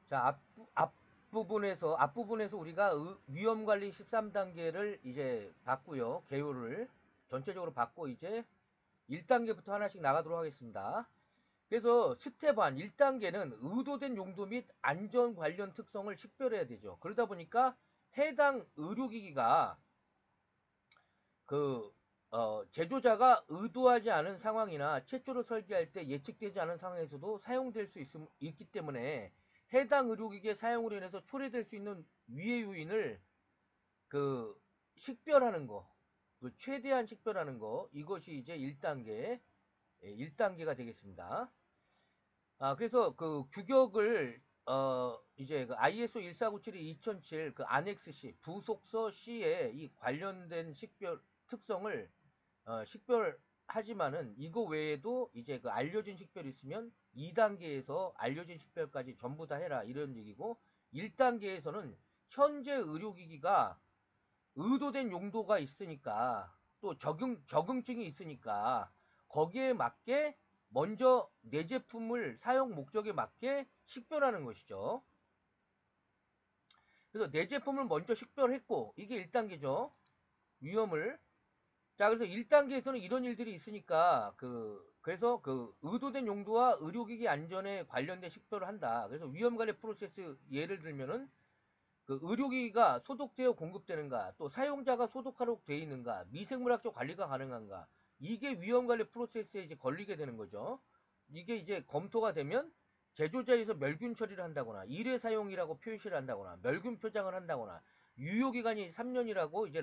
자, 앞부분에서 우리가 위험관리 13단계를 이제 봤고요. 개요를 전체적으로 봤고, 이제 1단계부터 하나씩 나가도록 하겠습니다. 그래서 스텝 1, 1단계는 의도된 용도 및 안전 관련 특성을 식별해야 되죠. 그러다 보니까 해당 의료기기가 제조자가 의도하지 않은 상황이나 최초로 설계할 때 예측되지 않은 상황에서도 사용될 수 있기 때문에 해당 의료기기의 사용으로 인해서 초래될 수 있는 위해 요인을 식별하는 거, 최대한 식별하는 거, 이것이 이제 1단계가 되겠습니다. 그래서 규격을 이제 ISO 14972-2007 안엑스 C 부속서 C에 이 관련된 식별 특성을 식별하지만은 이거 외에도 이제 알려진 식별이 있으면 2단계에서 알려진 식별까지 전부 다 해라 이런 얘기고, 1단계에서는 현재 의료기기가 의도된 용도가 있으니까 또 적응증이 있으니까 거기에 맞게 먼저 내 제품을 사용 목적에 맞게 식별하는 것이죠. 그래서 내 제품을 먼저 식별했고, 이게 1단계죠. 위험을. 자, 그래서 1단계에서는 이런 일들이 있으니까 그래서 의도된 용도와 의료기기 안전에 관련된 식별을 한다. 그래서 위험관리 프로세스 예를 들면은 의료기기가 소독되어 공급되는가, 또 사용자가 소독하도록 되어 있는가, 미생물학적 관리가 가능한가, 이게 위험관리 프로세스에 이제 걸리게 되는 거죠. 이게 이제 검토가 되면 제조자에서 멸균 처리를 한다거나, 일회 사용이라고 표시를 한다거나, 멸균 표장을 한다거나, 유효기간이 3년이라고 이제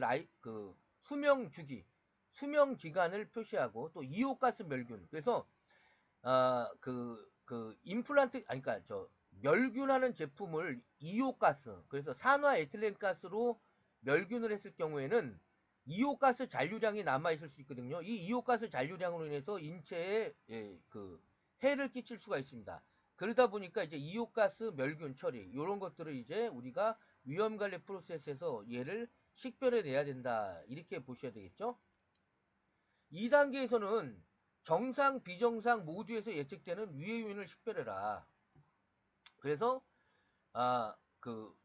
수명 기간을 표시하고, 또 이호가스 멸균. 그래서 임플란트, 아니, 그니까, 멸균하는 제품을 이호가스, 그래서 산화에틸렌가스로 멸균을 했을 경우에는 이호가스 잔류량이 남아있을 수 있거든요. 이 이호가스 잔류량으로 인해서 인체에, 해를 끼칠 수가 있습니다. 그러다 보니까 이제 이호가스 멸균 처리, 이런 것들을 이제 우리가 위험관리 프로세스에서 얘를 식별해 내야 된다. 이렇게 보셔야 되겠죠? 2단계에서는 정상, 비정상 모두에서 예측되는 위해 요인을 식별해라. 그래서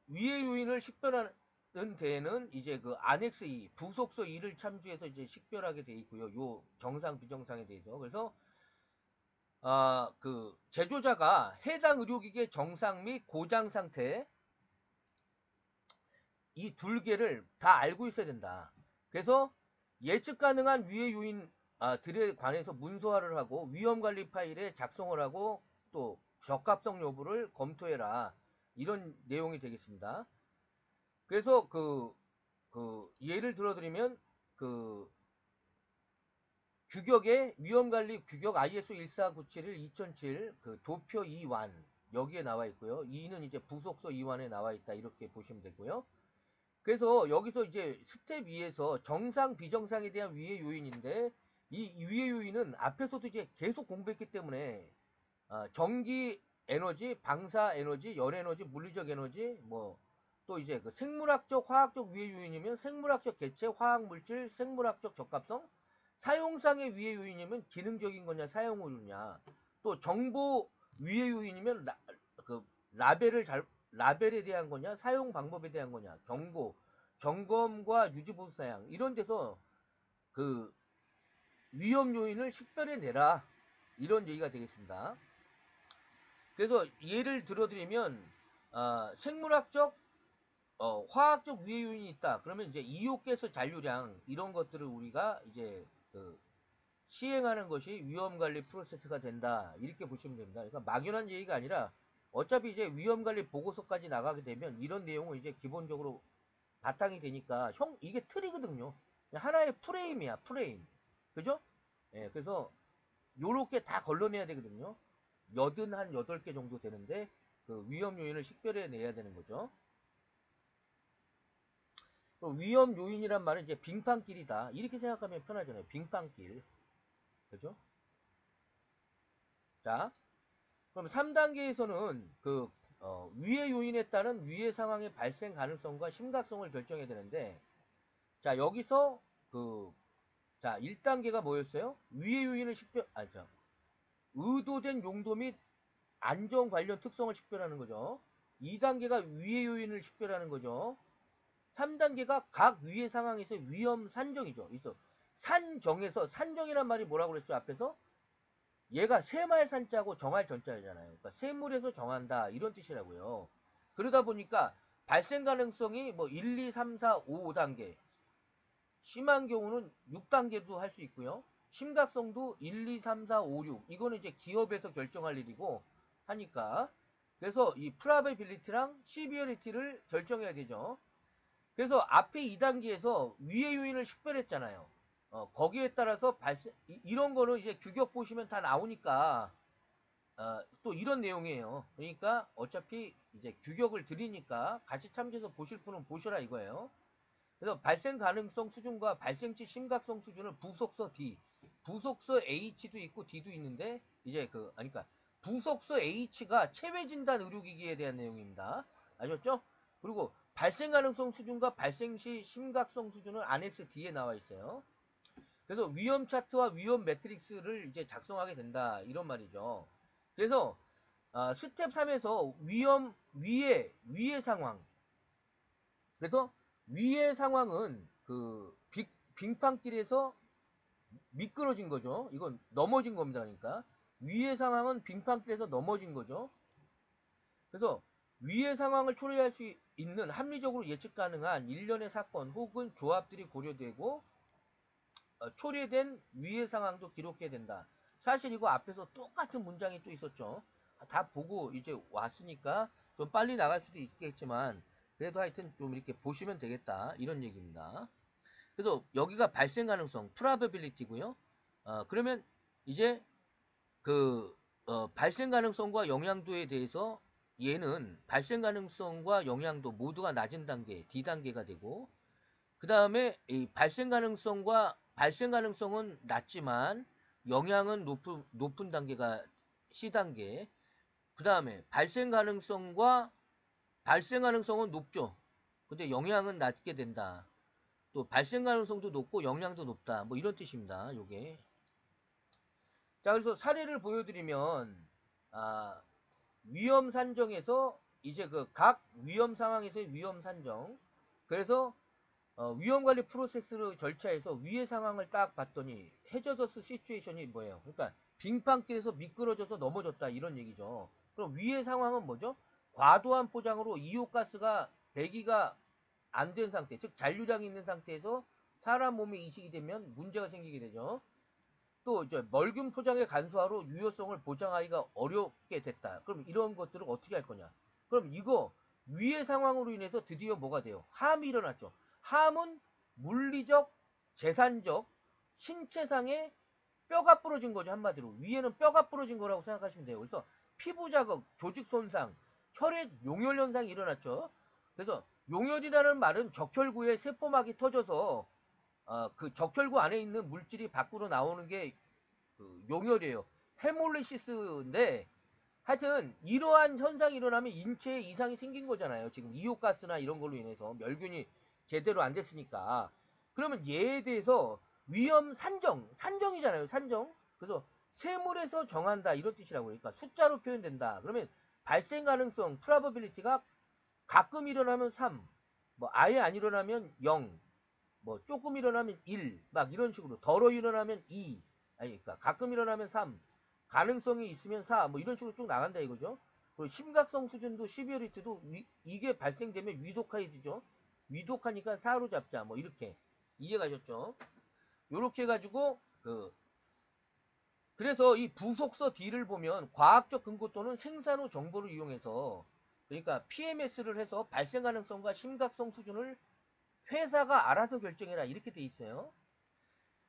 위해 요인을 식별하는 데에는 이제 안엑스 2, 부속서 2를 참조해서 이제 식별하게 돼 있고요. 요 정상, 비정상에 대해서. 그래서 제조자가 해당 의료기기의 정상 및 고장 상태, 이 둘 개를 다 알고 있어야 된다. 그래서 예측 가능한 위해 요인들에 관해서 문서화를 하고 위험관리 파일에 작성을 하고 또 적합성 여부를 검토해라. 이런 내용이 되겠습니다. 그래서 예를 들어드리면 규격의 위험관리 규격 ISO 14971-2007 도표 2완 여기에 나와 있고요. 2는 이제 부속서 2완에 나와 있다. 이렇게 보시면 되고요. 그래서 여기서 이제 스텝 2에서 정상, 비정상에 대한 위해 요인인데, 이 위해 요인은 앞에서도 이제 계속 공부했기 때문에 전기 에너지, 방사 에너지, 열 에너지, 물리적 에너지, 또 이제 생물학적, 화학적 위해 요인이면 생물학적 개체, 화학 물질, 생물학적 적합성, 사용상의 위해 요인이면 기능적인 거냐, 사용료냐, 또 정보 위해 요인이면 라벨에 대한 거냐, 사용 방법에 대한 거냐, 경고, 점검과 유지보수 사양, 이런 데서 위험 요인을 식별해 내라. 이런 얘기가 되겠습니다. 그래서 예를 들어드리면, 생물학적, 화학적 위해 요인이 있다. 그러면 이제 이호가스 잔류량, 이런 것들을 우리가 이제, 시행하는 것이 위험관리 프로세스가 된다. 이렇게 보시면 됩니다. 그러니까 막연한 얘기가 아니라, 어차피 이제 위험관리 보고서까지 나가게 되면 이런 내용은 이제 기본적으로 바탕이 되니까, 이게 틀이거든요. 하나의 프레임이야, 프레임. 그죠? 예, 그래서 요렇게 다 걸러내야 되거든요. 8개 정도 되는데, 위험 요인을 식별해 내야 되는 거죠. 위험 요인이란 말은 이제 빙판길이다. 이렇게 생각하면 편하잖아요. 빙판길. 그죠? 자, 그럼 3단계에서는 위해 요인에 따른 위해 상황의 발생 가능성과 심각성을 결정해야 되는데, 자, 여기서 1단계가 뭐였어요? 위해 요인을 의도된 용도 및 안전 관련 특성을 식별하는 거죠. 2단계가 위의 요인을 식별하는 거죠. 3단계가 각 위의 상황에서 위험 산정이죠. 그래서 산정에서, 산정이란 말이 뭐라고 그랬죠, 앞에서? 얘가 세말 산자고 정할 전자잖아요. 그러니까 세물에서 정한다, 이런 뜻이라고요. 그러다 보니까 발생 가능성이 뭐 1, 2, 3, 4, 5단계, 심한 경우는 6단계도 할 수 있고요. 심각성도 1, 2, 3, 4, 5, 6. 이거는 이제 기업에서 결정할 일이고 하니까. 그래서 이 프라베빌리티랑 시비어리티를 결정해야 되죠. 그래서 앞에 2단계에서 위의 요인을 식별했잖아요. 거기에 따라서 이런 거는 이제 규격 보시면 다 나오니까, 또 이런 내용이에요. 그러니까 어차피 이제 규격을 드리니까 같이 참조해서 보실 분은 보셔라 이거예요. 그래서 발생 가능성 수준과 발생치 심각성 수준을 부속서 D, 부속서 H도 있고 D도 있는데, 이제 그러니까 부속서 H가 체외 진단 의료기기에 대한 내용입니다. 아셨죠? 그리고 발생 가능성 수준과 발생시 심각성 수준은 안엑스 D에 나와 있어요. 그래서 위험 차트와 위험 매트릭스를 이제 작성하게 된다, 이런 말이죠. 그래서 스텝 3에서 위의 상황. 그래서 위의 상황은 그 빙판길에서 미끄러진 거죠. 이건 넘어진 겁니다. 그러니까 위의 상황은 빙판길에서 넘어진 거죠. 그래서 위의 상황을 초래할 수 있는 합리적으로 예측 가능한 일련의 사건 혹은 조합들이 고려되고, 초래된 위의 상황도 기록해야 된다. 사실 이거 앞에서 똑같은 문장이 또 있었죠. 다 보고 이제 왔으니까 좀 빨리 나갈 수도 있겠지만, 그래도 하여튼 좀 이렇게 보시면 되겠다, 이런 얘기입니다. 그래서 여기가 발생 가능성, probability고요. 그러면 이제 발생 가능성과 영향도에 대해서, 얘는 발생 가능성과 영향도 모두가 낮은 단계, D단계가 되고, 그 다음에 이 발생 가능성은 낮지만 영향은 높은 단계가 C단계. 그 다음에 발생 가능성은 높죠. 근데 영향은 낮게 된다. 또 발생 가능성도 높고 영향도 높다, 뭐 이런 뜻입니다, 요게. 자, 그래서 사례를 보여드리면, 위험 산정에서 이제 각 위험 상황에서의 위험 산정. 그래서 위험관리 프로세스를 절차에서 위의 상황을 딱 봤더니 해저더스 시츄에이션이 뭐예요? 그러니까 빙판길에서 미끄러져서 넘어졌다, 이런 얘기죠. 그럼 위의 상황은 뭐죠? 과도한 포장으로 이온가스가 배기가 안 된 상태, 즉 잔류량이 있는 상태에서 사람 몸에 이식이 되면 문제가 생기게 되죠. 또 이제 멀균 포장의 간소화로 유효성을 보장하기가 어렵게 됐다. 그럼 이런 것들을 어떻게 할 거냐? 그럼 이거 위의 상황으로 인해서 드디어 뭐가 돼요? 함이 일어났죠. 함은 물리적, 재산적, 신체상의 뼈가 부러진 거죠, 한마디로. 위에는 뼈가 부러진 거라고 생각하시면 돼요. 그래서 피부 자극, 조직 손상, 혈액 용혈 현상이 일어났죠. 그래서 용혈이라는 말은 적혈구에 세포막이 터져서 그 적혈구 안에 있는 물질이 밖으로 나오는 게 용혈이에요. 헤몰리시스인데, 하여튼 이러한 현상이 일어나면 인체에 이상이 생긴 거잖아요. 지금 이온가스나 이런 걸로 인해서 멸균이 제대로 안 됐으니까. 그러면 얘에 대해서 위험 산정이잖아요. 산정. 그래서 세물에서 정한다, 이런 뜻이라고. 그러니까 숫자로 표현된다. 그러면 발생 가능성 probability가 가끔 일어나면 3, 뭐 아예 안 일어나면 0, 뭐 조금 일어나면 1, 막 이런 식으로. 덜어 일어나면 2, 아니 그러니까 가끔 일어나면 3, 가능성이 있으면 4, 뭐 이런 식으로 쭉 나간다 이거죠. 그리고 심각성 수준도 시비어리티도 이게 발생되면 위독해지죠. 위독하니까 4로 잡자, 뭐 이렇게. 이해가셨죠? 요렇게 해가지고 그래서 이 부속서 D를 보면 과학적 근거 또는 생산 후 정보를 이용해서, 그러니까 PMS를 해서 발생 가능성과 심각성 수준을 회사가 알아서 결정해라, 이렇게 돼 있어요.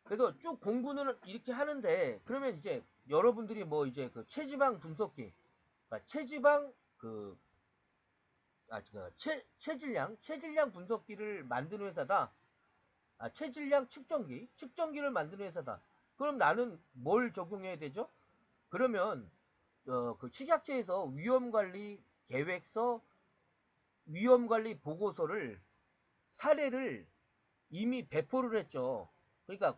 그래서 쭉 공부는 이렇게 하는데, 그러면 이제 여러분들이 뭐 이제 체지방 분석기, 그러니까 체지방 체질량 분석기를 만드는 회사다. 체질량 측정기를 만드는 회사다. 그럼 나는 뭘 적용해야 되죠? 그러면 그 식약처에서 위험관리 계획서, 위험관리 보고서를, 사례를 이미 배포를 했죠. 그러니까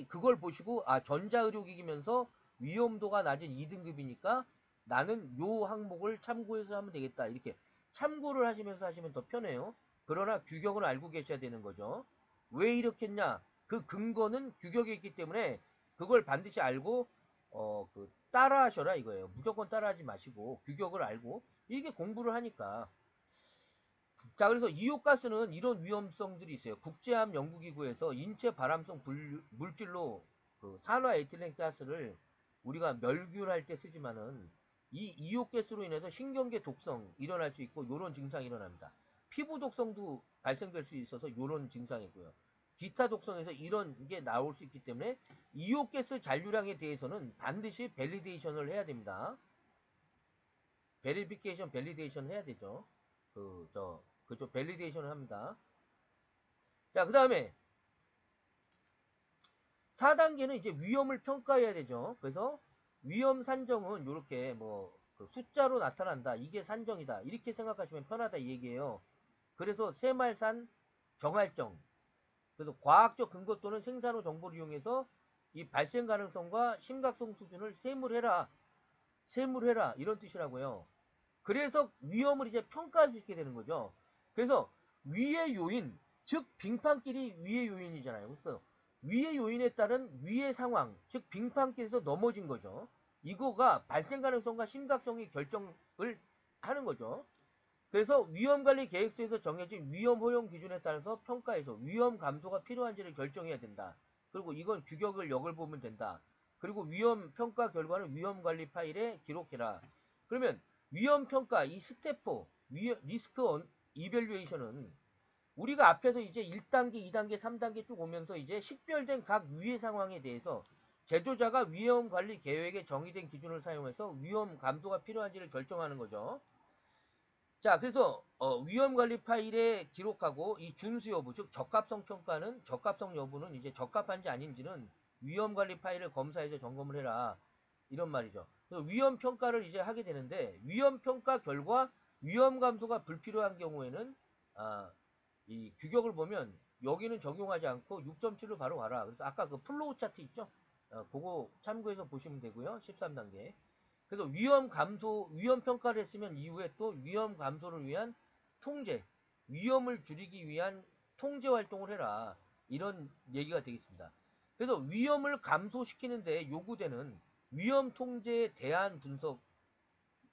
그걸 보시고 전자의료기기면서 위험도가 낮은 2등급이니까 나는 요 항목을 참고해서 하면 되겠다, 이렇게 참고를 하시면서 하시면 더 편해요. 그러나 규격을 알고 계셔야 되는 거죠. 왜 이렇게 했냐? 그 근거는 규격에 있기 때문에 그걸 반드시 알고 따라 하셔라 이거예요. 무조건 따라 하지 마시고 규격을 알고 이게 공부를 하니까. 자, 그래서 이오가스는 이런 위험성들이 있어요. 국제암 연구기구에서 인체 발암성 물질로 그 산화 에틸렌 가스를 우리가 멸균할 때 쓰지만은 이 이오가스로 인해서 신경계 독성 일어날 수 있고 요런 증상이 일어납니다. 피부 독성도 발생될 수 있어서 요런 증상이고요. 기타 독성에서 이런 게 나올 수 있기 때문에 이오가스 잔류량에 대해서는 반드시 밸리데이션을 해야 됩니다. 베리피케이션, 밸리데이션 해야 되죠. 그쪽 밸리데이션을 합니다. 자, 그 다음에 4단계는 이제 위험을 평가해야 되죠. 그래서 위험 산정은 이렇게 그 숫자로 나타난다. 이게 산정이다. 이렇게 생각하시면 편하다 이 얘기예요. 그래서 새말산 정할정. 그래서 과학적 근거 또는 생산후 정보를 이용해서 이 발생 가능성과 심각성 수준을 세물해라. 세물해라. 이런 뜻이라고요. 그래서 위험을 이제 평가할 수 있게 되는 거죠. 그래서 위의 요인, 즉 빙판길이 위의 요인이잖아요. 그래서 위의 요인에 따른 위의 상황, 즉 빙판길에서 넘어진 거죠. 이거가 발생 가능성과 심각성이 결정을 하는 거죠. 그래서 위험관리 계획서에서 정해진 위험 허용 기준에 따라서 평가해서 위험 감소가 필요한지를 결정해야 된다. 그리고 이건 규격을 역을 보면 된다. 그리고 위험 평가 결과는 위험관리 파일에 기록해라. 그러면 위험평가, 이 스텝 4, 리스크 이밸류에이션은 우리가 앞에서 이제 1단계, 2단계, 3단계 쭉 오면서 이제 식별된 각 위의 상황에 대해서 제조자가 위험관리 계획에 정의된 기준을 사용해서 위험 감소가 필요한지를 결정하는 거죠. 자, 그래서 위험관리 파일에 기록하고 이 준수 여부, 즉 적합성 평가는 적합성 여부는 이제 적합한지 아닌지는 위험관리 파일을 검사해서 점검을 해라. 이런 말이죠. 그래서 위험 평가를 이제 하게 되는데 위험 평가 결과 위험 감소가 불필요한 경우에는 이 규격을 보면 여기는 적용하지 않고 6.7로 바로 가라. 그래서 아까 그 플로우 차트 있죠? 그거 참고해서 보시면 되고요. 13단계. 그래서 위험 감소, 위험 평가를 했으면 이후에 또 위험 감소를 위한 통제, 위험을 줄이기 위한 통제 활동을 해라. 이런 얘기가 되겠습니다. 그래서 위험을 감소시키는데 요구되는 위험 통제의 대안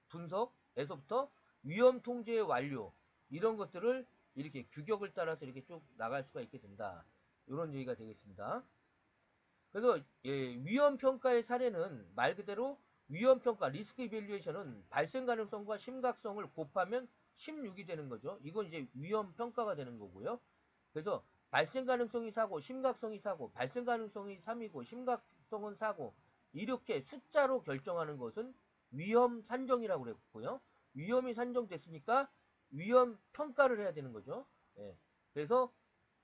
분석에서부터 위험 통제의 완료, 이런 것들을 이렇게 규격을 따라서 이렇게 쭉 나갈 수가 있게 된다. 이런 얘기가 되겠습니다. 그래서 위험 평가의 사례는 말 그대로 위험 평가 리스크 이밸류에이션은 발생 가능성과 심각성을 곱하면 16이 되는 거죠. 이건 이제 위험 평가가 되는 거고요. 그래서 발생 가능성이 4고 심각성이 4고 발생 가능성이 3이고 심각성은 4고 이렇게 숫자로 결정하는 것은 위험 산정이라고 그랬고요. 위험이 산정됐으니까 위험 평가를 해야 되는 거죠. 예. 그래서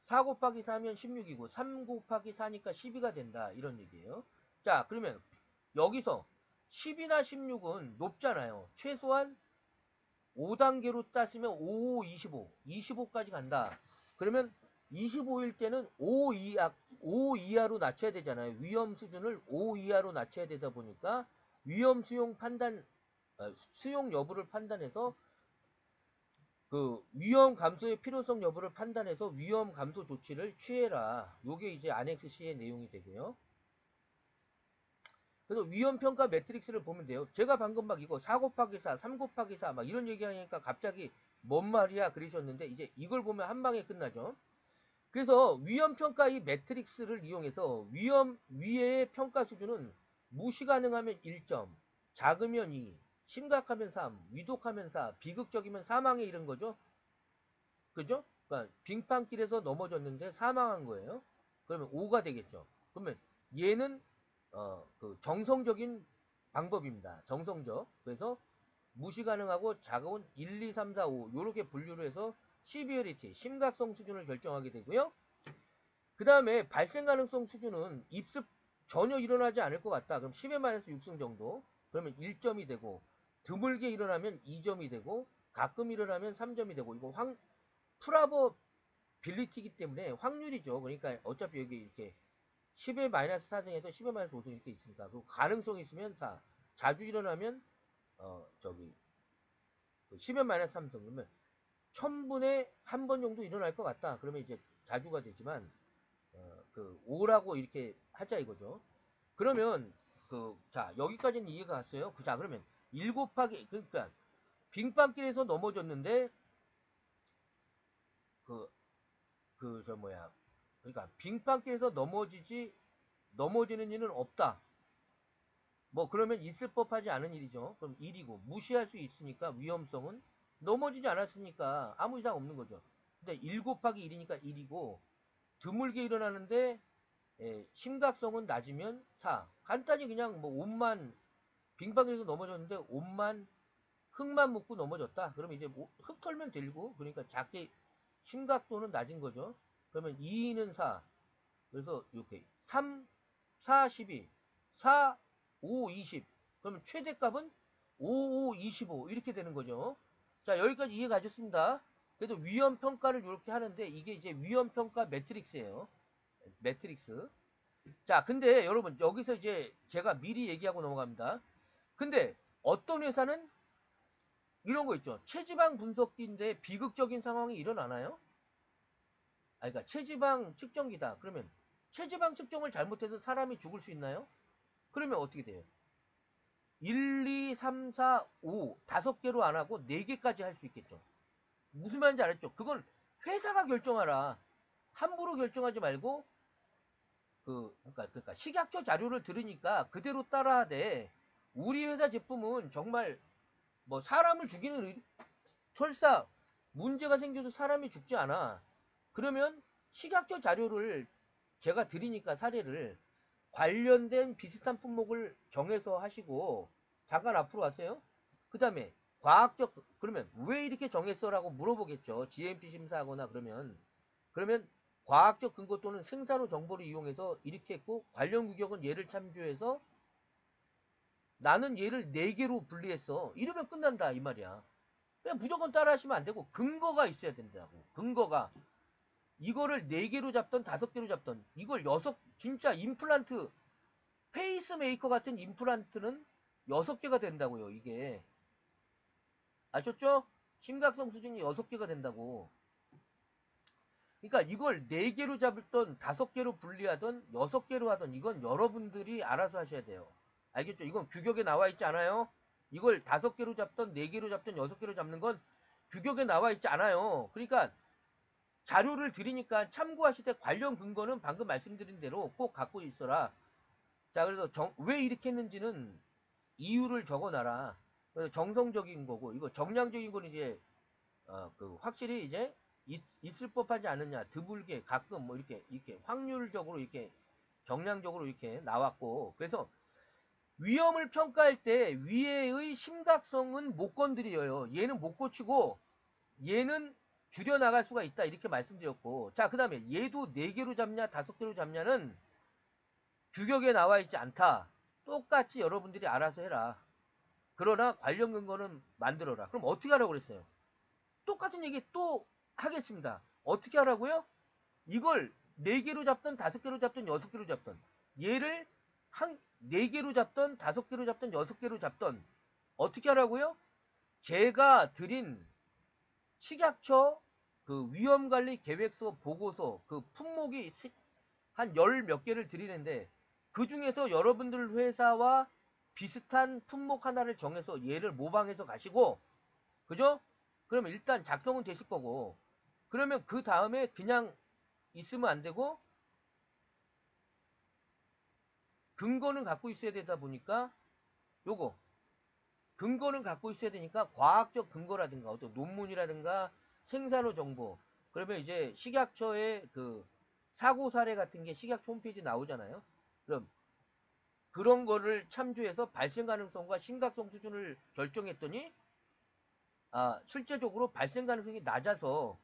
4 곱하기 4면 16이고 3 곱하기 4니까 12가 된다. 이런 얘기예요. 자, 그러면 여기서 10이나 16은 높잖아요. 최소한 5단계로 따지면 5, 25, 25까지 간다. 그러면 25일 때는 5 이하로 낮춰야 되잖아요. 위험 수준을 5 이하로 낮춰야 되다 보니까 위험 수용 여부를 판단해서 그 위험 감소의 필요성 여부를 판단해서 위험 감소 조치를 취해라. 요게 이제 안엑스 C의 내용이 되고요. 그래서 위험 평가 매트릭스를 보면 돼요. 제가 방금 막 이거 4 곱하기 4, 3 곱하기 4 막 이런 얘기하니까 갑자기 뭔 말이야 그러셨는데 이제 이걸 보면 한 방에 끝나죠. 그래서 위험 평가 이 매트릭스를 이용해서 위의 평가 수준은 무시 가능하면 1점, 작으면 2, 심각하면 3, 위독하면 4, 비극적이면 사망에 이른 거죠. 그죠? 그러니까 빙판길에서 넘어졌는데 사망한 거예요. 그러면 5가 되겠죠. 그러면 얘는 그 정성적인 방법입니다. 정성적. 그래서 무시 가능하고 작은 1, 2, 3, 4, 5 요렇게 분류를 해서 시비어리티, 심각성 수준을 결정하게 되고요. 그 다음에 발생 가능성 수준은 입습 전혀 일어나지 않을 것 같다. 그럼 10의 마이너스 6승 정도. 그러면 1점이 되고 드물게 일어나면 2점이 되고 가끔 일어나면 3점이 되고 이거 프라버빌리티이기 때문에 확률이죠. 그러니까 어차피 여기 이렇게 10의 마이너스 4승에서 10의 마이너스 5승 이렇게 있으니까 그 가능성이 있으면 4. 자주 일어나면 10의 마이너스 3성 그러면 1000분의 한 번 정도 일어날 것 같다. 그러면 이제 자주가 되지만 5라고 이렇게 하자 이거죠. 그러면 자 여기까지는 이해가 갔어요. 자 그러면 1 곱하기 그러니까 빙판길에서 넘어졌는데 그러니까 빙판길에서 넘어지는 일은 없다. 뭐 그러면 있을 법하지 않은 일이죠. 그럼 1이고 무시할 수 있으니까 위험성은 넘어지지 않았으니까 아무 이상 없는 거죠. 근데 1 곱하기 1이니까 1이고 드물게 일어나는데 심각성은 낮으면 4. 간단히 그냥 뭐 옷만 빙판길에서 넘어졌는데 옷만 흙만 묻고 넘어졌다. 그러면 이제 흙 털면 들고 그러니까 작게 심각도는 낮은 거죠. 그러면 2는 4. 그래서 이렇게 3, 4, 12, 4, 5, 20. 그러면 최대값은 5, 5, 25 이렇게 되는 거죠. 자 여기까지 이해 가셨습니다. 그래도 위험평가를 이렇게 하는데 이게 이제 위험평가 매트릭스예요. 매트릭스. 자 근데 여러분 여기서 이제 제가 미리 얘기하고 넘어갑니다. 근데 어떤 회사는 이런 거 있죠. 체지방 분석기인데 비극적인 상황이 일어나나요? 그러니까 체지방 측정기다. 그러면 체지방 측정을 잘못해서 사람이 죽을 수 있나요? 그러면 어떻게 돼요? 1, 2, 3, 4, 5 5개로 안 하고 4개까지 할 수 있겠죠. 무슨 말인지 알았죠? 그건 회사가 결정하라. 함부로 결정하지 말고 그러니까 식약처 자료를 들으니까 그대로 따라하되 우리 회사 제품은 정말 뭐 사람을 죽이는 설사 문제가 생겨도 사람이 죽지 않아. 그러면 식약처 자료를 제가 드리니까 사례를 관련된 비슷한 품목을 정해서 하시고 잠깐 앞으로 가세요. 그 다음에 과학적 그러면 왜 이렇게 정했어라고 물어보겠죠. GMP 심사하거나 그러면 과학적 근거 또는 생산후 정보를 이용해서 이렇게 했고 관련 규격은 얘를 참조해서 나는 얘를 4개로 분리했어. 이러면 끝난다 이 말이야. 그냥 무조건 따라 하시면 안 되고 근거가 있어야 된다고. 근거가 이거를 4개로 잡던 5개로 잡던 이걸 진짜 임플란트 페이스메이커 같은 임플란트는 6개가 된다고요. 이게 아셨죠? 심각성 수준이 6개가 된다고. 그러니까 이걸 4개로 잡던 5개로 분리하던 6개로 하던 이건 여러분들이 알아서 하셔야 돼요. 알겠죠? 이건 규격에 나와 있지 않아요. 이걸 5개로 잡던 4개로 잡던 6개로 잡는 건 규격에 나와 있지 않아요. 그러니까 자료를 드리니까 참고하실 때 관련 근거는 방금 말씀드린 대로 꼭 갖고 있어라. 자, 그래서 왜 이렇게 했는지는 이유를 적어놔라. 그래서 정성적인 거고, 이거 정량적인 건 이제, 확실히 이제, 있을 법하지 않느냐, 드물게, 가끔, 뭐, 이렇게, 확률적으로, 이렇게, 정량적으로 이렇게 나왔고, 그래서, 위험을 평가할 때, 위에의 심각성은 못 건드려요. 얘는 못 고치고, 얘는 줄여나갈 수가 있다. 이렇게 말씀드렸고, 자, 그 다음에, 얘도 4개로 잡냐, 5개로 잡냐는, 규격에 나와 있지 않다. 똑같이 여러분들이 알아서 해라. 그러나 관련 근거는 만들어라. 그럼 어떻게 하라고 그랬어요? 똑같은 얘기 또 하겠습니다. 어떻게 하라고요? 이걸 4개로 잡던 5개로 잡던 6개로 잡던 얘를 4개로 잡던 5개로 잡던 6개로 잡던 어떻게 하라고요? 제가 드린 식약처 그 위험관리 계획서 보고서 그 품목이 한 10 몇 개를 드리는데 그 중에서 여러분들 회사와 비슷한 품목 하나를 정해서 얘를 모방해서 가시고 그죠? 그러면 일단 작성은 되실 거고 그러면 그 다음에 그냥 있으면 안 되고 근거는 갖고 있어야 되다 보니까 요거 근거는 갖고 있어야 되니까 과학적 근거라든가 어떤 논문이라든가 생산후 정보 그러면 이제 식약처의 그 사고 사례 같은 게 식약처 홈페이지 나오잖아요. 그럼 그런 거를 참조해서 발생 가능성과 심각성 수준을 결정했더니 실제적으로 발생 가능성이 낮아서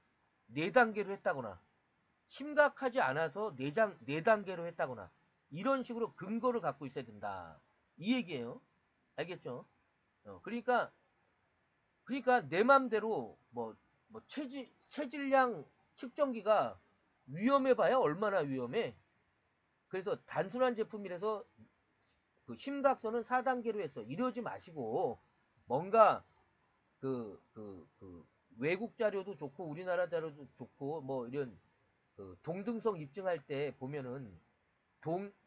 4단계로 했다거나 심각하지 않아서 4단계로 했다거나 이런 식으로 근거를 갖고 있어야 된다. 이 얘기예요. 알겠죠? 그러니까 내 맘대로 체질량 측정기가 위험해봐야 얼마나 위험해. 그래서 단순한 제품이라서 그 심각선은 4단계로 했어. 이러지 마시고 뭔가 외국 자료도 좋고 우리나라 자료도 좋고 뭐 이런 그 동등성 입증할 때 보면은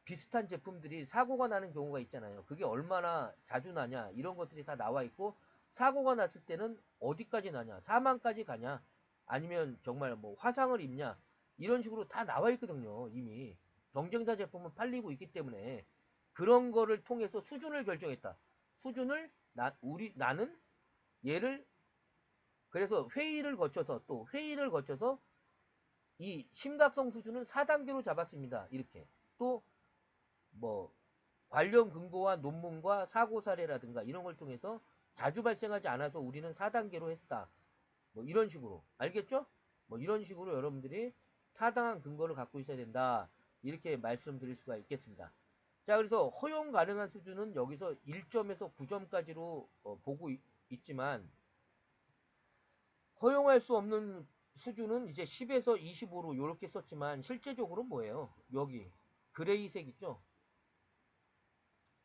비슷한 제품들이 사고가 나는 경우가 있잖아요. 그게 얼마나 자주 나냐 이런 것들이 다 나와 있고, 사고가 났을 때는 어디까지 나냐, 사망까지 가냐, 아니면 정말 뭐 화상을 입냐, 이런 식으로 다 나와 있거든요. 이미 경쟁사 제품은 팔리고 있기 때문에 그런 거를 통해서 수준을 결정했다. 수준을 나는 얘를, 그래서 회의를 거쳐서 이 심각성 수준은 4단계로 잡았습니다. 이렇게. 또 뭐 관련 근거와 논문과 사고 사례라든가 이런 걸 통해서 자주 발생하지 않아서 우리는 4단계로 했다. 뭐 이런 식으로. 알겠죠? 뭐 이런 식으로 여러분들이 타당한 근거를 갖고 있어야 된다. 이렇게 말씀드릴 수가 있겠습니다. 자, 그래서 허용 가능한 수준은 여기서 1점에서 9점까지로 보고 있지만, 허용할 수 없는 수준은 이제 10에서 25로 이렇게 썼지만, 실제적으로 뭐예요? 여기 그레이색 있죠?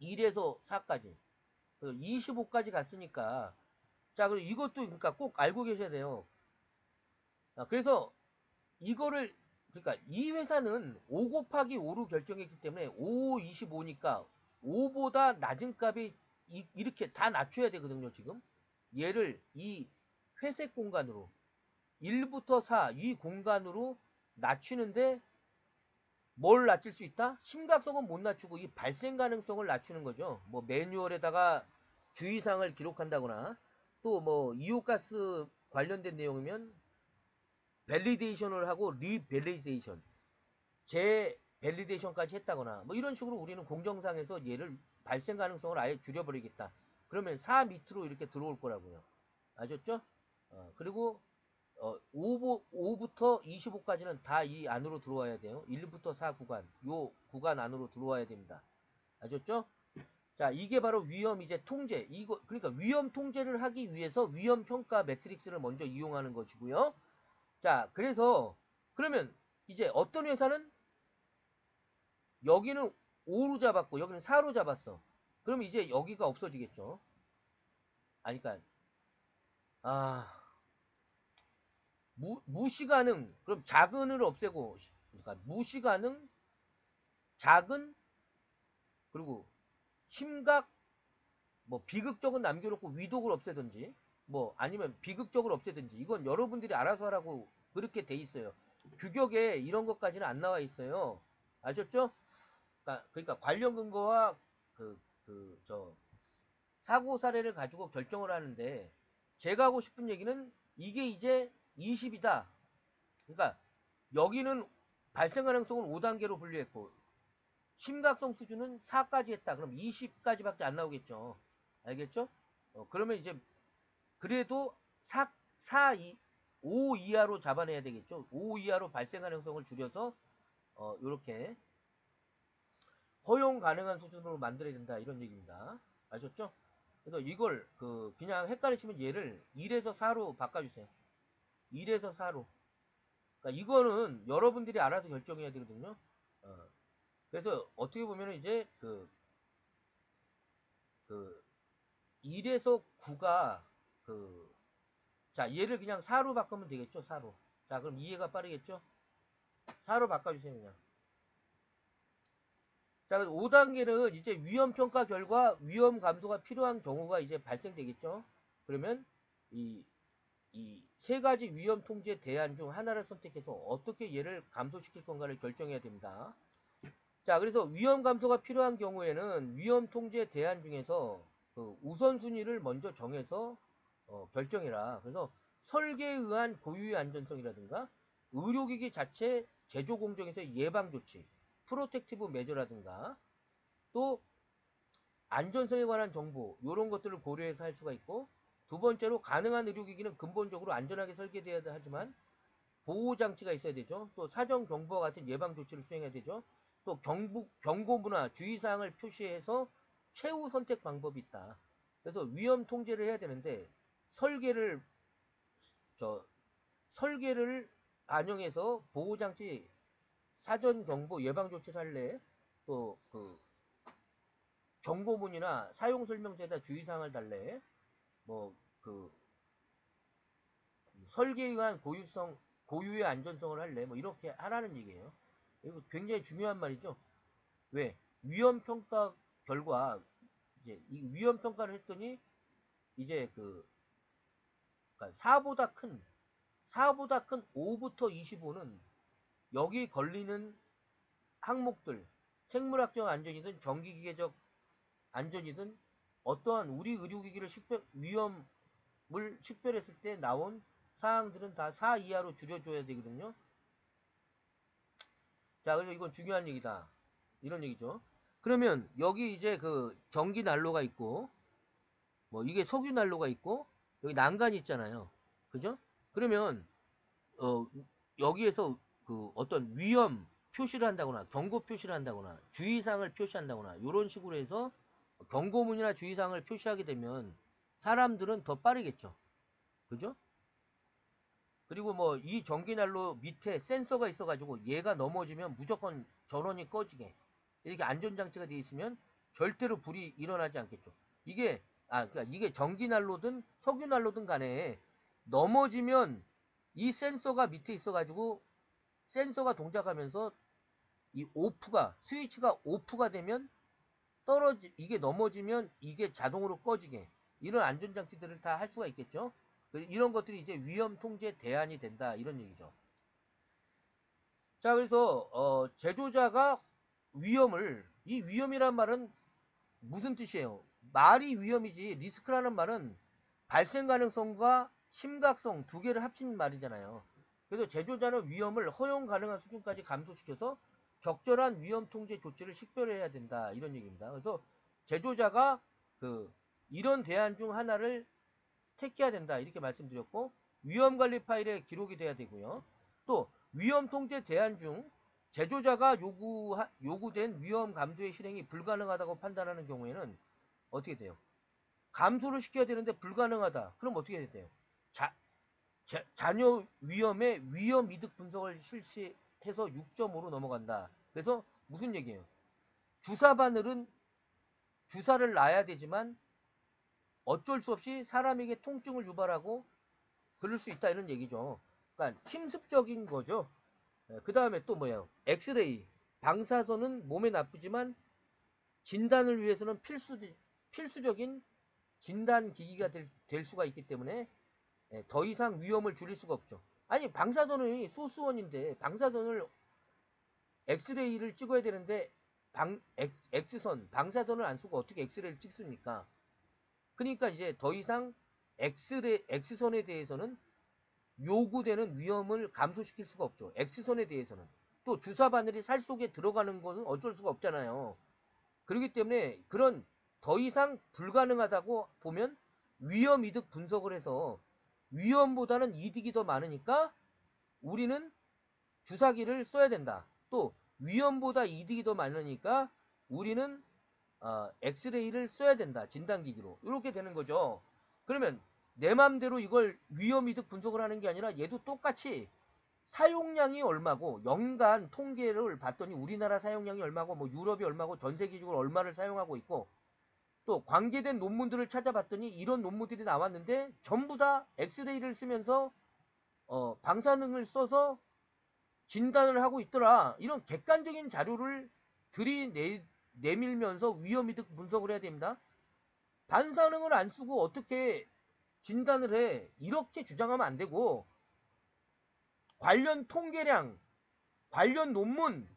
1에서 4까지 25까지 갔으니까. 자, 그리고 이것도 그러니까 꼭 알고 계셔야 돼요. 그래서 이거를, 그러니까 이 회사는 5 곱하기 5로 결정했기 때문에 5, 25니까 5보다 낮은 값이 이렇게 다 낮춰야 되거든요. 지금 얘를 이 회색 공간으로 1부터 4 이 공간으로 낮추는데, 뭘 낮출 수 있다? 심각성은 못 낮추고 이 발생 가능성을 낮추는 거죠. 뭐 매뉴얼에다가 주의사항을 기록한다거나, 또 뭐 이오가스 관련된 내용이면 밸리데이션을 하고 리밸리데이션, 재밸리데이션까지 했다거나 뭐 이런 식으로 우리는 공정상에서 얘를 발생 가능성을 아예 줄여버리겠다. 그러면 4 밑으로 이렇게 들어올 거라고요. 아셨죠? 그리고 5부터 25까지는 다 이 안으로 들어와야 돼요. 1부터 4 구간, 요 구간 안으로 들어와야 됩니다. 아셨죠? 자, 이게 바로 위험 이제 통제. 이거 그러니까 위험 통제를 하기 위해서 위험 평가 매트릭스를 먼저 이용하는 것이고요. 자, 그래서 그러면 이제 어떤 회사는 여기는 5로 잡았고 여기는 4로 잡았어. 그럼 이제 여기가 없어지겠죠. 아니, 그러니까 무시가능, 그럼 작은을 없애고, 그러니까 무시가능, 작은, 그리고 심각, 뭐 비극적은 남겨놓고 위독을 없애든지, 뭐 아니면 비극적을 없애든지, 이건 여러분들이 알아서 하라고 그렇게 돼 있어요. 규격에 이런 것까지는 안 나와 있어요. 아셨죠? 그러니까 관련 근거와 사고 사례를 가지고 결정을 하는데, 제가 하고 싶은 얘기는 이게 이제 20이다. 그러니까 여기는 발생 가능성을 5단계로 분류했고 심각성 수준은 4까지 했다. 그럼 20까지밖에 안 나오겠죠. 알겠죠? 그러면 이제 그래도 5 이하로 잡아내야 되겠죠. 5 이하로 발생 가능성을 줄여서 요렇게 허용 가능한 수준으로 만들어야 된다. 이런 얘기입니다. 아셨죠? 그래서 이걸 그냥 헷갈리시면 얘를 1에서 4로 바꿔주세요. 1에서 4로. 그러니까 이거는 여러분들이 알아서 결정해야 되거든요. 그래서 어떻게 보면 이제 1에서 9가 자, 얘를 그냥 4로 바꾸면 되겠죠. 4로. 자, 그럼 이해가 빠르겠죠? 4로 바꿔주세요. 그냥. 자, 5단계는 이제 위험 평가 결과 위험 감소가 필요한 경우가 이제 발생되겠죠. 그러면 이 세 가지 위험 통제 대안 중 하나를 선택해서 어떻게 얘를 감소시킬 건가를 결정해야 됩니다. 자, 그래서 위험 감소가 필요한 경우에는 위험 통제 대안 중에서 우선순위를 먼저 정해서 결정해라. 그래서 설계에 의한 고유의 안전성이라든가 의료기기 자체 제조 공정에서의 예방 조치, 프로텍티브 메저라든가, 또 안전성에 관한 정보, 이런 것들을 고려해서 할 수가 있고, 두 번째로 가능한 의료기기는 근본적으로 안전하게 설계되어야 하지만 보호장치가 있어야 되죠. 또 사전 경보와 같은 예방 조치를 수행해야 되죠. 또 경고문화, 주의사항을 표시해서 최후 선택 방법이 있다. 그래서 위험 통제를 해야 되는데 설계를 반영해서 보호장치, 사전 경보, 예방 조치 살래, 또 경고문이나 사용 설명서에다 주의사항을 달래, 뭐 설계에 의한 고유의 안전성을 할래? 뭐 이렇게 하라는 얘기예요. 이거 굉장히 중요한 말이죠. 왜? 위험평가 결과 이제 이 위험평가를 했더니 이제 그러니까 4보다 큰 5부터 25는 여기 걸리는 항목들, 생물학적 안전이든 전기기계적 안전이든 어떠한 우리 의료기기를 위험을 식별했을 때 나온 사항들은 다 4 이하로 줄여줘야 되거든요. 자, 그래서 이건 중요한 얘기다. 이런 얘기죠. 그러면 여기 이제 그 전기 난로가 있고, 뭐 이게 석유 난로가 있고, 여기 난간이 있잖아요. 그죠? 그러면 여기에서 그 어떤 위험 표시를 한다거나 경고 표시를 한다거나 주의사항을 표시한다거나 이런 식으로 해서 경고문이나 주의사항을 표시하게 되면 사람들은 더 빠르겠죠. 그죠? 그리고 뭐 이 전기난로 밑에 센서가 있어가지고 얘가 넘어지면 무조건 전원이 꺼지게 이렇게 안전장치가 되어 있으면 절대로 불이 일어나지 않겠죠. 그러니까 이게 전기난로든 석유난로든 간에 넘어지면 이 센서가 밑에 있어가지고 센서가 동작하면서 이 스위치가 오프가 되면 이게 넘어지면 이게 자동으로 꺼지게 이런 안전장치들을 다 할 수가 있겠죠. 이런 것들이 이제 위험 통제 대안이 된다 이런 얘기죠. 자, 그래서 제조자가 이 위험이란 말은 무슨 뜻이에요? 말이 위험이지 리스크라는 말은 발생 가능성과 심각성 두 개를 합친 말이잖아요. 그래서 제조자는 위험을 허용 가능한 수준까지 감소시켜서 적절한 위험 통제 조치를 식별해야 된다 이런 얘기입니다. 그래서 제조자가 이런 대안 중 하나를 택해야 된다 이렇게 말씀드렸고, 위험관리 파일에 기록이 돼야 되고요. 또 위험 통제 대안 중 제조자가 요구된 위험 감소의 실행이 불가능하다고 판단하는 경우에는 어떻게 돼요? 감소를 시켜야 되는데 불가능하다. 그럼 어떻게 해야 돼요? 잔여 위험의 위험 이득 분석을 실시해서 6.5로 넘어간다. 그래서 무슨 얘기예요? 주사 바늘은 주사를 놔야 되지만 어쩔 수 없이 사람에게 통증을 유발하고 그럴 수 있다 이런 얘기죠. 그러니까 침습적인 거죠. 그 다음에 또 뭐예요? 엑스레이. 방사선은 몸에 나쁘지만 진단을 위해서는 필수적인 진단 기기가 될 수가 있기 때문에 더 이상 위험을 줄일 수가 없죠. 아니 방사선이 소스원인데 방사선을 엑스레이를 찍어야 되는데 방사선을 안 쓰고 어떻게 엑스레이를 찍습니까? 그러니까 이제 더 이상 X선에 대해서는 요구되는 위험을 감소시킬 수가 없죠. X선에 대해서는. 또 주사 바늘이 살 속에 들어가는 것은 어쩔 수가 없잖아요. 그렇기 때문에 그런 더 이상 불가능하다고 보면 위험 이득 분석을 해서 위험보다는 이득이 더 많으니까 우리는 주사기를 써야 된다. 또 위험보다 이득이 더 많으니까 우리는 엑스레이를 써야 된다. 진단기기로. 이렇게 되는 거죠. 그러면 내 맘대로 이걸 위험 이득 분석을 하는 게 아니라 얘도 똑같이 사용량이 얼마고 연간 통계를 봤더니 우리나라 사용량이 얼마고 뭐 유럽이 얼마고 전 세계적으로 얼마를 사용하고 있고 또 관계된 논문들을 찾아봤더니 이런 논문들이 나왔는데 전부 다 엑스레이를 쓰면서 방사능을 써서 진단을 하고 있더라. 이런 객관적인 자료를 내밀면서 위험이득 분석을 해야 됩니다. 방사능을 안 쓰고 어떻게 진단을 해? 이렇게 주장하면 안 되고 관련 통계량, 관련 논문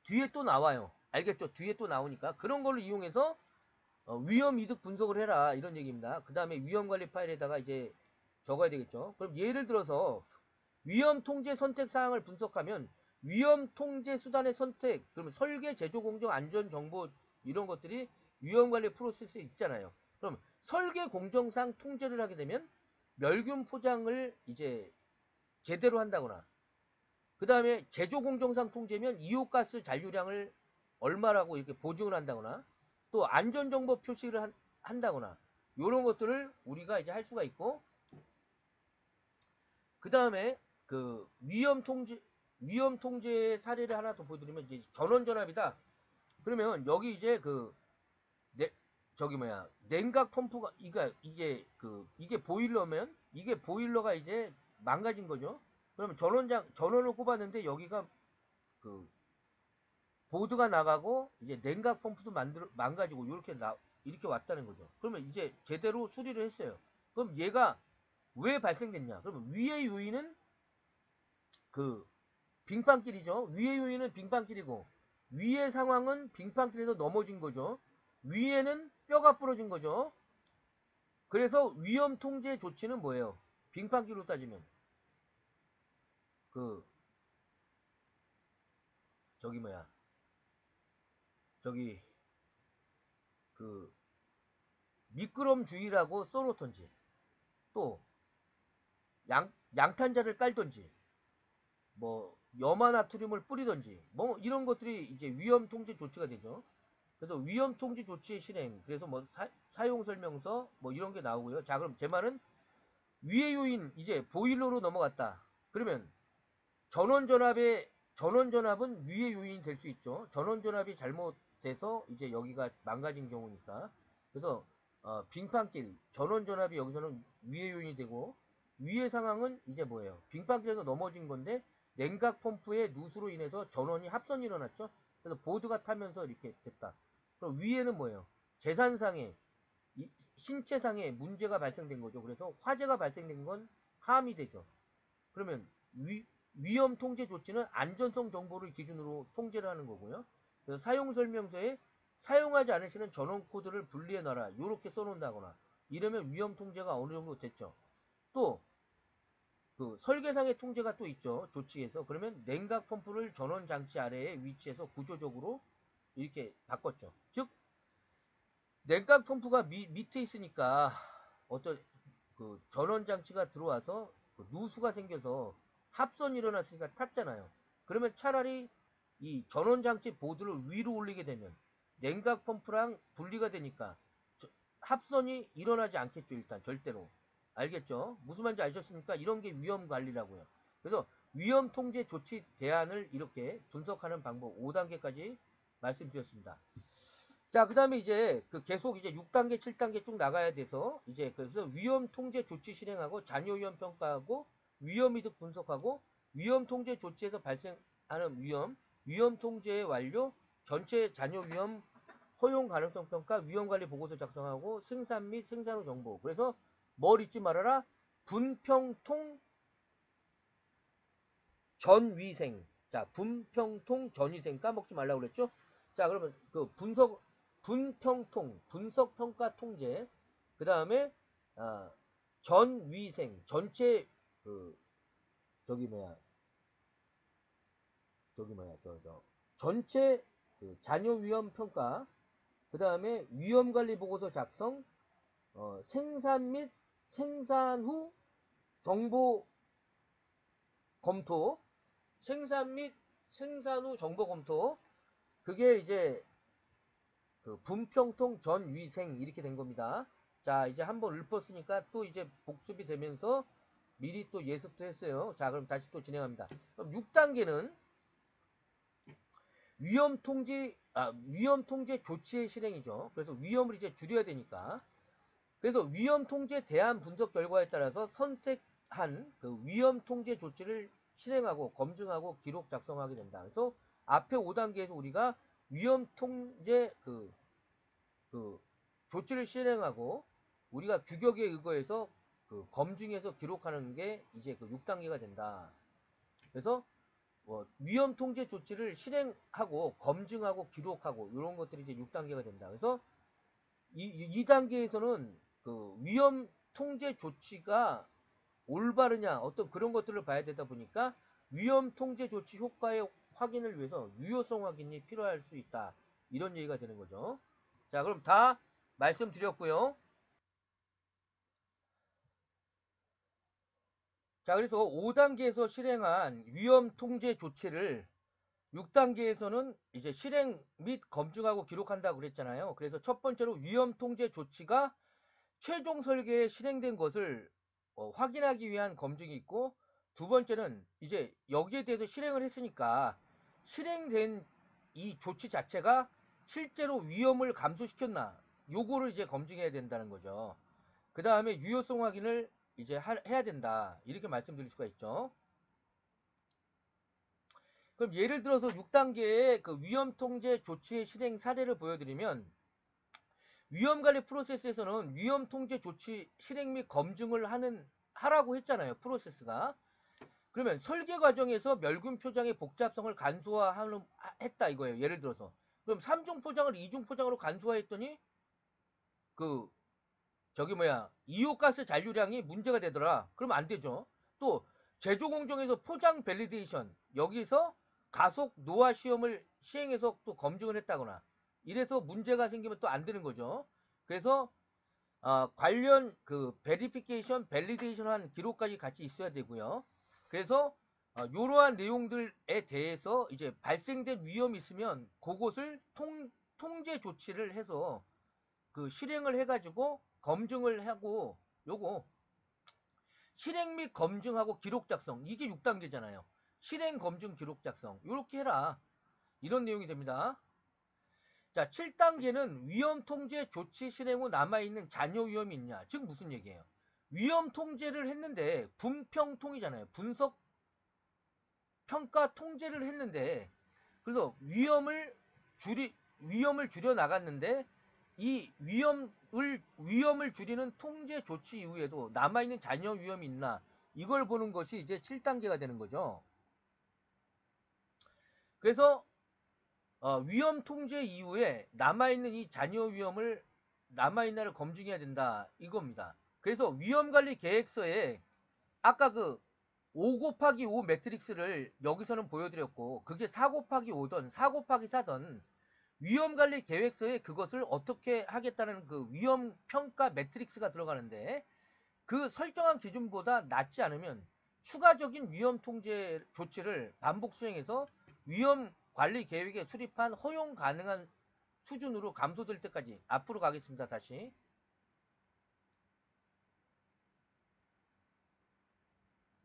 뒤에 또 나와요. 알겠죠? 뒤에 또 나오니까 그런 걸로 이용해서 위험 이득 분석을 해라 이런 얘기입니다. 그 다음에 위험 관리 파일에다가 이제 적어야 되겠죠. 그럼 예를 들어서 위험 통제 선택 사항을 분석하면 위험 통제 수단의 선택, 그러면 설계, 제조, 공정, 안전 정보 이런 것들이 위험 관리 프로세스에 있잖아요. 그럼 설계 공정상 통제를 하게 되면 멸균 포장을 이제 제대로 한다거나, 그 다음에 제조 공정상 통제면 이호가스 잔류량을 얼마라고 이렇게 보증을 한다거나, 또 안전정보 표시를 한다거나, 이런 것들을 우리가 이제 할 수가 있고, 그 다음에 그 위험 통제 사례를 하나 더 보여드리면 이제 전원전압이다. 그러면 여기 이제 저기 뭐야 냉각 펌프가 이게 보일러면 이게 보일러가 이제 망가진 거죠. 그러면 전원을 꼽았는데 여기가 그 보드가 나가고 이제 냉각 펌프도 망가지고 이렇게 왔다는 거죠. 그러면 이제 제대로 수리를 했어요. 그럼 얘가 왜 발생됐냐? 그러면 위의 요인은 그 빙판길이죠. 위의 요인은 빙판길이고 위의 상황은 빙판길에서 넘어진 거죠. 위에는 뼈가 부러진 거죠. 그래서 위험 통제 조치는 뭐예요? 빙판길로 따지면 그 저기 뭐야 저기 그 미끄럼주의라고 써놓던지 또 양탄자를 깔던지 뭐 염화나트륨을 뿌리던지 뭐 이런 것들이 이제 위험 통제 조치가 되죠. 그래서 위험 통제 조치의 실행 그래서 뭐 사용 설명서 뭐 이런 게 나오고요. 자 그럼 제 말은 위의 요인 이제 보일러로 넘어갔다. 그러면 전원전압은 위의 요인이 될 수 있죠. 전원전압이 잘못돼서 이제 여기가 망가진 경우니까. 그래서 빙판길 전원전압이 여기서는 위의 요인이 되고 위의 상황은 이제 뭐예요? 빙판길에서 넘어진 건데 냉각 펌프의 누수로 인해서 전원이 합선이 일어났죠. 그래서 보드가 타면서 이렇게 됐다. 그럼 위에는 뭐예요? 재산상의 신체상의 문제가 발생된 거죠. 그래서 화재가 발생된 건 함이 되죠. 그러면 위험 통제 조치는 안전성 정보를 기준으로 통제를 하는 거고요. 그래서 사용 설명서에 사용하지 않으시는 전원 코드를 분리해 놔라. 이렇게 써놓는다거나 이러면 위험 통제가 어느 정도 됐죠. 또 그 설계상의 통제가 또 있죠. 조치에서. 그러면 냉각 펌프를 전원 장치 아래에 위치해서 구조적으로 이렇게 바꿨죠. 즉 냉각 펌프가 밑에 있으니까 어떤 그 전원 장치가 들어와서 그 누수가 생겨서 합선이 일어났으니까 탔잖아요. 그러면 차라리 이 전원 장치 보드를 위로 올리게 되면 냉각 펌프랑 분리가 되니까 합선이 일어나지 않겠죠. 일단 절대로. 알겠죠? 무슨 말인지 아셨습니까? 이런 게 위험 관리라고요. 그래서 위험 통제 조치 대안을 이렇게 분석하는 방법 5단계까지 말씀드렸습니다. 자, 그 다음에 이제 계속 이제 6단계, 7단계 쭉 나가야 돼서 이제 그래서 위험 통제 조치 실행하고 잔여 위험 평가하고 위험 이득 분석하고 위험 통제 조치에서 발생하는 위험 통제의 완료, 전체 잔여 위험 허용 가능성 평가, 위험 관리 보고서 작성하고 생산 및 생산 후 정보. 그래서 뭘 잊지 말아라? 분평통 전위생. 자, 분평통 전위생 까먹지 말라고 그랬죠? 자, 그러면 그 분평통, 분석평가 통제. 그 다음에, 전위생, 전체, 전체 잔여 위험 평가. 그 다음에 위험관리 보고서 작성, 생산 및 생산 후 정보 검토, 생산 및 생산 후 정보 검토, 그게 이제 그 분평통 전위생 이렇게 된 겁니다. 자, 이제 한번 읊었으니까 또 이제 복습이 되면서 미리 또 예습도 했어요. 자, 그럼 다시 또 진행합니다. 그럼 6단계는 위험 통제 조치의 실행이죠. 그래서 위험을 이제 줄여야 되니까. 그래서 위험 통제 대안 분석 결과에 따라서 선택한 그 위험 통제 조치를 실행하고 검증하고 기록 작성하게 된다. 그래서 앞에 5단계에서 우리가 위험 통제 조치를 실행하고 우리가 규격에 의거해서 검증해서 기록하는 게 이제 6단계가 된다. 그래서 위험 통제 조치를 실행하고 검증하고 기록하고 이런 것들이 이제 6단계가 된다. 그래서 2단계에서는 위험 통제 조치가 올바르냐 어떤 그런 것들을 봐야 되다 보니까 위험 통제 조치 효과의 확인을 위해서 유효성 확인이 필요할 수 있다. 이런 얘기가 되는 거죠. 자, 그럼 다 말씀드렸고요. 자, 그래서 5단계에서 실행한 위험 통제 조치를 6단계에서는 이제 실행 및 검증하고 기록한다고 그랬잖아요. 그래서 첫 번째로 위험 통제 조치가 최종 설계에 실행된 것을 확인하기 위한 검증이 있고, 두 번째는 이제 여기에 대해서 실행을 했으니까 실행된 이 조치 자체가 실제로 위험을 감소시켰나 요거를 이제 검증해야 된다는 거죠. 그 다음에 유효성 확인을 이제 해야 된다. 이렇게 말씀드릴 수가 있죠. 그럼 예를 들어서 6단계의 그 위험통제 조치의 실행 사례를 보여드리면, 위험관리 프로세스에서는 위험통제 조치 실행 및 검증을 하라고 했잖아요. 프로세스가. 그러면 설계 과정에서 멸균 포장의 복잡성을 간소화했다 이거예요. 예를 들어서. 그럼 3중 포장을 2중 포장으로 간소화했더니 그 이오가스 잔류량이 문제가 되더라. 그러면 안 되죠. 또 제조 공정에서 포장 밸리데이션, 여기서 가속 노화 시험을 시행해서 또 검증을 했다거나 이래서 문제가 생기면 또 안 되는 거죠. 그래서 관련 그 베리피케이션, 밸리데이션한 기록까지 같이 있어야 되고요. 그래서 이러한 내용들에 대해서 이제 발생된 위험이 있으면 그것을 통제 조치를 해서 그 실행을 해가지고 검증을 하고, 요거 실행 및 검증하고 기록 작성, 이게 6단계잖아요. 실행, 검증, 기록 작성 요렇게 해라, 이런 내용이 됩니다. 자, 7단계는 위험 통제 조치 실행 후 남아있는 잔여 위험이 있냐. 즉 무슨 얘기예요? 위험 통제를 했는데 분평통이잖아요. 분석 평가 통제를 했는데, 그래서 위험을 줄여 나갔는데, 이 위험을 줄이는 통제 조치 이후에도 남아있는 잔여 위험이 있나, 이걸 보는 것이 이제 7단계가 되는 거죠. 그래서 위험 통제 이후에 남아있는 이 잔여 위험을 남아있나를 검증해야 된다, 이겁니다. 그래서 위험관리 계획서에 아까 그 5 곱하기 5 매트릭스를 여기서는 보여드렸고, 그게 4 곱하기 5던 4 곱하기 4던 위험관리 계획서에 그것을 어떻게 하겠다는 그 위험평가 매트릭스가 들어가는데, 그 설정한 기준보다 낮지 않으면 추가적인 위험통제 조치를 반복 수행해서 위험관리 계획에 수립한 허용 가능한 수준으로 감소될 때까지. 앞으로 가겠습니다. 다시.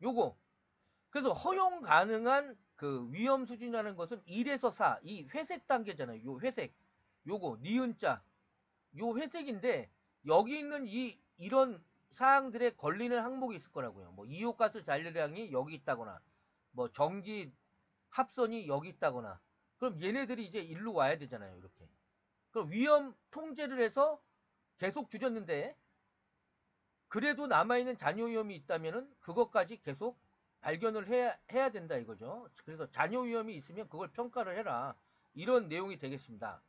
요거. 그래서 허용 가능한 그 위험 수준이라는 것은 1에서 4, 이 회색 단계잖아요. 요 회색. 요거 니은자. 요 회색인데, 여기 있는 이런 사항들에 걸리는 항목이 있을 거라고요. 뭐 이오가스 잔류량이 여기 있다거나, 뭐 전기 합선이 여기 있다거나. 그럼 얘네들이 이제 일로 와야 되잖아요. 이렇게. 그럼 위험 통제를 해서 계속 줄였는데, 그래도 남아있는 잔여 위험이 있다면은 그것까지 계속 발견을 해야 된다 이거죠. 그래서 잔여 위험이 있으면 그걸 평가를 해라, 이런 내용이 되겠습니다.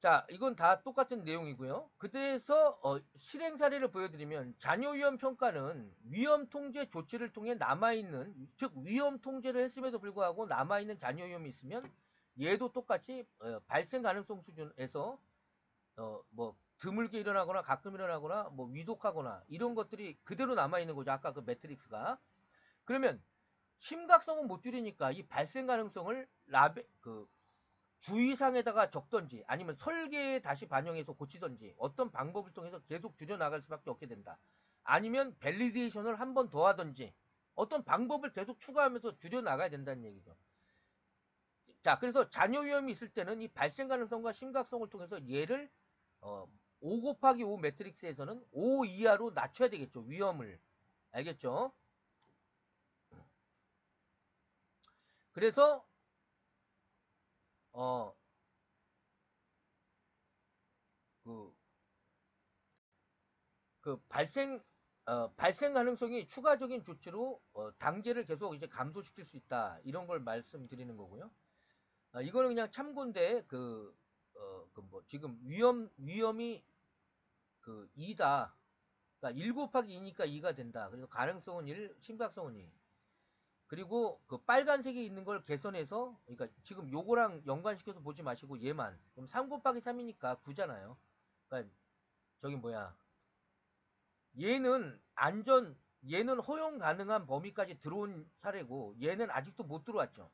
자, 이건 다 똑같은 내용이고요. 그래서 실행 사례를 보여드리면, 잔여 위험 평가는 위험 통제 조치를 통해 남아있는, 즉 위험 통제를 했음에도 불구하고 남아있는 잔여 위험이 있으면 얘도 똑같이 발생 가능성 수준에서 뭐 드물게 일어나거나 가끔 일어나거나 뭐 위독하거나 이런 것들이 그대로 남아있는 거죠. 아까 그 매트릭스가. 그러면 심각성은 못 줄이니까 이 발생 가능성을 주의사항에다가 적던지 아니면 설계에 다시 반영해서 고치던지 어떤 방법을 통해서 계속 줄여나갈 수밖에 없게 된다. 아니면 밸리데이션을 한 번 더 하던지 어떤 방법을 계속 추가하면서 줄여나가야 된다는 얘기죠. 자, 그래서 잔여 위험이 있을 때는 이 발생 가능성과 심각성을 통해서 얘를 5 곱하기 5 매트릭스에서는 5 이하로 낮춰야 되겠죠. 위험을. 알겠죠? 그래서 발생 가능성이 추가적인 조치로 단계를 계속 이제 감소시킬 수 있다, 이런 걸 말씀드리는 거고요. 이거는 그냥 참고인데 지금 위험이 2다. 그러니까 1 곱하기 2니까 2가 된다. 그래서 가능성은 1, 심각성은 2. 그리고 그 빨간색이 있는 걸 개선해서, 그러니까 지금 요거랑 연관시켜서 보지 마시고 얘만. 그럼 3 곱하기 3이니까 9잖아요. 그러니까 얘는 허용 가능한 범위까지 들어온 사례고, 얘는 아직도 못 들어왔죠.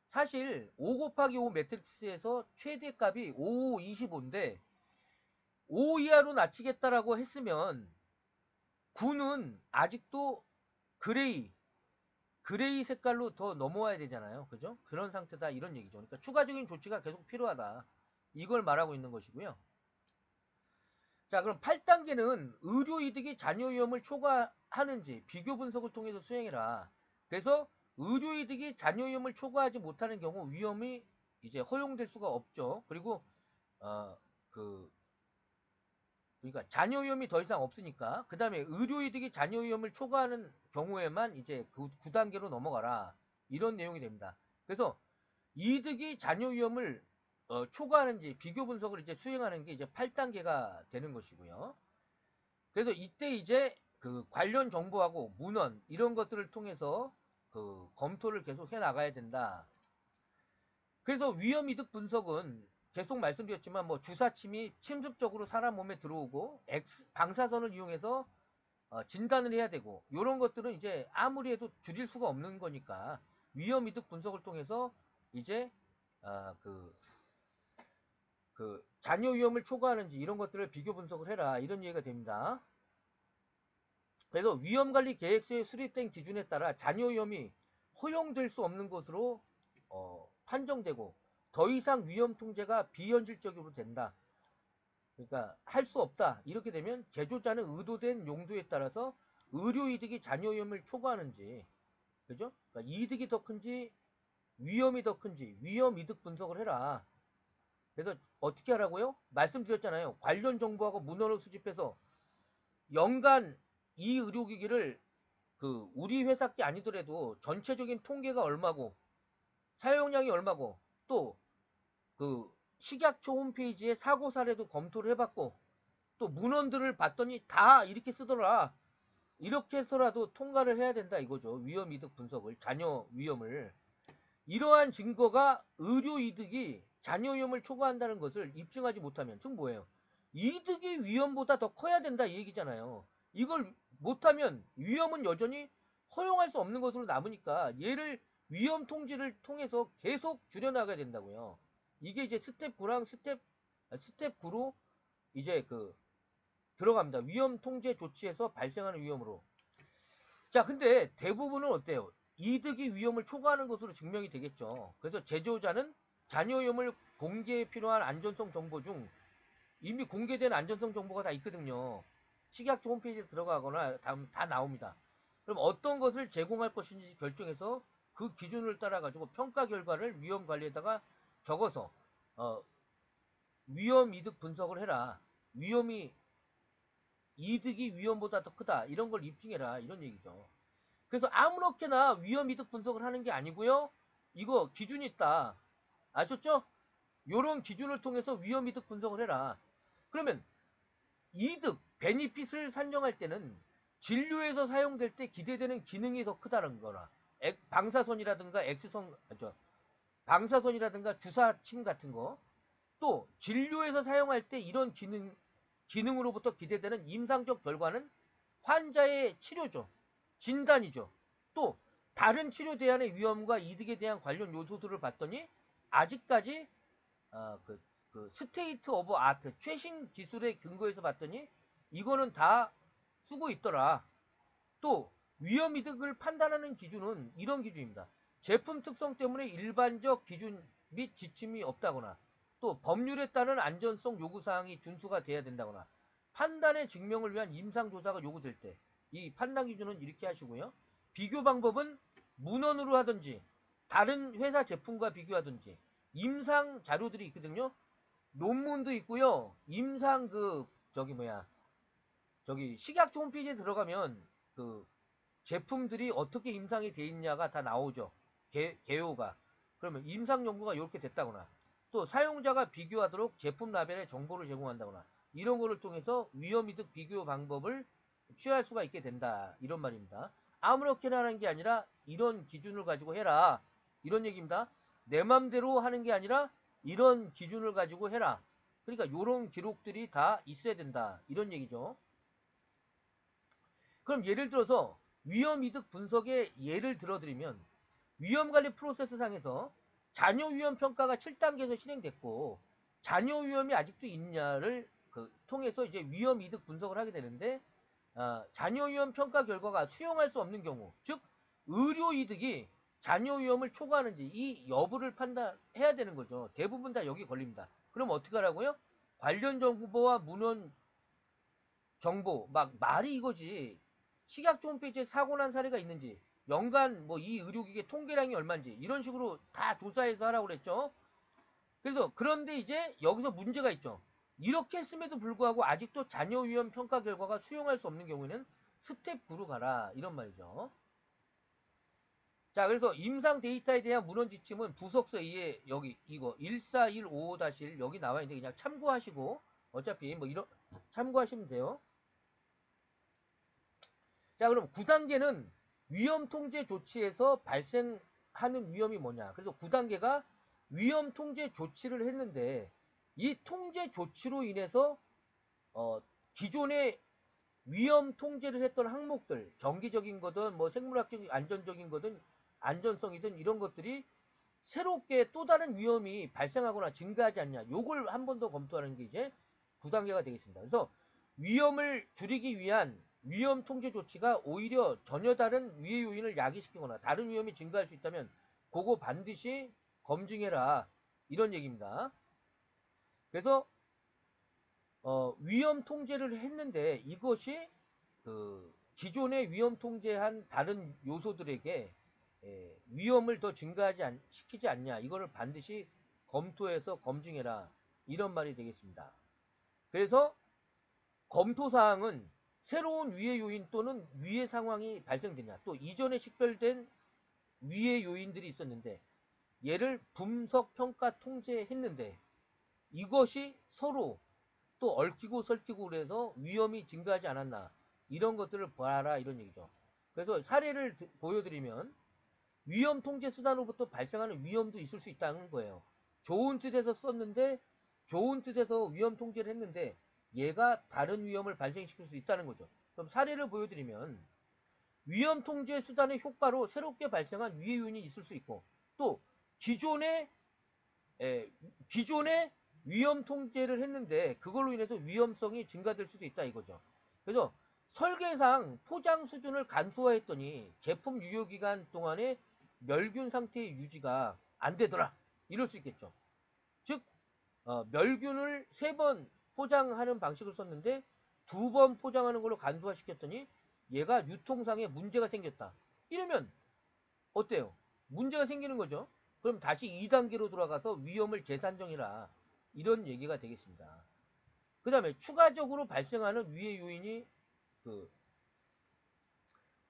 사실 5 곱하기 5 매트릭스에서 최대값이 5, 25인데 5 이하로 낮추겠다라고 했으면 9는 아직도 그레이 색깔로 더 넘어와야 되잖아요. 그죠? 그런 상태다, 이런 얘기죠. 그러니까 추가적인 조치가 계속 필요하다, 이걸 말하고 있는 것이고요. 자, 그럼 8단계는 의료이득이 잔여위험을 초과하는지 비교 분석을 통해서 수행해라. 그래서 의료이득이 잔여위험을 초과하지 못하는 경우 위험이 이제 허용될 수가 없죠. 그리고 그러니까 잔여위험이 더 이상 없으니까 그 다음에 의료이득이 잔여위험을 초과하는 경우에만 이제 그 9단계로 넘어가라. 이런 내용이 됩니다. 그래서 이득이 잔여위험을 초과하는지 비교 분석을 이제 수행하는 게 이제 8단계가 되는 것이고요. 그래서 이때 이제 그 관련 정보하고 문헌 이런 것들을 통해서 그 검토를 계속 해 나가야 된다. 그래서 위험 이득 분석은 계속 말씀드렸지만 뭐 주사침이 침습적으로 사람 몸에 들어오고 방사선을 이용해서 진단을 해야 되고 이런 것들은 이제 아무리 해도 줄일 수가 없는 거니까 위험 이득 분석을 통해서 이제 그 잔여 위험을 초과하는지 이런 것들을 비교 분석을 해라 이런 얘기가 됩니다. 그래서 위험관리 계획서에 수립된 기준에 따라 잔여 위험이 허용될 수 없는 것으로 판정되고 더 이상 위험 통제가 비현실적으로 된다. 그러니까 할 수 없다. 이렇게 되면 제조자는 의도된 용도에 따라서 의료이득이 잔여 위험을 초과하는지, 그죠? 그러니까 이득이 더 큰지 위험이 더 큰지 위험 이득 분석을 해라. 그래서 어떻게 하라고요? 말씀드렸잖아요. 관련 정보하고 문헌을 수집해서 연간 이 의료기기를 그 우리 회사 게 아니더라도 전체적인 통계가 얼마고 사용량이 얼마고 또 그 식약처 홈페이지에 사고 사례도 검토를 해봤고 또 문헌들을 봤더니 다 이렇게 쓰더라. 이렇게 해서라도 통과를 해야 된다 이거죠. 위험 이득 분석을 잔여 위험을 이러한 증거가 의료 이득이 잔여 위험을 초과한다는 것을 입증하지 못하면 즉 뭐예요? 이득이 위험보다 더 커야 된다 이 얘기잖아요. 이걸 못하면 위험은 여전히 허용할 수 없는 것으로 남으니까 얘를 위험 통제를 통해서 계속 줄여나가야 된다고요. 이게 이제 스텝 9랑 스텝 9로 이제 들어갑니다. 위험 통제 조치에서 발생하는 위험으로. 자, 근데 대부분은 어때요? 이득이 위험을 초과하는 것으로 증명이 되겠죠. 그래서 제조자는 잔여 위험을 공개에 필요한 안전성 정보 중 이미 공개된 안전성 정보가 다 있거든요. 식약처 홈페이지에 들어가거나 다 나옵니다. 그럼 어떤 것을 제공할 것인지 결정해서 그 기준을 따라 가지고 평가 결과를 위험 관리에다가 적어서 위험 이득 분석을 해라. 이득이 위험보다 더 크다. 이런 걸 입증해라. 이런 얘기죠. 그래서 아무렇게나 위험 이득 분석을 하는 게 아니고요. 이거 기준이 있다. 아셨죠? 요런 기준을 통해서 위험 이득 분석을 해라. 그러면 이득, 베니핏을 산정할 때는 진료에서 사용될 때 기대되는 기능이 더 크다는 거나 방사선이라든가 방사선이라든가 주사침 같은 거 또 진료에서 사용할 때 이런 기능으로부터 기대되는 임상적 결과는 환자의 치료죠. 진단이죠. 또 다른 치료 대안의 위험과 이득에 대한 관련 요소들을 봤더니 아직까지 스테이트 오브 아트 최신 기술의 근거에서 봤더니 이거는 다 쓰고 있더라. 또 위험 이득을 판단하는 기준은 이런 기준입니다. 제품 특성 때문에 일반적 기준 및 지침이 없다거나 또 법률에 따른 안전성 요구사항이 준수가 돼야 된다거나 판단의 증명을 위한 임상조사가 요구될 때 이 판단 기준은 이렇게 하시고요. 비교 방법은 문헌으로 하든지 다른 회사 제품과 비교하든지 임상 자료들이 있거든요. 논문도 있고요. 임상 식약처 홈페이지에 들어가면 제품들이 어떻게 임상이 돼 있냐가 다 나오죠. 개요가. 그러면 임상 연구가 이렇게 됐다거나 또 사용자가 비교하도록 제품 라벨에 정보를 제공한다거나 이런 거를 통해서 위험이득 비교 방법을 취할 수가 있게 된다. 이런 말입니다. 아무렇게나 하는 게 아니라 이런 기준을 가지고 해라. 이런 얘기입니다. 내 맘대로 하는 게 아니라 이런 기준을 가지고 해라. 그러니까 이런 기록들이 다 있어야 된다. 이런 얘기죠. 그럼 예를 들어서 위험이득 분석의 예를 들어드리면 위험관리 프로세스 상에서 잔여 위험 평가가 7단계에서 실행됐고 잔여 위험이 아직도 있냐를 통해서 이제 위험 이득 분석을 하게 되는데 잔여 위험 평가 결과가 수용할 수 없는 경우 즉 의료 이득이 잔여 위험을 초과하는지 이 여부를 판단해야 되는 거죠. 대부분 다 여기 걸립니다. 그럼 어떻게 하라고요? 관련 정보와 문헌 정보, 막 말이 이거지. 식약처 홈페이지에 사고 난 사례가 있는지, 연간 뭐 이 의료기계 통계량이 얼마인지 이런 식으로 다 조사해서 하라고 그랬죠. 그래서 그런데 이제 여기서 문제가 있죠. 이렇게 했음에도 불구하고 아직도 잔여 위험 평가 결과가 수용할 수 없는 경우에는 스텝 9로 가라 이런 말이죠. 자, 그래서 임상 데이터에 대한 문헌 지침은 부속서 2에 여기 이거 14155-1 여기 나와 있는데 그냥 참고하시고 어차피 뭐 이런 참고하시면 돼요. 자, 그럼 9단계는 위험 통제 조치에서 발생하는 위험이 뭐냐? 그래서 9단계가 위험 통제 조치를 했는데 이 통제 조치로 인해서 기존의 위험 통제를 했던 항목들, 정기적인 거든 뭐 생물학적인 안전적인 거든 안전성이든 이런 것들이 새롭게 또 다른 위험이 발생하거나 증가하지 않냐. 요걸 한 번 더 검토하는 게 이제 9단계가 되겠습니다. 그래서 위험을 줄이기 위한 위험 통제 조치가 오히려 전혀 다른 위해 요인을 야기시키거나 다른 위험이 증가할 수 있다면 그거 반드시 검증해라. 이런 얘기입니다. 그래서 위험 통제를 했는데 이것이 그 기존의 위험 통제한 다른 요소들에게 위험을 더 시키지 않냐. 이거를 반드시 검토해서 검증해라. 이런 말이 되겠습니다. 그래서 검토사항은 새로운 위해 요인 또는 위해 상황이 발생되냐. 또 이전에 식별된 위해 요인들이 있었는데 얘를 분석, 평가, 통제했는데 이것이 서로 또 얽히고 설키고 그래서 위험이 증가하지 않았나. 이런 것들을 봐라 이런 얘기죠. 그래서 사례를 보여드리면 위험 통제 수단으로부터 발생하는 위험도 있을 수 있다는 거예요. 좋은 뜻에서 썼는데 좋은 뜻에서 위험 통제를 했는데 얘가 다른 위험을 발생시킬 수 있다는 거죠. 그럼 사례를 보여드리면 위험 통제 수단의 효과로 새롭게 발생한 위해 요인이 있을 수 있고 또 기존에 위험 통제를 했는데 그걸로 인해서 위험성이 증가될 수도 있다 이거죠. 그래서 설계상 포장 수준을 간소화했더니 제품 유효기간 동안에 멸균 상태의 유지가 안 되더라. 이럴 수 있겠죠. 즉 멸균을 3번 포장하는 방식을 썼는데 2번 포장하는 걸로 간소화시켰더니 얘가 유통상에 문제가 생겼다. 이러면 어때요? 문제가 생기는 거죠. 그럼 다시 2단계로 돌아가서 위험을 재산정해라. 이런 얘기가 되겠습니다. 그 다음에 추가적으로 발생하는 위해 요인이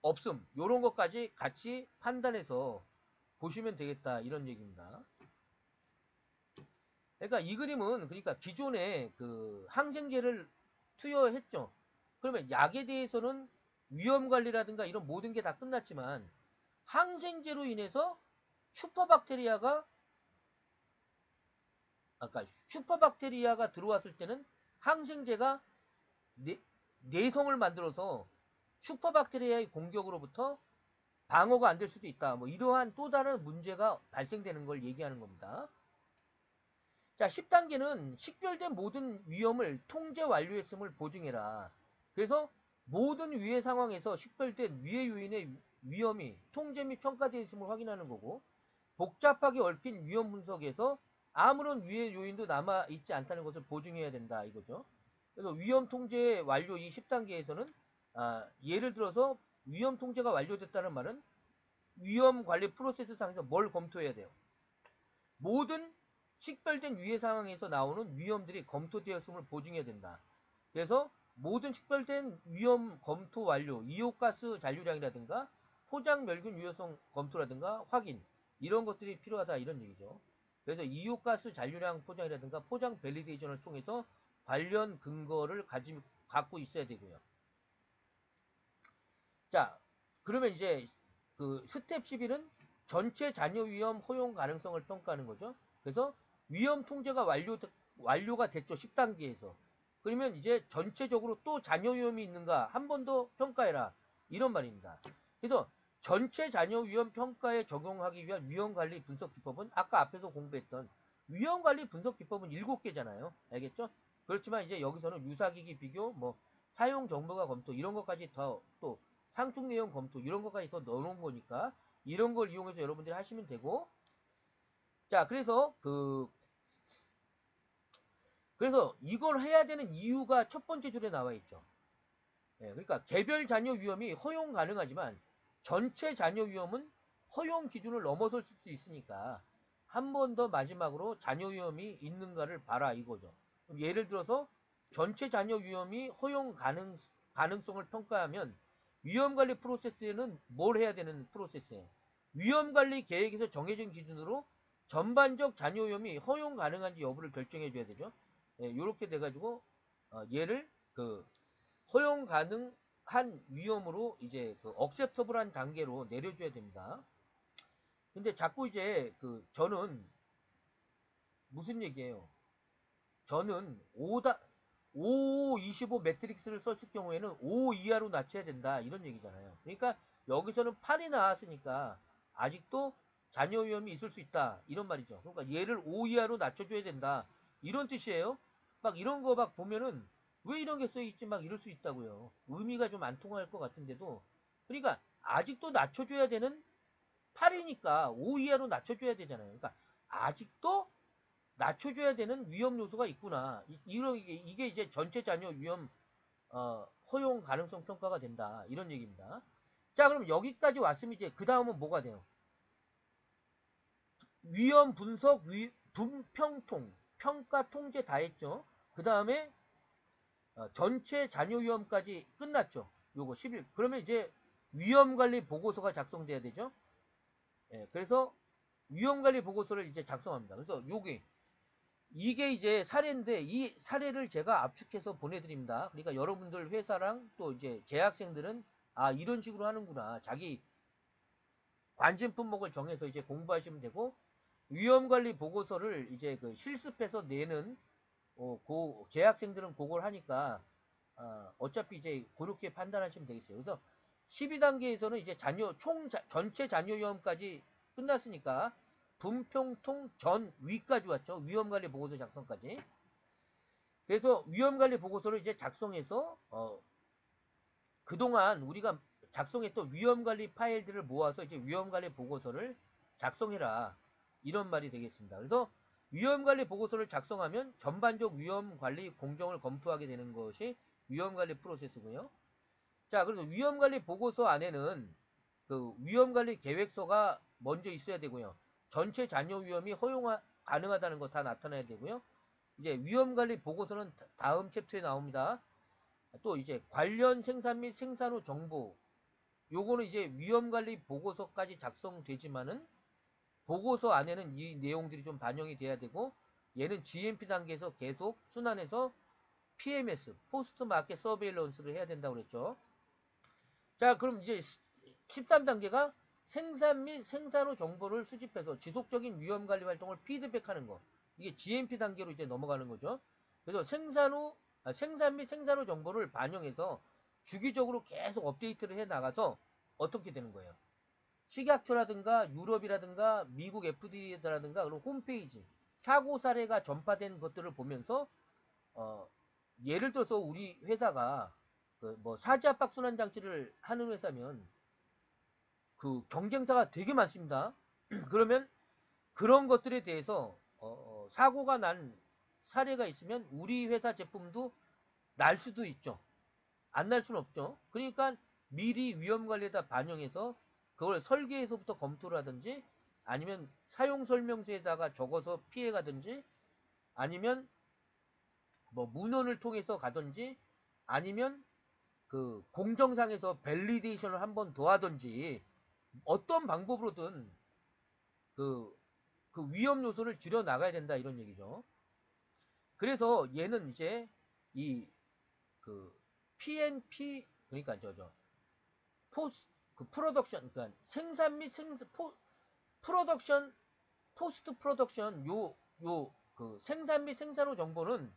없음. 요런 것까지 같이 판단해서 보시면 되겠다. 이런 얘기입니다. 그러니까 이 그림은 그러니까 기존에 항생제를 투여했죠. 그러면 약에 대해서는 위험 관리라든가 이런 모든 게 다 끝났지만 항생제로 인해서 슈퍼박테리아가 들어왔을 때는 항생제가 내성을 만들어서 슈퍼박테리아의 공격으로부터 방어가 안 될 수도 있다. 뭐 이러한 또 다른 문제가 발생되는 걸 얘기하는 겁니다. 자, 10단계는 식별된 모든 위험을 통제 완료했음을 보증해라. 그래서 모든 위해 상황에서 식별된 위해 요인의 위험이 통제 및 평가되어 있음을 확인하는 거고 복잡하게 얽힌 위험 분석에서 아무런 위해 요인도 남아있지 않다는 것을 보증해야 된다 이거죠. 그래서 위험 통제 완료 이 10단계에서는 예를 들어서 위험 통제가 완료됐다는 말은 위험 관리 프로세스 상에서 뭘 검토해야 돼요? 모든 식별된 위해 상황에서 나오는 위험들이 검토되었음을 보증해야 된다. 그래서 모든 식별된 위험 검토 완료, 이호가스 잔류량이라든가 포장 멸균 유효성 검토라든가 확인 이런 것들이 필요하다 이런 얘기죠. 그래서 이호가스 잔류량 포장이라든가 포장 밸리데이션을 통해서 관련 근거를 갖고 있어야 되고요. 자, 그러면 이제 스텝 11은 전체 잔여 위험 허용 가능성을 평가하는 거죠. 그래서 위험 통제가 완료가 됐죠. 10단계에서. 그러면 이제 전체적으로 또 잔여 위험이 있는가 한 번 더 평가해라. 이런 말입니다. 그래서 전체 잔여 위험 평가에 적용하기 위한 위험관리 분석 기법은 아까 앞에서 공부했던 위험관리 분석 기법은 7개잖아요. 알겠죠? 그렇지만 이제 여기서는 유사기기 비교, 뭐 사용 정보가 검토 이런 것까지 또 상충 내용 검토 이런 것까지 더 넣어놓은 거니까 이런 걸 이용해서 여러분들이 하시면 되고 자 그래서 이걸 해야 되는 이유가 첫 번째 줄에 나와 있죠. 예, 그러니까 개별 잔여 위험이 허용 가능하지만 전체 잔여 위험은 허용 기준을 넘어설 수도 있으니까 한 번 더 마지막으로 잔여 위험이 있는가를 봐라 이거죠. 예를 들어서 전체 잔여 위험이 허용 가능성을 평가하면 위험관리 프로세스에는 뭘 해야 되는 프로세스예요. 위험관리 계획에서 정해진 기준으로 전반적 잔여 위험이 허용 가능한지 여부를 결정해 줘야 되죠. 예, 요렇게 돼가지고 얘를 그 허용 가능한 위험으로 이제 그 억셉터블한 단계로 내려줘야 됩니다. 근데 자꾸 이제 저는 무슨 얘기예요? 저는 5, 25 매트릭스를 썼을 경우에는 5 이하로 낮춰야 된다 이런 얘기잖아요. 그러니까 여기서는 8이 나왔으니까 아직도 잔여 위험이 있을 수 있다 이런 말이죠. 그러니까 얘를 5 이하로 낮춰줘야 된다 이런 뜻이에요. 막 이런 거 막 보면은 왜 이런 게 써있지 막 이럴 수 있다고요. 의미가 좀 안 통할 것 같은데도 그러니까 아직도 낮춰줘야 되는 8이니까 5 이하로 낮춰줘야 되잖아요. 그러니까 아직도 낮춰줘야 되는 위험 요소가 있구나. 이게 이제 전체 잔여 위험 허용 가능성 평가가 된다. 이런 얘기입니다. 자, 그럼 여기까지 왔으면 이제 그 다음은 뭐가 돼요? 위험 분석, 분평통, 평가 통제 다 했죠. 그 다음에 전체 잔여 위험까지 끝났죠. 요거 10일. 그러면 이제 위험관리 보고서가 작성돼야 되죠. 예, 그래서 위험관리 보고서를 이제 작성합니다. 그래서 이게 이제 사례인데 이 사례를 제가 압축해서 보내드립니다. 그러니까 여러분들 회사랑 또 이제 재학생들은 아 이런 식으로 하는구나. 자기 관심 품목을 정해서 이제 공부하시면 되고 위험관리 보고서를 이제 그 실습해서 내는 재학생들은 그걸 하니까 어차피 이제 그렇게 판단하시면 되겠어요. 그래서 12단계에서는 이제 전체 잔여 위험까지 끝났으니까 분평통 전 위까지 왔죠. 위험관리 보고서 작성까지. 그래서 위험관리 보고서를 이제 작성해서 그동안 우리가 작성했던 위험관리 파일들을 모아서 이제 위험관리 보고서를 작성해라. 이런 말이 되겠습니다. 그래서 위험관리 보고서를 작성하면 전반적 위험관리 공정을 검토하게 되는 것이 위험관리 프로세스고요. 자, 그래서 위험관리 보고서 안에는 그 위험관리 계획서가 먼저 있어야 되고요. 전체 잔여 위험이 가능하다는 거 다 나타나야 되고요. 이제 위험관리 보고서는 다음 챕터에 나옵니다. 또 이제 관련 생산 및 생산 후 정보 요거는 이제 위험관리 보고서까지 작성되지만은 보고서 안에는 이 내용들이 좀 반영이 돼야 되고 얘는 GMP 단계에서 계속 순환해서 PMS, 포스트 마켓 서베일런스를 해야 된다고 그랬죠. 자, 그럼 이제 13단계가 생산 및 생산 후 정보를 수집해서 지속적인 위험관리 활동을 피드백하는 거. 이게 GMP 단계로 이제 넘어가는 거죠. 그래서 생산 및 생산 후 정보를 반영해서 주기적으로 계속 업데이트를 해 나가서 어떻게 되는 거예요? 식약처라든가 유럽이라든가 미국 FDA라든가 그런 홈페이지 사고 사례가 전파된 것들을 보면서 예를 들어서 우리 회사가 뭐 사지 압박 순환 장치를 하는 회사면 그 경쟁사가 되게 많습니다. 그러면 그런 것들에 대해서 사고가 난 사례가 있으면 우리 회사 제품도 날 수도 있죠. 안 날 수는 없죠. 그러니까 미리 위험관리에다 반영해서 그걸 설계에서부터 검토를 하든지 아니면 사용설명서에다가 적어서 피해가든지 아니면 뭐 문헌을 통해서 가든지 아니면 그 공정상에서 밸리데이션을 한 번 더 하든지 어떤 방법으로든 그 위험 요소를 줄여 나가야 된다 이런 얘기죠. 그래서 얘는 이제 이 PNP 그러니까 프로덕션 그러니까 생산 및 프로덕션 포스트 프로덕션 생산 및 생산 후 정보는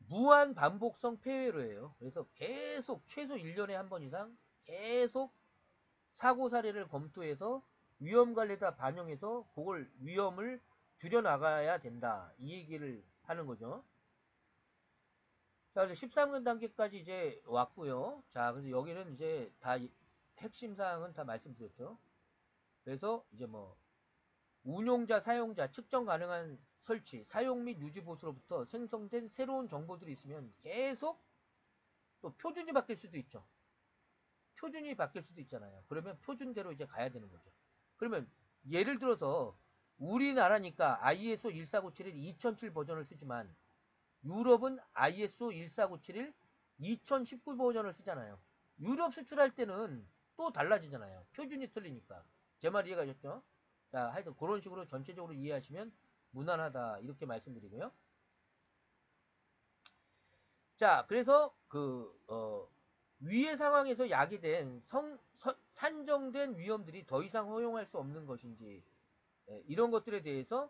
무한 반복성 폐회로예요. 그래서 계속 최소 1년에 한 번 이상 계속 사고 사례를 검토해서 위험 관리에다 반영해서 그걸 위험을 줄여나가야 된다. 이 얘기를 하는 거죠. 자, 그래서 13년 단계까지 이제 왔고요. 자, 그래서 여기는 이제 다 핵심 사항은 다 말씀드렸죠. 그래서 이제 뭐 운용자, 사용자, 측정 가능한 설치, 사용 및 유지 보수로부터 생성된 새로운 정보들이 있으면 계속 또 표준이 바뀔 수도 있죠. 표준이 바뀔 수도 있잖아요. 그러면 표준대로 이제 가야 되는 거죠. 그러면 예를 들어서 우리나라니까 ISO 14971 2007 버전을 쓰지만 유럽은 ISO 14971 2019 버전을 쓰잖아요. 유럽 수출할 때는 또 달라지잖아요. 표준이 틀리니까. 제 말 이해가 되셨죠? 자, 하여튼 그런 식으로 전체적으로 이해하시면 무난하다 이렇게 말씀드리고요. 자, 그래서 위의 상황에서 야기된 산정된 위험들이 더 이상 허용할 수 없는 것인지 이런 것들에 대해서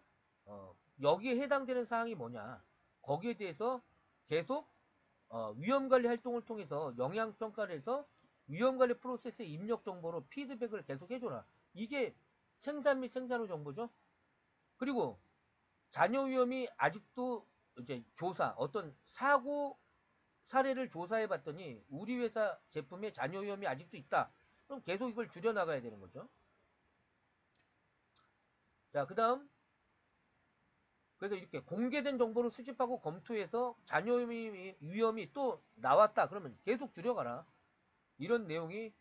여기에 해당되는 사항이 뭐냐 거기에 대해서 계속 위험관리 활동을 통해서 영향평가를 해서 위험관리 프로세스의 입력 정보로 피드백을 계속 해줘라. 이게 생산 및 생산 후 정보죠. 그리고 잔여 위험이 아직도 이제 조사 어떤 사고 사례를 조사해 봤더니 우리 회사 제품에 잔여 위험이 아직도 있다. 그럼 계속 이걸 줄여나가야 되는 거죠. 자, 그 다음 그래서 이렇게 공개된 정보를 수집하고 검토해서 잔여 위험이 또 나왔다. 그러면 계속 줄여가라. 이런 내용이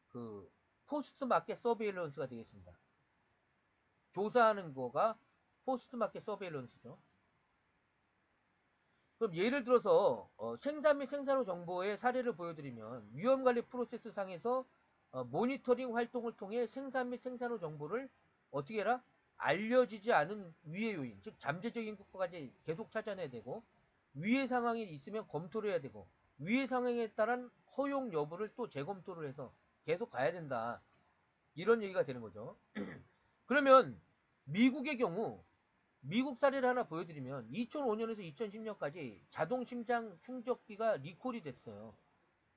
그 포스트 마켓 서베일런스가 되겠습니다. 조사하는 거가 포스트 마켓 서베일런스죠. 그럼 예를 들어서 생산 및 생산 후 정보의 사례를 보여드리면 위험관리 프로세스 상에서 모니터링 활동을 통해 생산 및 생산 후 정보를 어떻게 해라? 알려지지 않은 위의 요인, 즉 잠재적인 것까지 계속 찾아내야 되고 위의 상황이 있으면 검토를 해야 되고 위의 상황에 따른 허용 여부를 또 재검토를 해서 계속 가야 된다. 이런 얘기가 되는 거죠. 그러면 미국의 경우 미국 사례를 하나 보여드리면 2005년에서 2010년까지 자동심장 충족기가 리콜이 됐어요.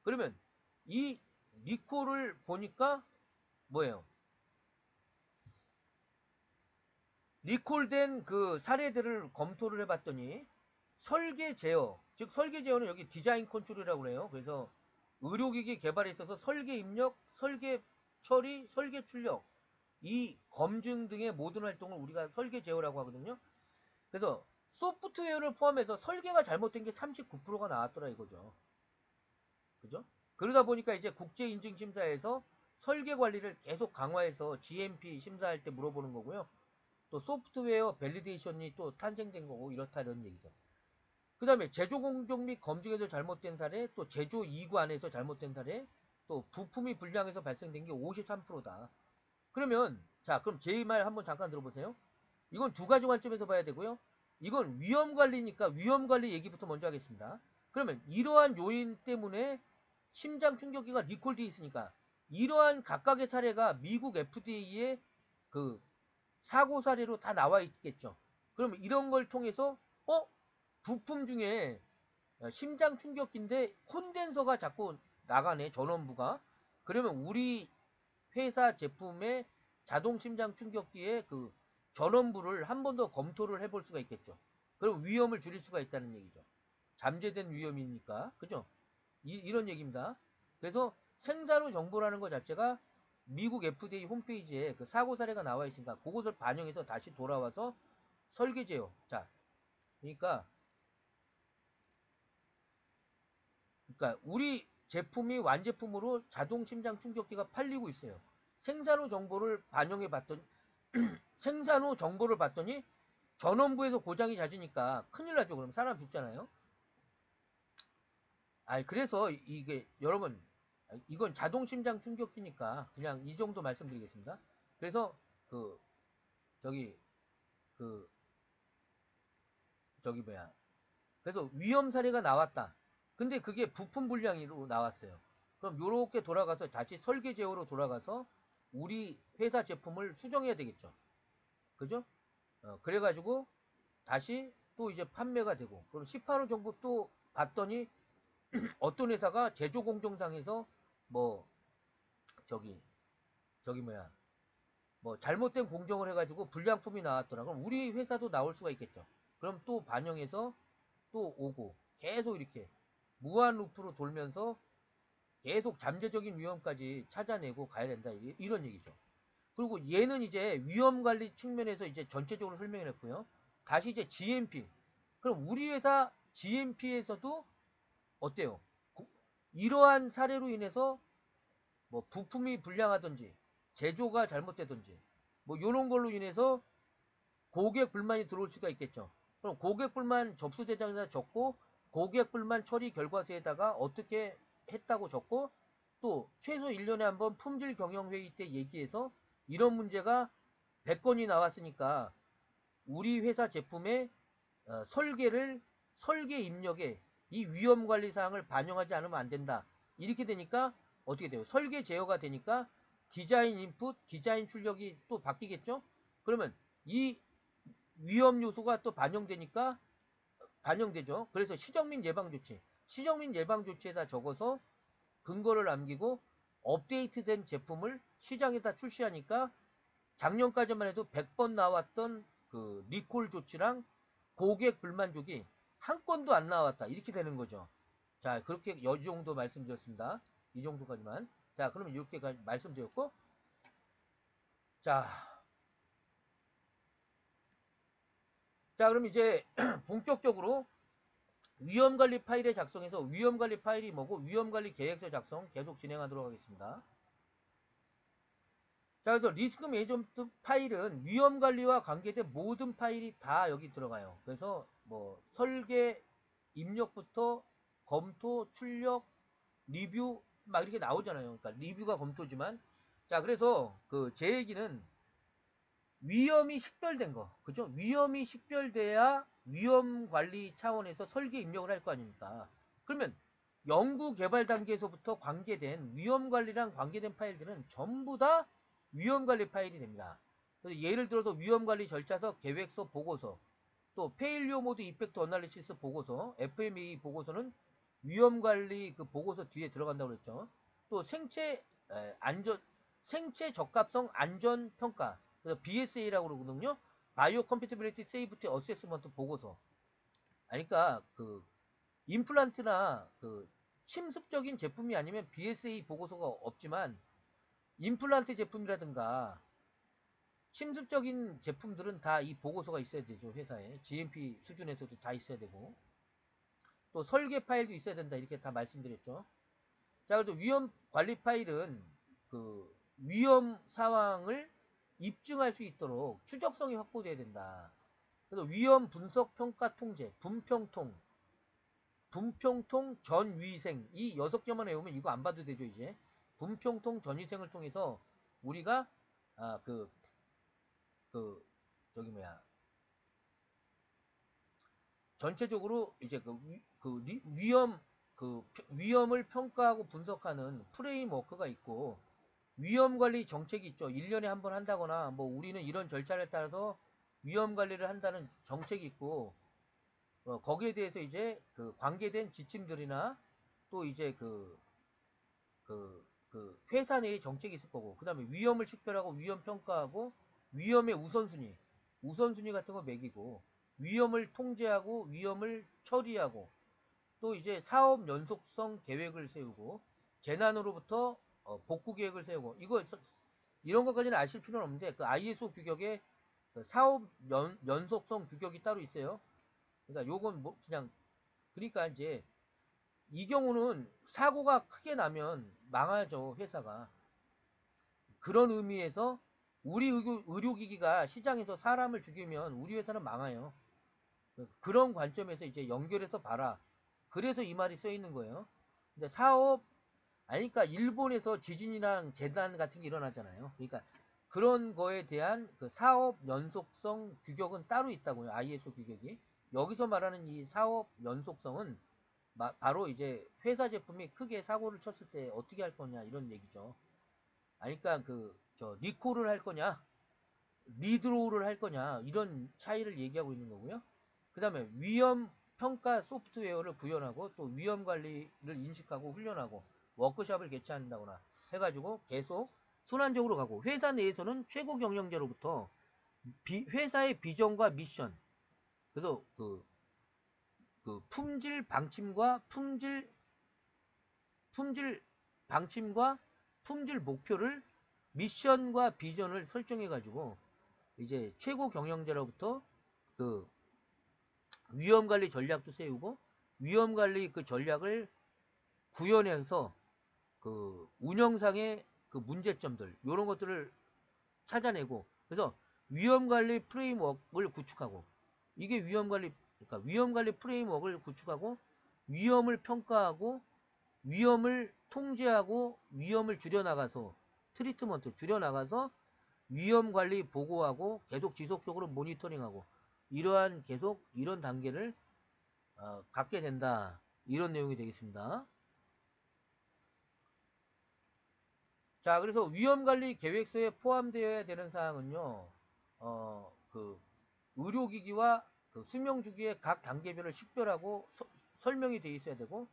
그러면 이 리콜을 보니까 뭐예요? 리콜된 그 사례들을 검토를 해봤더니 설계 제어, 즉 설계 제어는 여기 디자인 컨트롤이라고 그래요. 그래서 의료기기 개발에 있어서 설계 입력, 설계 처리, 설계 출력, 이 검증 등의 모든 활동을 우리가 설계 제어라고 하거든요. 그래서 소프트웨어를 포함해서 설계가 잘못된 게 39%가 나왔더라 이거죠. 그죠? 그러다 보니까 이제 국제인증심사에서 설계 관리를 계속 강화해서 GMP 심사할 때 물어보는 거고요. 또 소프트웨어 밸리데이션이 또 탄생된 거고 이렇다는 얘기죠. 그 다음에 제조 공정 및 검증에서 잘못된 사례, 또 제조 이관에서 잘못된 사례, 또 부품이 불량해서 발생된 게 53%다. 그러면 자, 그럼 제 말 한번 잠깐 들어보세요. 이건 두 가지 관점에서 봐야 되고요. 이건 위험관리니까 위험관리 얘기부터 먼저 하겠습니다. 그러면 이러한 요인 때문에 심장 충격기가 리콜되어 있으니까 이러한 각각의 사례가 미국 FDA의 그 사고 사례로 다 나와 있겠죠. 그러면 이런 걸 통해서 부품 중에 심장 충격기인데 콘덴서가 자꾸 나가네 전원부가. 그러면 우리 회사 제품의 자동 심장 충격기의 그 전원부를 한 번 더 검토를 해볼 수가 있겠죠. 그럼 위험을 줄일 수가 있다는 얘기죠. 잠재된 위험이니까. 그죠? 이런 얘기입니다. 그래서 생산 후 정보라는 것 자체가 미국 FDA 홈페이지에 그 사고 사례가 나와 있으니까 그것을 반영해서 다시 돌아와서 설계제요. 자, 그러니까 우리 제품이 완제품으로 자동 심장 충격기가 팔리고 있어요. 생산 후 정보를 반영해 봤더니 생산 후 정보를 봤더니 전원부에서 고장이 잦으니까 큰일 나죠. 그럼 사람 죽잖아요. 그래서 이게 여러분 이건 자동 심장 충격기니까 그냥 이 정도 말씀드리겠습니다. 그래서 저기 뭐야. 그래서 위험 사례가 나왔다. 근데 그게 부품 불량으로 나왔어요. 그럼 요렇게 돌아가서 다시 설계 제어로 돌아가서 우리 회사 제품을 수정해야 되겠죠. 그죠? 그래가지고 다시 또 이제 판매가 되고 그럼 18호 정보 또 봤더니 어떤 회사가 제조 공정상에서 뭐 뭐야 뭐 잘못된 공정을 해가지고 불량품이 나왔더라. 그럼 우리 회사도 나올 수가 있겠죠. 그럼 또 반영해서 또 오고 계속 이렇게 무한 루프로 돌면서 계속 잠재적인 위험까지 찾아내고 가야 된다. 이런 얘기죠. 그리고 얘는 이제 위험관리 측면에서 이제 전체적으로 설명을 했고요. 다시 이제 GMP. 그럼 우리 회사 GMP에서도 어때요? 이러한 사례로 인해서 뭐 부품이 불량하든지 제조가 잘못되든지 뭐 이런 걸로 인해서 고객 불만이 들어올 수가 있겠죠. 그럼 고객 불만 접수 대장에다 적고 고객 불만 처리 결과서에다가 어떻게 했다고 적고 또 최소 1년에 한번 품질 경영 회의 때 얘기해서 이런 문제가 100건이 나왔으니까 우리 회사 제품의 설계 입력에 이 위험 관리 사항을 반영하지 않으면 안 된다. 이렇게 되니까 어떻게 돼요? 설계 제어가 되니까 디자인 인풋, 디자인 출력이 또 바뀌겠죠? 그러면 이 위험 요소가 또 반영되죠. 그래서 시정 및 예방 조치, 시정 및 예방 조치에다 적어서 근거를 남기고 업데이트된 제품을 시장에다 출시하니까 작년까지만 해도 100번 나왔던 그 리콜 조치랑 고객 불만족이 한 건도 안 나왔다. 이렇게 되는 거죠. 자, 그렇게 이 정도 말씀드렸습니다. 이 정도까지만. 자, 그러면 이렇게 말씀드렸고, 자, 그럼 이제 본격적으로 위험관리 파일에 작성해서 위험관리 파일이 뭐고 위험관리 계획서 작성 계속 진행하도록 하겠습니다. 자, 그래서 리스크 매니지먼트 파일은 위험관리와 관계된 모든 파일이 다 여기 들어가요. 그래서 뭐 설계, 입력부터 검토, 출력, 리뷰 막 이렇게 나오잖아요. 그러니까 리뷰가 검토지만 자, 그래서 그 제 얘기는 위험이 식별된 거, 그죠? 위험이 식별돼야 위험 관리 차원에서 설계 입력을 할 거 아닙니까? 그러면 연구 개발 단계에서부터 관계된 위험 관리랑 관계된 파일들은 전부 다 위험 관리 파일이 됩니다. 그래서 예를 들어서 위험 관리 절차서, 계획서, 보고서, 또 페일리오 모드 이펙트 어널리시스 보고서, FMEA 보고서는 위험 관리 그 보고서 뒤에 들어간다고 그랬죠. 또 생체 적합성 안전 평가, 그래서 BSA라고 그러거든요. 바이오 컴패티빌리티 세이프티 어세스먼트 보고서. 그러니까 그 임플란트나 그 침습적인 제품이 아니면 BSA 보고서가 없지만 임플란트 제품이라든가 침습적인 제품들은 다 이 보고서가 있어야 되죠. 회사에 GMP 수준에서도 다 있어야 되고 또 설계 파일도 있어야 된다. 이렇게 다 말씀드렸죠. 자, 그래서 위험 관리 파일은 그 위험 상황을 입증할 수 있도록 추적성이 확보돼야 된다. 그래서 위험 분석 평가 통제, 분평통 전위생 이 6개만 외우면 이거 안 봐도 되죠. 이제 분평통 전위생을 통해서 우리가 저기 뭐야 전체적으로 이제 위험을 평가하고 분석하는 프레임워크가 있고 위험관리 정책이 있죠. 1년에 한 번 한다거나 뭐 우리는 이런 절차를 따라서 위험관리를 한다는 정책이 있고 거기에 대해서 이제 그 관계된 지침들이나 또 이제 회사 내의 정책이 있을 거고 그 다음에 위험을 식별하고 위험 평가하고 위험의 우선순위 같은 거 매기고 위험을 통제하고 위험을 처리하고 또 이제 사업 연속성 계획을 세우고 재난으로부터 복구 계획을 세우고 이런 것까지는 아실 필요는 없는데 그 ISO 규격에 그 사업 연속성 규격이 따로 있어요. 그러니까 요건 뭐 그냥 그러니까 이제 이 경우는 사고가 크게 나면 망하죠 회사가. 그런 의미에서 우리 의료기기가 시장에서 사람을 죽이면 우리 회사는 망해요. 그런 관점에서 이제 연결해서 봐라. 그래서 이 말이 써 있는 거예요. 근데 그러니까 일본에서 지진이랑 재난 같은 게 일어나잖아요. 그러니까 그런 거에 대한 그 사업 연속성 규격은 따로 있다고요. ISO 규격이. 여기서 말하는 이 사업 연속성은 바로 이제 회사 제품이 크게 사고를 쳤을 때 어떻게 할 거냐 이런 얘기죠. 그러니까 리콜을 할 거냐, 리드로우를 할 거냐 이런 차이를 얘기하고 있는 거고요. 그 다음에 위험 평가 소프트웨어를 구현하고 또 위험 관리를 인식하고 훈련하고 워크숍을 개최한다거나 해가지고 계속 순환적으로 가고 회사 내에서는 최고 경영자로부터 회사의 비전과 미션 그래서 품질 방침과 품질 목표를 미션과 비전을 설정해 가지고 이제 최고 경영자로부터 그 위험관리 전략도 세우고 위험관리 그 전략을 구현해서 그 운영상의 그 문제점들 이런 것들을 찾아내고, 그래서 위험관리 프레임워크를 구축하고, 이게 위험관리, 그러니까 위험관리 프레임워크를 구축하고 위험을 평가하고 위험을 통제하고 위험을 줄여나가서 트리트먼트 줄여나가서 위험관리 보고하고 계속 지속적으로 모니터링하고, 이러한 계속 이런 단계를 갖게 된다, 이런 내용이 되겠습니다. 자, 그래서 위험관리 계획서에 포함되어야 되는 사항은요, 그 의료기기와 그 수명주기의 각 단계별을 식별하고 설명이 되어 있어야 되고,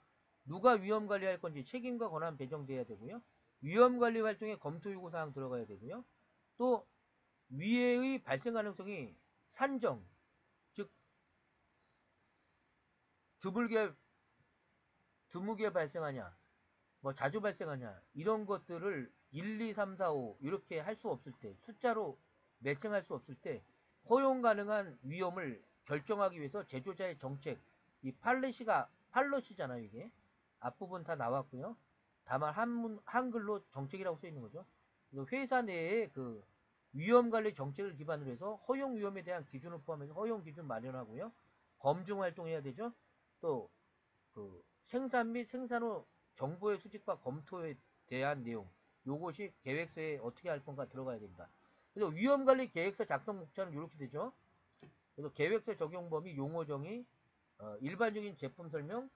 누가 위험관리할 건지 책임과 권한 배정돼야 되고요. 위험관리 활동의 검토 요구 사항 들어가야 되고요. 또 위해의 발생 가능성이 산정, 즉 드물게 발생하냐, 뭐 자주 발생하냐, 이런 것들을 1, 2, 3, 4, 5 이렇게 할 수 없을 때, 숫자로 매칭할 수 없을 때 허용 가능한 위험을 결정하기 위해서 제조자의 정책, 이 팔러시잖아요. 이게 앞부분 다 나왔고요. 다만 한글로 정책이라고 써 있는 거죠. 그래서 회사 내에 그 위험관리 정책을 기반으로 해서 허용 위험에 대한 기준을 포함해서 허용 기준 마련하고요. 검증 활동해야 되죠. 또 그 생산 및 생산 후 정보의 수집과 검토에 대한 내용, 요것이 계획서에 어떻게 할 건가 들어가야 됩니다. 그래서 위험관리 계획서 작성 목차는 이렇게 되죠. 그래서 계획서 적용 범위, 용어 정의, 일반적인 제품 설명,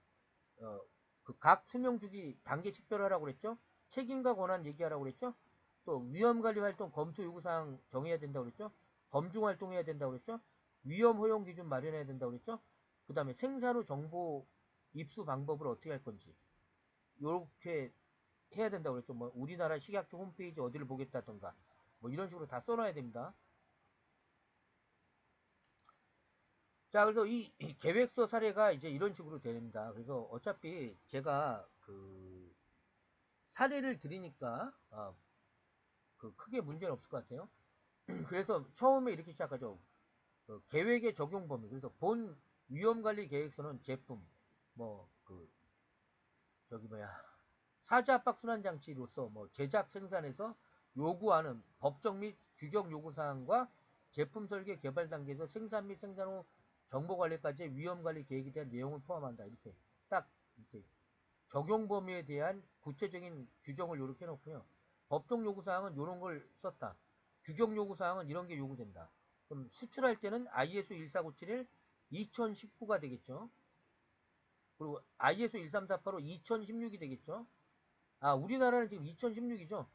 그 각 수명 주기 단계 식별하라고 그랬죠. 책임과 권한 얘기하라고 그랬죠. 또 위험관리 활동 검토 요구사항 정해야 된다고 그랬죠. 검증 활동해야 된다고 그랬죠. 위험 허용 기준 마련해야 된다고 그랬죠. 그 다음에 생산 후 정보 입수 방법을 어떻게 할 건지 요렇게 해야 된다고 그랬죠. 뭐 우리나라 식약처 홈페이지 어디를 보겠다던가 뭐 이런 식으로 다 써놔야 됩니다. 자, 그래서 이 계획서 사례가 이제 이런 식으로 됩니다. 그래서 어차피 제가 그 사례를 드리니까 그 크게 문제는 없을 것 같아요. 그래서 처음에 이렇게 시작하죠. 계획의 적용 범위. 그래서 본 위험관리 계획서는 제품, 뭐 그 저기 뭐야, 사자 압박 순환 장치로서 뭐 제작 생산에서 요구하는 법적 및 규격 요구 사항과 제품 설계 개발 단계에서 생산 및 생산 후 정보 관리까지의 위험 관리 계획에 대한 내용을 포함한다. 이렇게 딱 이렇게 적용 범위에 대한 구체적인 규정을 이렇게 해놓고요. 법적 요구 사항은 이런 걸 썼다. 규격 요구 사항은 이런 게 요구된다. 그럼 수출할 때는 ISO 14971 2019가 되겠죠. 그리고 ISO 13485 2016이 되겠죠. 아, 우리나라는 지금 2016이죠.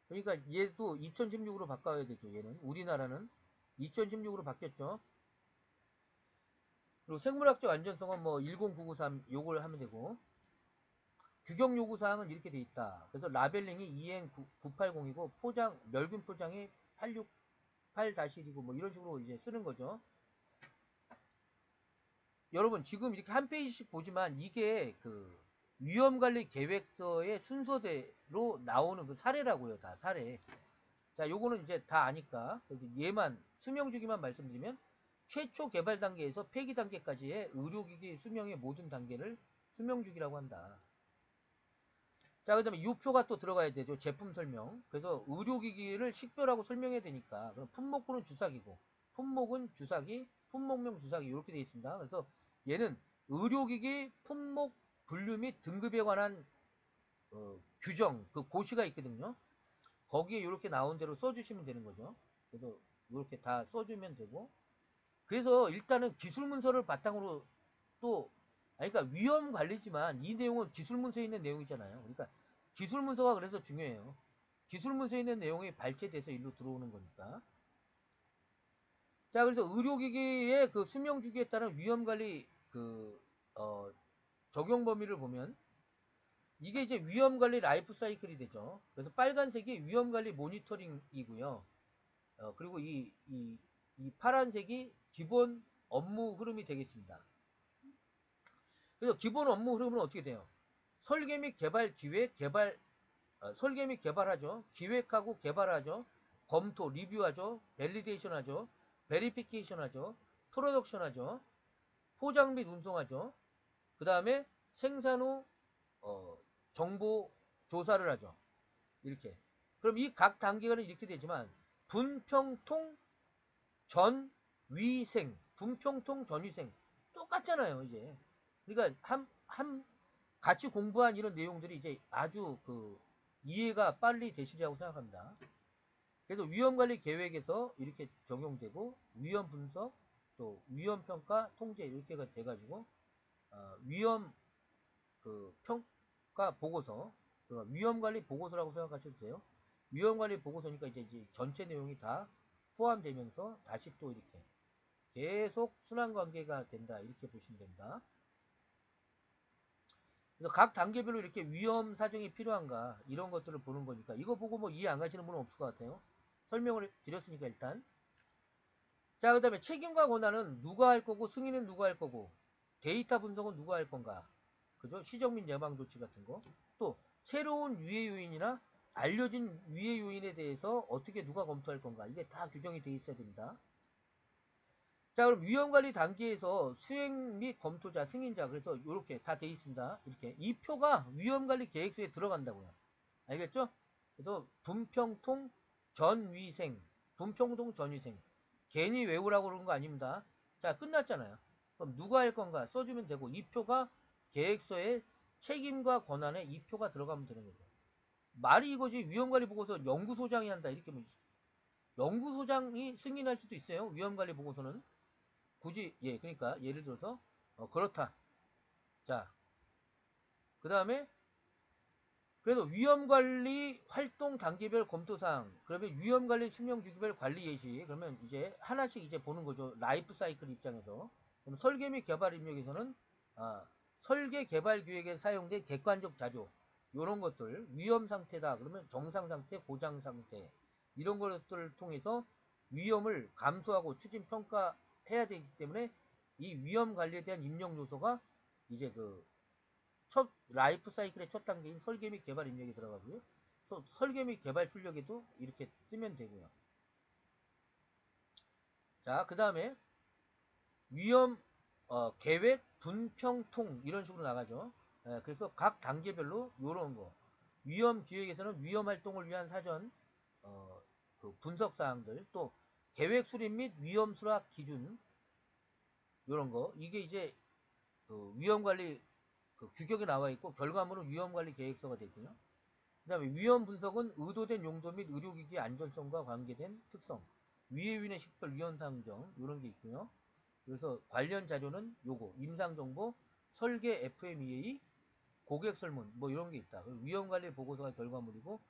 그러니까 얘도 2016으로 바꿔야 되죠. 얘는 우리나라는 2016으로 바뀌었죠. 그리고 생물학적 안전성은 뭐 10993 요걸 하면 되고, 규격 요구 사항은 이렇게 돼 있다. 그래서 라벨링이 EN980이고 포장 멸균 포장이 868-1이고 뭐 이런 식으로 이제 쓰는 거죠. 여러분 지금 이렇게 한 페이지씩 보지만 이게 그 위험관리 계획서의 순서대로 나오는 그 사례라고요. 다 사례. 자, 요거는 이제 다 아니까 그래서 얘만 수명주기만 말씀드리면, 최초 개발 단계에서 폐기 단계까지의 의료기기 수명의 모든 단계를 수명주기라고 한다. 자, 그 다음에 유표가 또 들어가야 되죠. 제품 설명. 그래서 의료기기를 식별하고 설명해야 되니까, 그럼 품목부는 주사기고, 품목은 주사기, 품목명 주사기 이렇게 되어 있습니다. 그래서 얘는 의료기기 품목 분류 및 등급에 관한 규정, 그 고시가 있거든요. 거기에 이렇게 나온 대로 써주시면 되는 거죠. 그래서 이렇게 다 써주면 되고, 그래서 일단은 기술 문서를 바탕으로 또, 그러니까 위험 관리지만 이 내용은 기술 문서에 있는 내용이잖아요. 그러니까 기술 문서가 그래서 중요해요. 기술 문서에 있는 내용이 발췌돼서 일로 들어오는 거니까. 자, 그래서 의료기기의 그 수명 주기에 따른 위험 관리 그 적용 범위를 보면, 이게 이제 위험 관리 라이프 사이클이 되죠. 그래서 빨간색이 위험 관리 모니터링이고요. 그리고 이 파란색이 기본 업무 흐름이 되겠습니다. 그래서 기본 업무 흐름은 어떻게 돼요? 설계 및 개발 기획, 설계 및 개발하죠. 기획하고 개발하죠. 검토, 리뷰하죠. 밸리데이션 하죠. 베리피케이션 하죠. 프로덕션 하죠. 포장 및 운송하죠. 그 다음에 생산 후 정보 조사를 하죠. 이렇게. 그럼 이 각 단계는 이렇게 되지만 분평통 전위생, 분평통 전위생 똑같잖아요. 이제 그러니까 한 같이 공부한 이런 내용들이 이제 아주 이해가 빨리 되시리라고 생각합니다. 그래서 위험관리 계획에서 이렇게 적용되고 위험 분석, 또 위험 평가, 통제 이렇게가 돼가지고 위험 평가 보고서, 위험관리 보고서라고 생각하셔도 돼요. 위험관리 보고서니까 이제 전체 내용이 다 포함되면서 다시 또 이렇게 계속 순환관계가 된다 이렇게 보시면 됩니다. 그래서 각 단계별로 이렇게 위험 사정이 필요한가 이런 것들을 보는 거니까 이거 보고 뭐 이해 안 가시는 분은 없을 것 같아요. 설명을 드렸으니까 일단. 자, 그 다음에 책임과 권한은 누가 할 거고 승인은 누가 할 거고 데이터 분석은 누가 할 건가. 그죠? 시정 및 예방 조치 같은 거. 또 새로운 유해 요인이나 알려진 유해 요인에 대해서 어떻게 누가 검토할 건가. 이게 다 규정이 돼 있어야 됩니다. 자, 그럼 위험관리 단계에서 수행 및 검토자, 승인자, 그래서 이렇게 다 돼 있습니다. 이렇게 이 표가 위험관리 계획서에 들어간다고요. 알겠죠? 그래서 분평통 전위생, 분평통 전위생. 괜히 외우라고 그런 거 아닙니다. 자, 끝났잖아요. 그럼 누가 할 건가 써주면 되고 이 표가 계획서에 책임과 권한에 이 표가 들어가면 되는 거죠. 말이 이거지. 위험관리 보고서 연구소장이 한다 이렇게 뭐 연구소장이 승인할 수도 있어요. 위험관리 보고서는 굳이 그러니까 예를 들어서 그렇다. 자, 그 다음에 그래서 위험관리 활동 단계별 검토사항, 그러면 위험관리 수명주기별 관리 예시, 그러면 이제 하나씩 이제 보는 거죠. 라이프 사이클 입장에서. 그럼 설계 및 개발 입력에서는 설계 개발 기획에 사용된 객관적 자료, 요런 것들, 위험 상태다. 그러면 정상 상태, 고장 상태, 이런 것들을 통해서 위험을 감소하고 추진 평가해야 되기 때문에 이 위험 관리에 대한 입력 요소가 이제 첫 라이프 사이클의 첫 단계인 설계 및 개발 입력이 들어가고요. 또 설계 및 개발 출력에도 이렇게 쓰면 되고요. 자, 그 다음에 위험 계획 분평통 이런 식으로 나가죠. 그래서 각 단계별로 요런 거 위험 기획에서는 위험 활동을 위한 사전 분석 사항들, 또 계획 수립 및 위험 수락 기준 요런 거 이게 이제 위험 관리 규격에 나와 있고 결과물은 위험관리 계획서가 되고요. 그 다음에 위험 분석은 의도된 용도 및 의료기기 안전성과 관계된 특성, 위해윤의 식별 위헌상정 이런 게 있고요. 그래서 관련 자료는 요거 임상정보, 설계 FMEA, 고객 설문 뭐 이런 게 있다. 위험관리 보고서가 결과물이고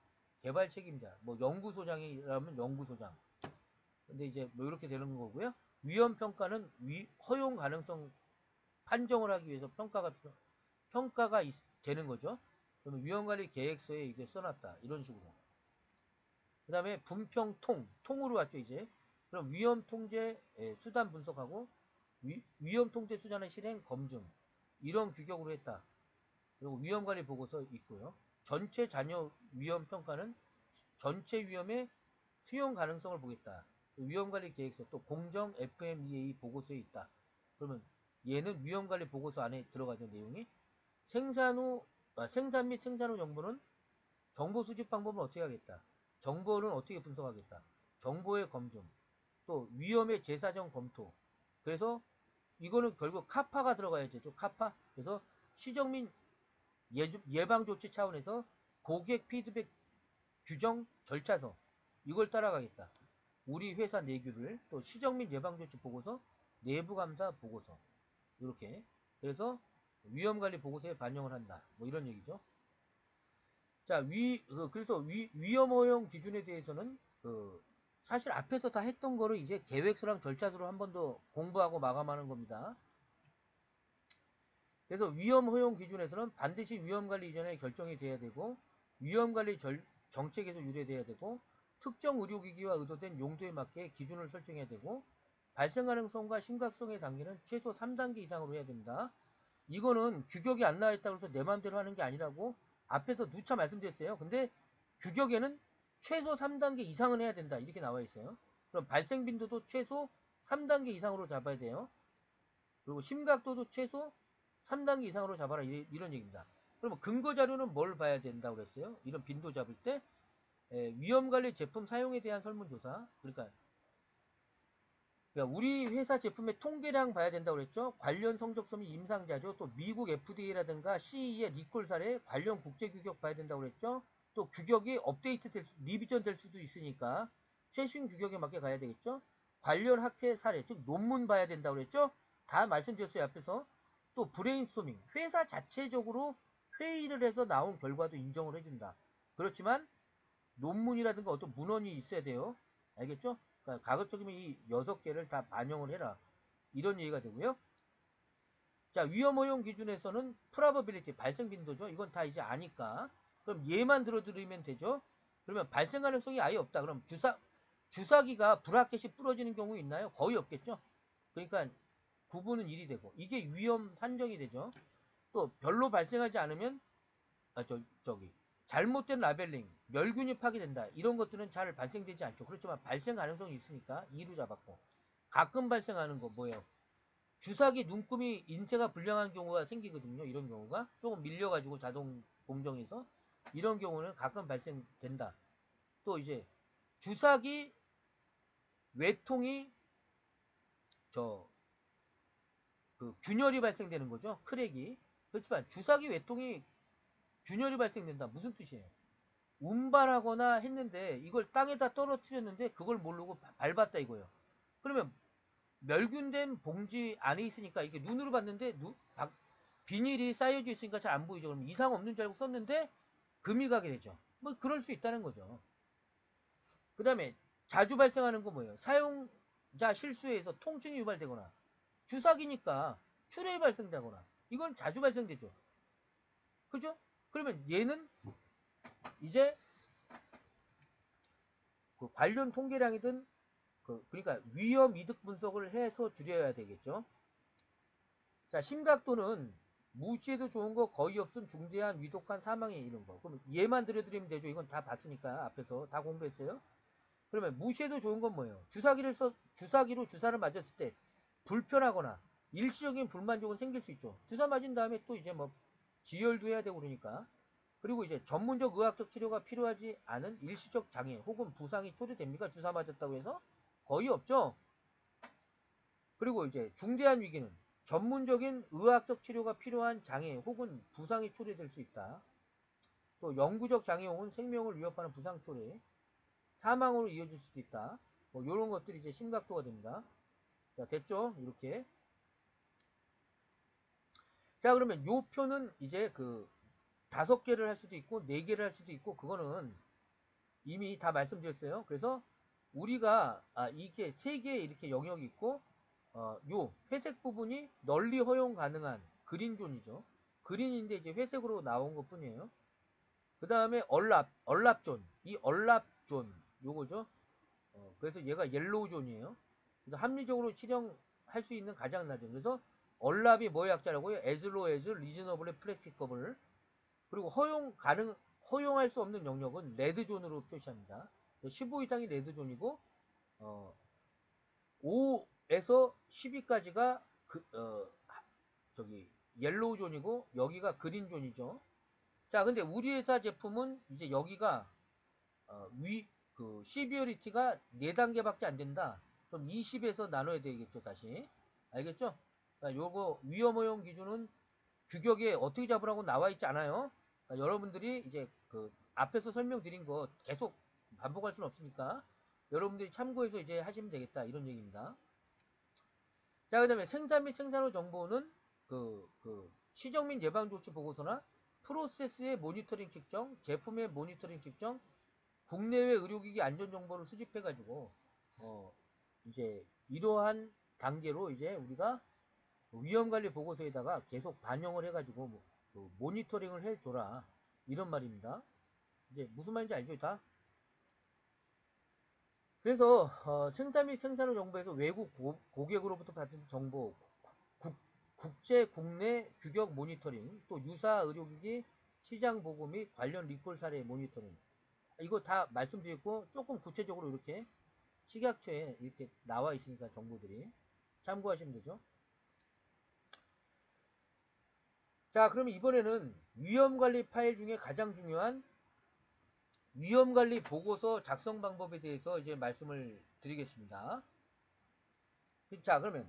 개발 책임자, 뭐 연구소장이라면 연구소장. 근데 이제 뭐 이렇게 되는 거고요. 위험 평가는 허용 가능성 판정을 하기 위해서 평가가 되는 거죠. 그러면 위험관리 계획서에 이게 써놨다. 이런 식으로. 그 다음에 분평통, 통으로 왔죠, 이제. 그럼 위험통제 수단 분석하고 위험통제 수단의 실행 검증. 이런 규격으로 했다. 그리고 위험관리 보고서 있고요. 전체 잔여 위험 평가는 전체 위험의 수용 가능성을 보겠다. 위험관리 계획서, 또 공정 FMEA 보고서에 있다. 그러면 얘는 위험관리 보고서 안에 들어가죠, 내용이. 생산 및 생산 후 정보는 정보 수집 방법은 어떻게 하겠다. 정보는 어떻게 분석하겠다. 정보의 검증. 또 위험의 재사정 검토. 그래서 이거는 결국 카파가 들어가야죠. 카파. 그래서 시정 및 예방 조치 차원에서 고객 피드백 규정 절차서 이걸 따라가겠다. 우리 회사 내규를 또 시정 및 예방 조치 보고서, 내부 감사 보고서 이렇게. 그래서 위험관리 보고서에 반영을 한다. 뭐 이런 얘기죠. 자, 그래서 위험 허용 기준에 대해서는 사실 앞에서 다 했던 거를 이제 계획서랑 절차서로 한 번 더 공부하고 마감하는 겁니다. 그래서 위험 허용 기준에서는 반드시 위험관리 이전에 결정이 돼야 되고, 위험관리 정책에서 유래돼야 되고, 특정 의료기기와 의도된 용도에 맞게 기준을 설정해야 되고, 발생 가능성과 심각성의 단계는 최소 3단계 이상으로 해야 됩니다. 이거는 규격이 안 나와 있다고 해서 내 마음대로 하는 게 아니라고 앞에서 누차 말씀드렸어요. 근데 규격에는 최소 3단계 이상은 해야 된다. 이렇게 나와 있어요. 그럼 발생 빈도도 최소 3단계 이상으로 잡아야 돼요. 그리고 심각도도 최소 3단계 이상으로 잡아라. 이런 얘기입니다. 그러면 근거 자료는 뭘 봐야 된다고 그랬어요? 이런 빈도 잡을 때 위험관리 제품 사용에 대한 설문조사. 그러니까 우리 회사 제품의 통계량 봐야 된다고 그랬죠? 관련 성적서 및 임상자료, 또 미국 FDA라든가 CE의 리콜 사례, 관련 국제 규격 봐야 된다고 그랬죠? 또 규격이 업데이트 리비전 될 수도 있으니까 최신 규격에 맞게 가야 되겠죠? 관련 학회 사례, 즉 논문 봐야 된다고 그랬죠? 다 말씀드렸어요, 앞에서. 또 브레인스토밍, 회사 자체적으로 회의를 해서 나온 결과도 인정을 해준다. 그렇지만 논문이라든가 어떤 문헌이 있어야 돼요. 알겠죠? 그러니까 가급적이면 이 6개를 다 반영을 해라. 이런 얘기가 되고요. 자, 위험 허용 기준에서는 probability, 발생 빈도죠. 이건 다 이제 아니까. 그럼 얘만 들어드리면 되죠. 그러면 발생 가능성이 아예 없다. 그럼 주사기가 브라켓이 부러지는 경우 있나요? 거의 없겠죠. 그러니까 9분은 1이 되고 이게 위험 산정이 되죠. 또 별로 발생하지 않으면 저기 잘못된 라벨링, 멸균이 파괴된다. 이런 것들은 잘 발생되지 않죠. 그렇지만 발생 가능성이 있으니까 2로 잡았고, 가끔 발생하는 거 뭐예요? 주사기 눈금이 인쇄가 불량한 경우가 생기거든요. 이런 경우가 조금 밀려가지고 자동 공정에서 이런 경우는 가끔 발생된다. 또 이제 주사기 외통이 균열이 발생되는 거죠. 크랙이. 그렇지만 주사기 외통이 균열이 발생된다. 무슨 뜻이에요? 운반하거나 했는데 이걸 땅에다 떨어뜨렸는데 그걸 모르고 밟았다 이거예요. 그러면 멸균된 봉지 안에 있으니까 이게 눈으로 봤는데 비닐이 쌓여져 있으니까 잘 안 보이죠. 그럼 이상 없는 줄 알고 썼는데 금이 가게 되죠. 뭐 그럴 수 있다는 거죠. 그 다음에 자주 발생하는 거 뭐예요? 사용자 실수에서 통증이 유발되거나 주사기니까 출혈이 발생되거나 이건 자주 발생되죠. 그죠? 그러면 얘는 이제 그 관련 통계량이든 그러니까 위험 이득 분석을 해서 줄여야 되겠죠. 자, 심각도는 무시해도 좋은 거 거의 없음 중대한 위독한 사망에 이른 거. 그럼 얘만 들여드리면 되죠. 이건 다 봤으니까 앞에서 다 공부했어요. 그러면 무시해도 좋은 건 뭐예요? 주사기로 주사를 맞았을 때 불편하거나 일시적인 불만족은 생길 수 있죠. 주사 맞은 다음에 또 이제 뭐 지혈도 해야 되고 그러니까. 그리고 이제 전문적 의학적 치료가 필요하지 않은 일시적 장애 혹은 부상이 초래됩니까? 주사 맞았다고 해서? 거의 없죠. 그리고 이제 중대한 위기는 전문적인 의학적 치료가 필요한 장애 혹은 부상이 초래될 수 있다. 또 영구적 장애 혹은 생명을 위협하는 부상 초래, 사망으로 이어질 수도 있다. 뭐 이런 것들이 이제 심각도가 됩니다. 자, 됐죠? 이렇게. 자, 그러면 요 표는 이제 5개를 할 수도 있고 4개를 할 수도 있고 그거는 이미 다 말씀드렸어요. 그래서 우리가 이게 3개의 이렇게 영역이 있고 요 회색 부분이 널리 허용 가능한 그린존이죠. 그린인데 이제 회색으로 나온 것 뿐이에요. 그 다음에 얼랍존. 이 얼랍존 요거죠. 그래서 얘가 옐로우존이에요. 그래서 합리적으로 실행할 수 있는 가장 낮은. 그래서 얼랍이 뭐의 약자라고요? as low as reasonably practicable. 그리고 허용할 수 없는 영역은 레드존으로 표시합니다. 15 이상이 레드존이고 5에서 10위까지가 옐로우존이고 여기가 그린존이죠. 자, 근데 우리 회사 제품은 이제 여기가 시비어리티가 4단계밖에 안 된다. 그럼 20에서 나눠야 되겠죠, 다시. 알겠죠? 요거 위험 허용 기준은 규격에 어떻게 잡으라고 나와 있지 않아요. 여러분들이 이제 앞에서 설명드린 거 계속 반복할 수는 없으니까 여러분들이 참고해서 이제 하시면 되겠다 이런 얘기입니다. 자, 그 다음에 생산 및 생산 후 정보는 시정 및 예방 조치 보고서나 프로세스의 모니터링 측정, 제품의 모니터링 측정, 국내외 의료기기 안전 정보를 수집해 가지고 이제 이러한 단계로 이제 우리가 위험관리 보고서에다가 계속 반영을 해가지고 모니터링을 해줘라 이런 말입니다. 이제 무슨 말인지 알죠? 다? 그래서 생산 및 생산 후 정보에서 외국 고객으로부터 받은 정보, 국제 국내 규격 모니터링, 또 유사 의료기기 시장 보고 및 관련 리콜 사례 모니터링, 이거 다 말씀드렸고 조금 구체적으로 이렇게 식약처에 이렇게 나와 있으니까 정보들이 참고하시면 되죠. 자, 그러면 이번에는 위험관리 파일 중에 가장 중요한 위험관리 보고서 작성 방법에 대해서 이제 말씀을 드리겠습니다. 자, 그러면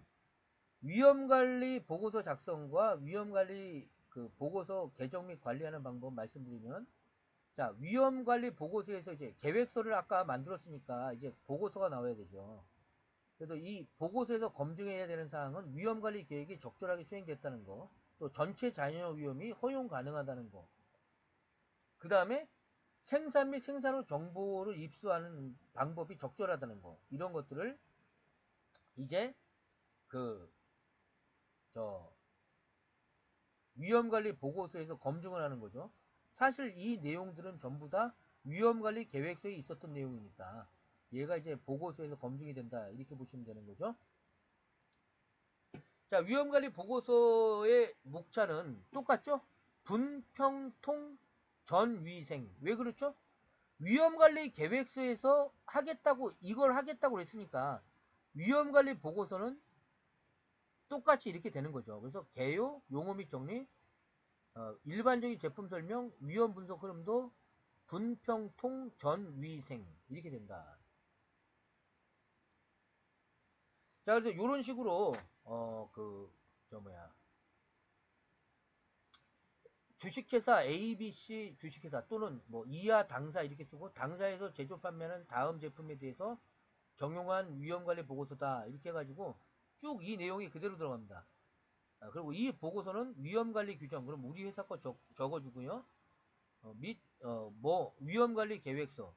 위험관리 보고서 작성과 위험관리 그 보고서 개정 및 관리하는 방법 말씀드리면, 자, 위험관리 보고서에서 이제 계획서를 아까 만들었으니까 이제 보고서가 나와야 되죠. 그래서 이 보고서에서 검증해야 되는 사항은 위험관리 계획이 적절하게 수행됐다는 거, 또 전체 자연어 위험이 허용 가능하다는 거, 그 다음에 생산 및 생산 후 정보를 입수하는 방법이 적절하다는 거, 이런 것들을 이제 그 저 위험관리 보고서에서 검증을 하는 거죠. 사실 이 내용들은 전부 다 위험관리 계획서에 있었던 내용이니까 얘가 이제 보고서에서 검증이 된다, 이렇게 보시면 되는 거죠. 자, 위험관리 보고서의 목차는 똑같죠? 분평통 전위생. 왜 그렇죠? 위험관리 계획서에서 하겠다고, 이걸 하겠다고 그랬으니까 위험관리 보고서는 똑같이 이렇게 되는 거죠. 그래서 개요, 용어 및 정리, 일반적인 제품 설명, 위험 분석 흐름도 분평통 전위생, 이렇게 된다. 자, 그래서 이런 식으로 주식회사 ABC 주식회사 또는 뭐 이하 당사 이렇게 쓰고, 당사에서 제조 판매하는 다음 제품에 대해서 적용한 위험관리 보고서다, 이렇게 해가지고 쭉 이 내용이 그대로 들어갑니다. 그리고 이 보고서는 위험관리 규정, 그럼 우리 회사 거 적어주고요. 뭐 위험관리 계획서,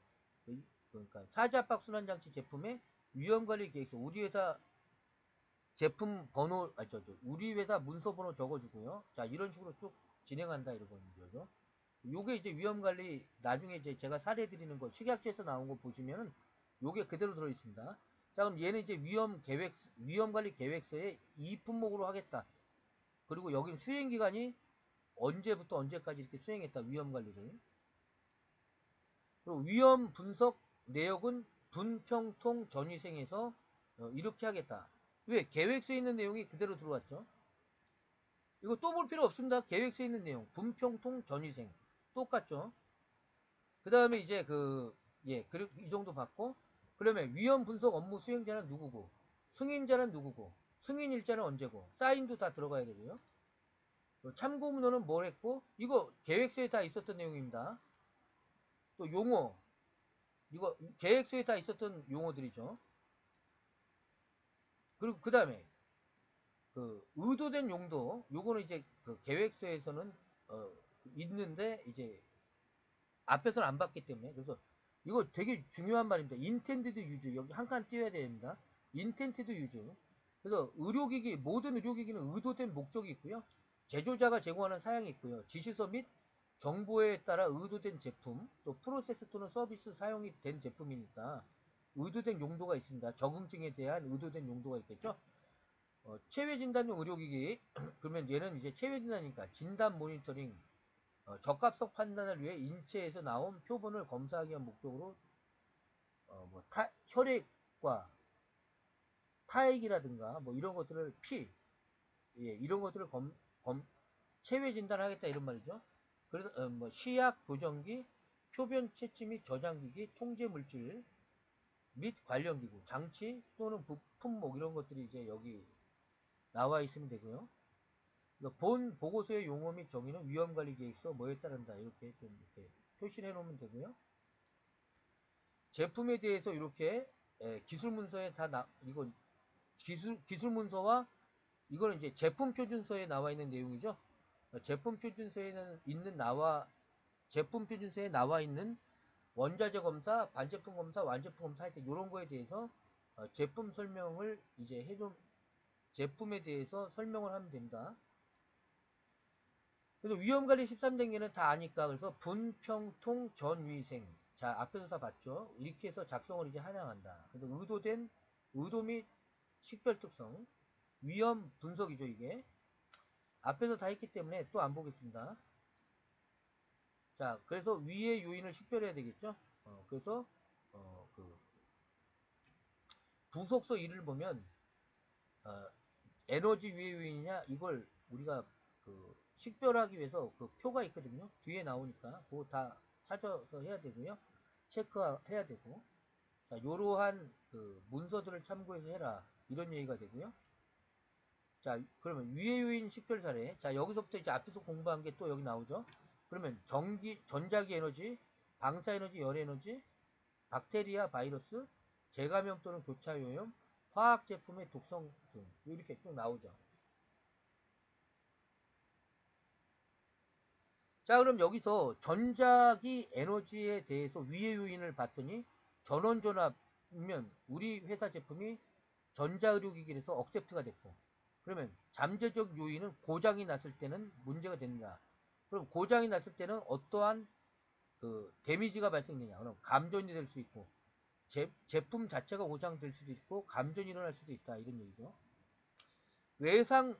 그러니까 사자압박 순환장치 제품의 위험관리 계획서, 우리 회사 제품 번호, 우리 회사 문서 번호 적어주고요. 자, 이런 식으로 쭉 진행한다, 이러는 거죠. 요게 이제 위험관리, 나중에 이제 제가 사례 드리는 거, 식약처에서 나온 거 보시면은 요게 그대로 들어있습니다. 자, 그럼 얘는 이제 위험관리 계획서에 이 품목으로 하겠다. 그리고 여긴 수행기간이 언제부터 언제까지 이렇게 수행했다, 위험관리를. 그리고 위험 분석 내역은 분평통 전위생에서 이렇게 하겠다. 왜? 계획서에 있는 내용이 그대로 들어왔죠. 이거 또 볼 필요 없습니다. 계획서에 있는 내용 분평통 전위생 똑같죠. 그 다음에 이제 이 정도 받고, 그러면 위험 분석 업무 수행자는 누구고, 승인자는 누구고, 승인일자는 언제고, 사인도 다 들어가야 되고요. 참고 문헌은 뭘 했고, 이거 계획서에 다 있었던 내용입니다. 또 용어, 이거 계획서에 다 있었던 용어들이죠. 그리고 그 다음에 의도된 용도, 요거는 이제 그 계획서에서는 있는데 이제 앞에서는 안 봤기 때문에, 그래서 이거 되게 중요한 말입니다. intended use, 여기 한 칸 띄워야 됩니다. intended use. 그래서 의료기기, 모든 의료기기는 의도된 목적이 있고요. 제조자가 제공하는 사양이 있고요. 지시서 및 정보에 따라 의도된 제품, 또 프로세스 또는 서비스 사용이 된 제품이니까 의도된 용도가 있습니다. 적응증에 대한 의도된 용도가 있겠죠. 체외진단용 의료기기 그러면 얘는 이제 체외진단이니까 진단 모니터링, 적합성 판단을 위해 인체에서 나온 표본을 검사하기 위한 목적으로 혈액과 타액이라든가 뭐 이런 것들을 이런 것들을 체외 진단하겠다, 이런 말이죠. 그래서 시약 교정기, 표변 채취 및 저장기기, 통제 물질 및 관련 기구, 장치 또는 품목, 이런 것들이 이제 여기 나와 있으면 되고요. 본 보고서의 용어 및 정의는 위험관리계획서 뭐에 따른다, 이렇게 좀 이렇게 표시를 해놓으면 되고요. 제품에 대해서 이렇게 기술문서에 이건 기술문서와 이거는 이제 제품표준서에 나와 있는 내용이죠. 제품표준서에 나와 있는 원자재 검사, 반제품 검사, 완제품 검사 할 때 이런 거에 대해서 제품 설명을 이제 제품에 대해서 설명을 하면 됩니다. 그래서 위험관리 13단계는 다 아니까, 그래서 분평통 전위생. 자, 앞에서 다 봤죠? 이렇게 해서 작성을 이제 한양한다. 그래서 의도 및 식별 특성, 위험 분석이죠, 이게. 앞에서 다 했기 때문에 또 안 보겠습니다. 자, 그래서 위의 요인을 식별해야 되겠죠? 그래서, 부속서 1을 보면, 에너지 위의 요인이냐, 이걸 우리가 식별하기 위해서 그 표가 있거든요. 뒤에 나오니까 그거 다 찾아서 해야 되고요. 체크해야 되고. 자, 요러한 그 문서들을 참고해서 해라. 이런 얘기가 되고요. 자, 그러면 위의 요인 식별 사례. 자, 여기서부터 이제 앞에서 공부한 게 또 여기 나오죠. 그러면 전자기 에너지, 방사 에너지, 열 에너지, 박테리아, 바이러스, 재감염 또는 교차오염, 화학 제품의 독성 등 이렇게 쭉 나오죠. 자, 그럼 여기서 전자기 에너지에 대해서 위의 요인을 봤더니 전원전압이면 우리 회사 제품이 전자의료기기에서 억셉트가 됐고, 그러면 잠재적 요인은 고장이 났을 때는 문제가 됩니다. 그럼 고장이 났을 때는 어떠한 그 데미지가 발생되냐? 그럼 감전이 될 수 있고, 제품 자체가 고장될 수도 있고, 감전이 일어날 수도 있다. 이런 얘기죠. 외장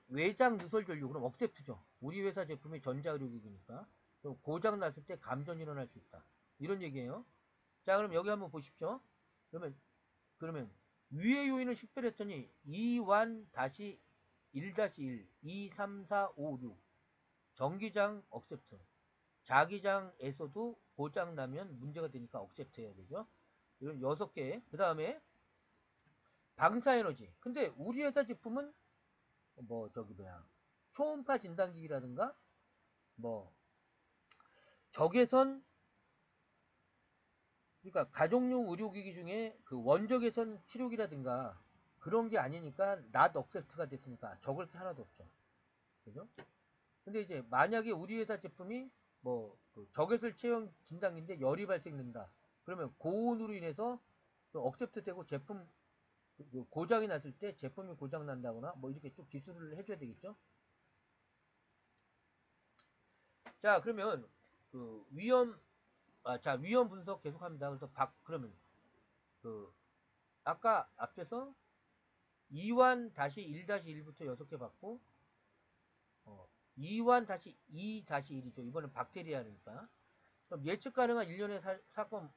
누설 전류, 그럼 억셉트죠. 우리 회사 제품이 전자의료기기니까. 그럼 고장 났을 때 감전이 일어날 수 있다. 이런 얘기예요. 자, 그럼 여기 한번 보십시오. 그러면 위의 요인을 식별했더니 2완-1-1, 2, 3, 4, 5, 6 전기장 억셉트. 자기장에서도 고장 나면 문제가 되니까 억셉트 해야 되죠. 이런 6개. 그 다음에 방사에너지. 근데 우리 회사 제품은 뭐 초음파 진단기기라든가 뭐 적외선, 그러니까 가정용 의료기기 중에 그 원적외선 치료기라든가 그런 게 아니니까 not accept가 됐으니까 적을 게 하나도 없죠. 그죠? 근데 이제 만약에 우리 회사 제품이 그 적외선 체형 진단기인데 열이 발생된다. 그러면 고온으로 인해서 억셉트 되고 제품 고장이 났을 때 제품이 고장 난다거나 뭐 이렇게 쭉 기술을 해줘야 되겠죠. 자, 그러면 그 위험 분석 계속합니다. 그래서 그러면 그 아까 앞에서 2완-1-1부터 6개 봤고 2완-2-1이죠. 이번엔 박테리아니까. 그럼 예측 가능한 일련의 사건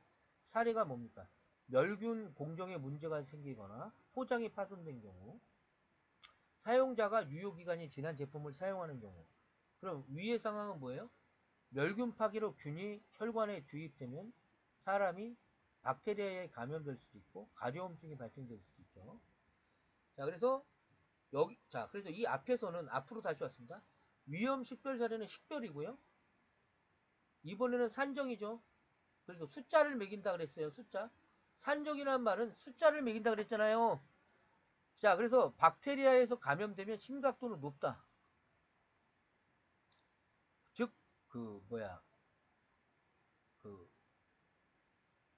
사례가 뭡니까? 멸균 공정에 문제가 생기거나 포장이 파손된 경우, 사용자가 유효기간이 지난 제품을 사용하는 경우. 그럼 위의 상황은 뭐예요? 멸균 파기로 균이 혈관에 주입되면 사람이 박테리아에 감염될 수도 있고 가려움증이 발생될 수도 있죠. 자, 그래서 그래서 이 앞에서는 앞으로 다시 왔습니다. 위험 식별 사례는 식별이고요. 이번에는 산정이죠. 그래서 숫자를 매긴다 그랬어요. 숫자. 산정이라는 말은 숫자를 매긴다 그랬잖아요. 자, 그래서 박테리아에서 감염되면 심각도는 높다. 즉,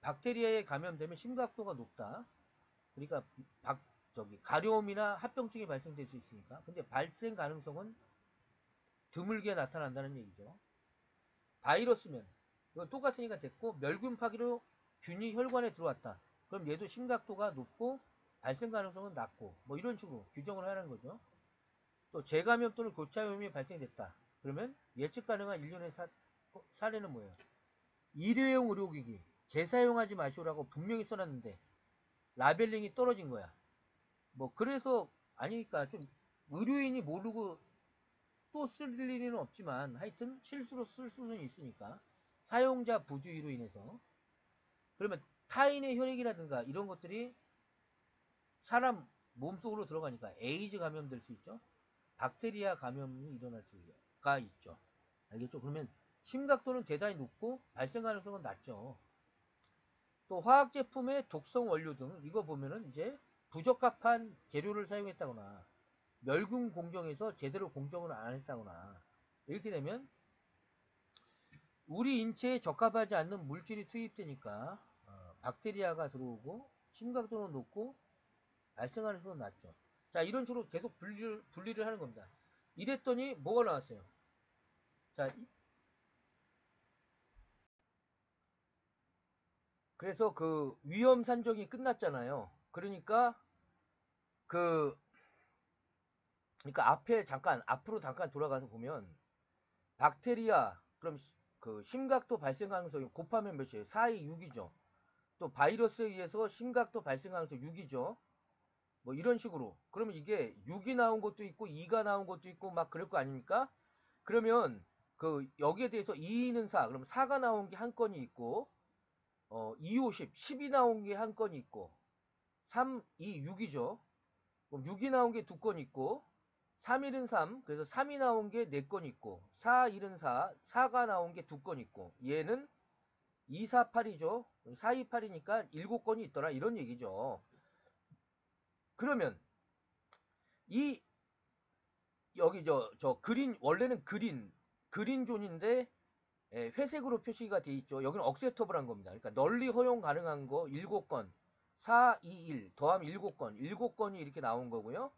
박테리아에 감염되면 심각도가 높다. 그러니까 가려움이나 합병증이 발생될 수 있으니까. 근데 발생 가능성은 드물게 나타난다는 얘기죠. 바이러스면 이건 똑같으니까 됐고, 멸균 파기로 균이 혈관에 들어왔다. 그럼 얘도 심각도가 높고 발생 가능성은 낮고 뭐 이런 식으로 규정을 하는 거죠. 또 재감염 또는 교차오염이 발생됐다. 그러면 예측 가능한 일련의 사례는 뭐예요? 일회용 의료기기 재사용하지 마시오라고 분명히 써놨는데 라벨링이 떨어진 거야. 뭐 그래서 아니니까 좀 의료인이 모르고 또 쓸 일은 없지만 하여튼 실수로 쓸 수는 있으니까 사용자 부주의로 인해서. 그러면 타인의 혈액이라든가 이런 것들이 사람 몸속으로 들어가니까 에이즈 감염될 수 있죠. 박테리아 감염이 일어날 수가 있죠. 알겠죠? 그러면 심각도는 대단히 높고 발생 가능성은 낮죠. 또 화학제품의 독성 원료 등 이거 보면은 이제 부적합한 재료를 사용했다거나 멸균 공정에서 제대로 공정을 안 했다거나 이렇게 되면 우리 인체에 적합하지 않는 물질이 투입되니까 박테리아가 들어오고 심각도는 높고 발생 가능성은 낮죠. 자, 이런 식으로 계속 분리를 하는 겁니다. 이랬더니 뭐가 나왔어요? 자, 그래서 그 위험 산정이 끝났잖아요. 그러니까 앞으로 잠깐 돌아가서 보면 박테리아 그럼 그 심각도 발생 가능성이 곱하면 몇이에요? 4이 6이죠. 또 바이러스에 의해서 심각도 발생 가능성 6이죠. 뭐 이런 식으로. 그러면 이게 6이 나온 것도 있고 2가 나온 것도 있고 막 그럴 거 아닙니까? 그러면 그 여기에 대해서 2는 4, 그럼 4가 나온 게 한 건이 있고 2, 5, 10, 10이 나온 게 한 건이 있고 3, 2, 6이죠. 그럼 6이 나온 게 두 건 있고 3, 1은 3, 그래서 3이 나온 게 네 건 있고 4, 1은 4, 4가 나온 게 두 건 있고 얘는 2, 4, 8이죠. 4, 2, 8이니까 7건이 있더라 이런 얘기죠. 그러면 이 여기 저 그린 원래는 그린 존인데 회색으로 표시가 돼 있죠. 여기는 억셉터블한 겁니다. 그러니까 널리 허용 가능한 거 7건 4, 2, 1 더하면 7건 7건이 이렇게 나온 거고요.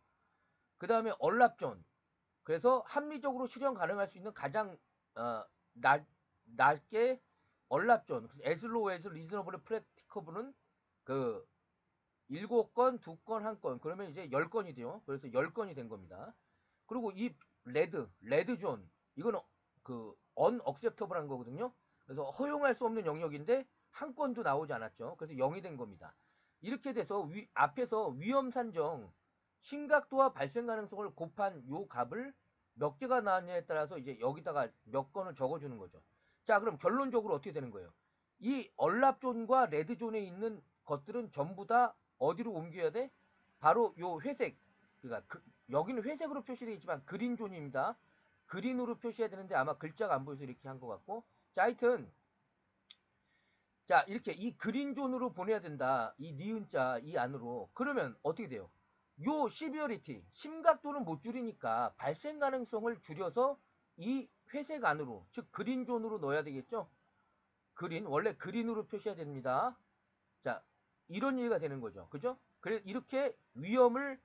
그 다음에 얼랍존, 그래서 합리적으로 실현 가능할 수 있는 가장 낮게 얼랍존, as low as reasonably practicable은 그 7건, 2건, 1건, 그러면 이제 10건이 돼요. 그래서 10건이 된 겁니다. 그리고 이 레드존, 이거는 그 unacceptable한 거거든요. 그래서 허용할 수 없는 영역인데 한 건도 나오지 않았죠. 그래서 0이 된 겁니다. 이렇게 돼서 앞에서 위험 산정, 심각도와 발생 가능성을 곱한 요 값을 몇 개가 나왔냐에 따라서 이제 여기다가 몇 건을 적어주는 거죠. 자, 그럼 결론적으로 어떻게 되는 거예요? 이 얼랍존과 레드존에 있는 것들은 전부 다 어디로 옮겨야 돼? 바로 요 회색, 그러니까 여기는 회색으로 표시되어 있지만 그린존입니다. 그린으로 표시해야 되는데 아마 글자가 안 보여서 이렇게 한 것 같고, 자, 하여튼 자, 이렇게 이 그린존으로 보내야 된다. 이 니은자 이 안으로. 그러면 어떻게 돼요? 요 시비어리티, 심각도는 못 줄이니까 발생 가능성을 줄여서 이 회색 안으로, 즉 그린존으로 넣어야 되겠죠? 그린, 원래 그린으로 표시해야 됩니다. 자, 이런 얘기가 되는 거죠. 그죠? 그래, 이렇게 위험을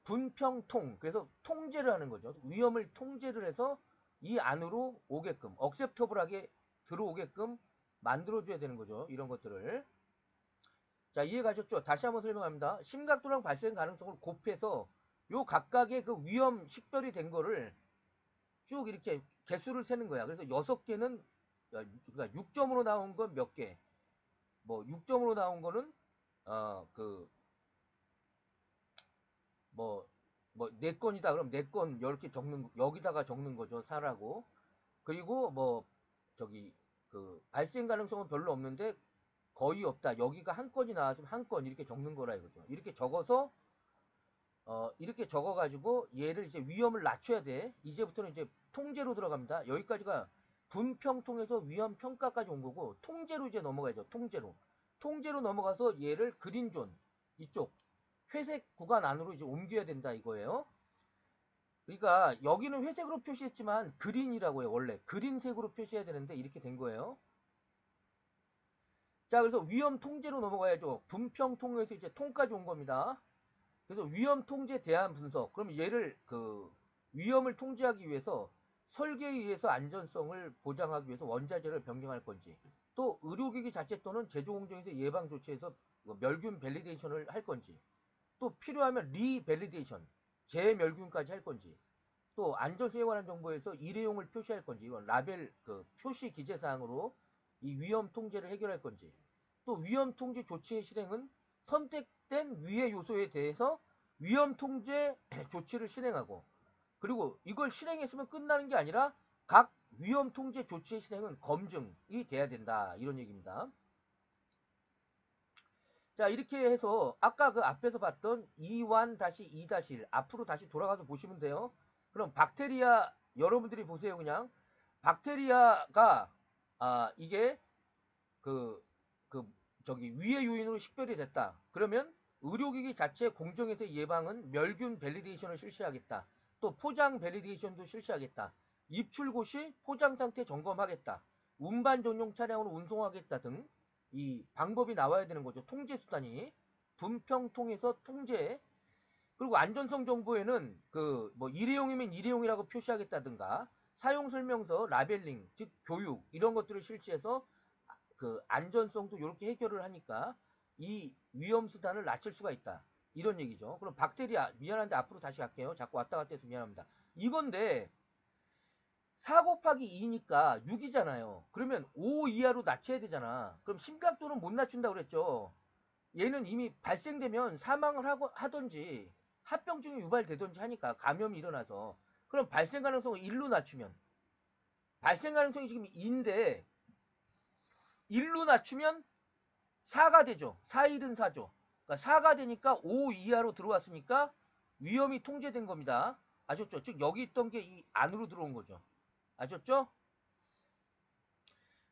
분평통, 그래서 통제를 하는 거죠. 위험을 통제를 해서 이 안으로 오게끔, 억셉터블하게 들어오게끔 만들어줘야 되는 거죠. 이런 것들을. 자, 이해 가셨죠? 다시 한번 설명합니다. 심각도랑 발생 가능성을 곱해서 요 각각의 그 위험 식별이 된 거를 쭉 이렇게 개수를 세는 거야. 그래서 6개는, 그러니까 6점으로 나온 건 몇 개, 뭐 6점으로 나온 거는 뭐 4건이다. 그럼 4건 이렇게 여기다가 적는 거죠. 사라고. 그리고 뭐 저기 그 발생 가능성은 별로 없는데 거의 없다. 여기가 한 건이 나왔으면 한 건 이렇게 적는 거라 이거죠. 이렇게 적어서 이렇게 적어가지고 얘를 이제 위험을 낮춰야 돼. 이제부터는 이제 통제로 들어갑니다. 여기까지가 분평통에서 위험 평가까지 온 거고 통제로 이제 넘어가야죠. 통제로 넘어가서 얘를 그린존 이쪽 회색 구간 안으로 이제 옮겨야 된다 이거예요. 그러니까 여기는 회색으로 표시했지만 그린이라고 해요. 원래 그린색으로 표시해야 되는데 이렇게 된 거예요. 자, 그래서 위험 통제로 넘어가야죠. 분평통에서 이제 통까지 온 겁니다. 그래서 위험 통제 대안 분석. 그럼 얘를 그 위험을 통제하기 위해서 설계에 의해서 안전성을 보장하기 위해서 원자재를 변경할 건지, 또 의료기기 자체 또는 제조 공정에서 예방 조치에서 멸균 밸리데이션을 할 건지, 또 필요하면 리밸리데이션, 재멸균까지 할 건지, 또 안전성에 관한 정보에서 일회용을 표시할 건지, 이건 라벨 그 표시 기재 사항으로 이 위험 통제를 해결할 건지, 또 위험 통제 조치의 실행은 선택된 위의 요소에 대해서 위험 통제 조치를 실행하고, 그리고 이걸 실행했으면 끝나는 게 아니라 각 위험 통제 조치의 실행은 검증이 돼야 된다. 이런 얘기입니다. 자, 이렇게 해서 아까 그 앞에서 봤던 2-2-1 앞으로 다시 돌아가서 보시면 돼요. 그럼 박테리아 여러분들이 보세요. 그냥 박테리아가 이게 저기 위의 요인으로 식별이 됐다. 그러면 의료기기 자체 공정에서 예방은 멸균 밸리데이션을 실시하겠다. 또 포장 밸리데이션도 실시하겠다. 입출고 시 포장 상태 점검하겠다. 운반 전용 차량으로 운송하겠다 등 이 방법이 나와야 되는 거죠. 통제 수단이. 분평통해서 통제. 그리고 안전성 정보에는 그 뭐 일회용이면 일회용이라고 표시하겠다든가 사용 설명서, 라벨링, 즉 교육 이런 것들을 실시해서 그 안전성도 이렇게 해결을 하니까 이 위험 수단을 낮출 수가 있다. 이런 얘기죠. 그럼 박테리아, 미안한데 앞으로 다시 갈게요. 자꾸 왔다 갔다 해서 미안합니다. 이건데 4 곱하기 2니까 6이잖아요. 그러면 5 이하로 낮춰야 되잖아. 그럼 심각도는 못 낮춘다고 그랬죠. 얘는 이미 발생되면 사망을 하든지 합병증이 유발되든지 하니까 감염이 일어나서. 그럼 발생 가능성을 1로 낮추면 발생 가능성이 지금 2인데 1로 낮추면 4가 되죠. 4, 1은 4죠. 그러니까 4가 되니까 5 이하로 들어왔으니까 위험이 통제된 겁니다. 아셨죠? 즉 여기 있던 게 이 안으로 들어온 거죠. 아셨죠?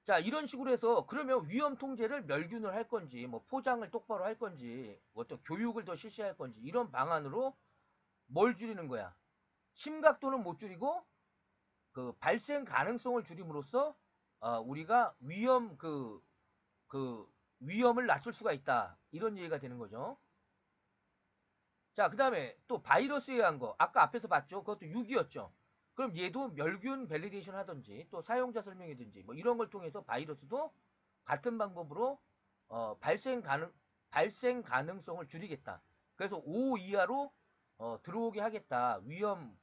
자, 이런 식으로 해서 그러면 위험 통제를 멸균을 할 건지 뭐 포장을 똑바로 할 건지 어떤 교육을 더 실시할 건지 이런 방안으로 뭘 줄이는 거야? 심각도는 못 줄이고 그 발생 가능성을 줄임으로써 우리가 위험을 낮출 수가 있다. 이런 얘기가 되는 거죠. 자, 그 다음에 또 바이러스에 의한 거. 아까 앞에서 봤죠? 그것도 6이었죠. 그럼 얘도 멸균 밸리데이션 하든지 또 사용자 설명이든지 뭐 이런 걸 통해서 바이러스도 같은 방법으로 발생 가능성을 줄이겠다. 그래서 5 이하로 들어오게 하겠다. 위험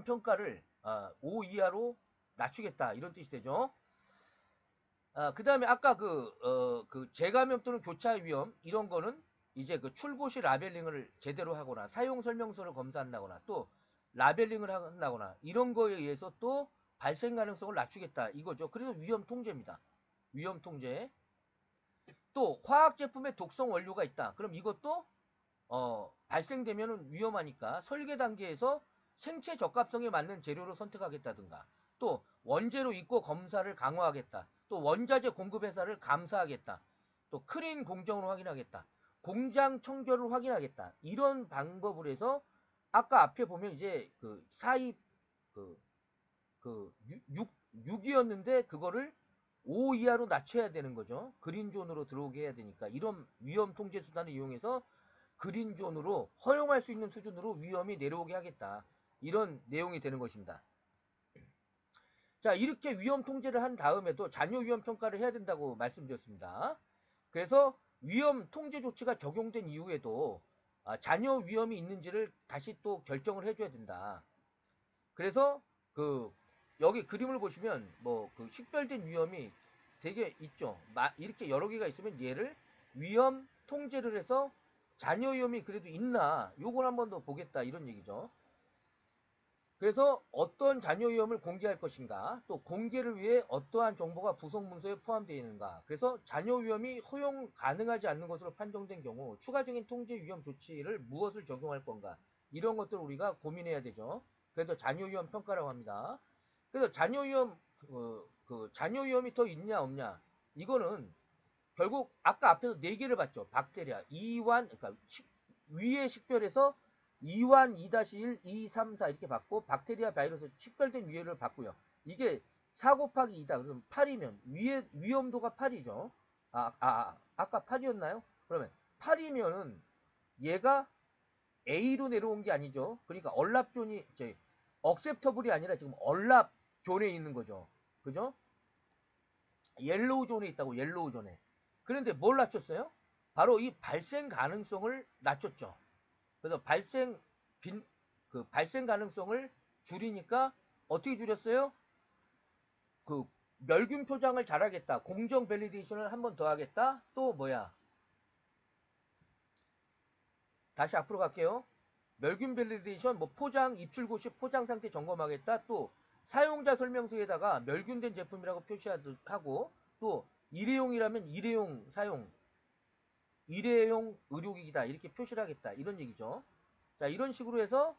평가를 5 이하로 낮추겠다. 이런 뜻이 되죠. 그 다음에 아까 재감염 또는 교차 위험 이런 거는 이제 그 출고 시 라벨링을 제대로 하거나 사용 설명서를 검사한다거나 또 라벨링을 한다거나 이런 거에 의해서 또 발생 가능성을 낮추겠다 이거죠. 그래서 위험 통제입니다. 위험 통제. 또 화학 제품에 독성 원료가 있다. 그럼 이것도 발생되면 위험하니까 설계 단계에서 생체 적합성에 맞는 재료를 선택하겠다든가 또 원재료 입고 검사를 강화하겠다. 또 원자재 공급 회사를 감사하겠다. 또 클린 공정으로 확인하겠다. 공장 청결을 확인하겠다. 이런 방법을 해서 아까 앞에 보면 이제 그 사입 6이었는데 그거를 5 이하로 낮춰야 되는 거죠. 그린존으로 들어오게 해야 되니까 이런 위험 통제 수단을 이용해서 그린존으로 허용할 수 있는 수준으로 위험이 내려오게 하겠다. 이런 내용이 되는 것입니다. 자, 이렇게 위험 통제를 한 다음에도 잔여 위험 평가를 해야 된다고 말씀드렸습니다. 그래서 위험 통제 조치가 적용된 이후에도 잔여 위험이 있는지를 다시 또 결정을 해줘야 된다. 그래서 여기 그림을 보시면 식별된 위험이 되게 있죠. 이렇게 여러 개가 있으면 얘를 위험 통제를 해서 잔여 위험이 그래도 있나 요걸 한번 더 보겠다 이런 얘기죠. 그래서 어떤 잔여 위험을 공개할 것인가 또 공개를 위해 어떠한 정보가 부속 문서에 포함되어 있는가 그래서 잔여 위험이 허용 가능하지 않는 것으로 판정된 경우 추가적인 통제 위험 조치를 무엇을 적용할 건가 이런 것들을 우리가 고민해야 되죠. 그래서 잔여 위험 평가라고 합니다. 그래서 잔여 위험 잔여 위험이 더 있냐 없냐 이거는 결국 아까 앞에서 4개를 봤죠. 박테리아, 이완 그러니까 위에 식별해서 2완 2-1, 2, 3, 4 이렇게 받고 박테리아 바이러스 식별된 위해를 받고요. 이게 4 곱하기 2다. 그럼 8이면 위험도가 8이죠. 아까 8이었나요? 그러면 8이면은 얘가 A로 내려온 게 아니죠. 그러니까 얼랍존이 억셉터블이 아니라 지금 얼랍존에 있는 거죠. 그죠? 옐로우 존에 있다고 옐로우 존에. 그런데 뭘 낮췄어요? 바로 이 발생 가능성을 낮췄죠. 그래서 발생 가능성을 줄이니까 어떻게 줄였어요? 멸균 표장을 잘하겠다. 공정 밸리데이션을 한 번 더 하겠다. 또 뭐야? 다시 앞으로 갈게요. 멸균 밸리데이션, 포장, 입출고 시 포장 상태 점검하겠다. 또 사용자 설명서에다가 멸균된 제품이라고 표시하고 또 일회용이라면 일회용 사용 일회용 의료기기다 이렇게 표시를 하겠다 이런 얘기죠. 자, 이런 식으로 해서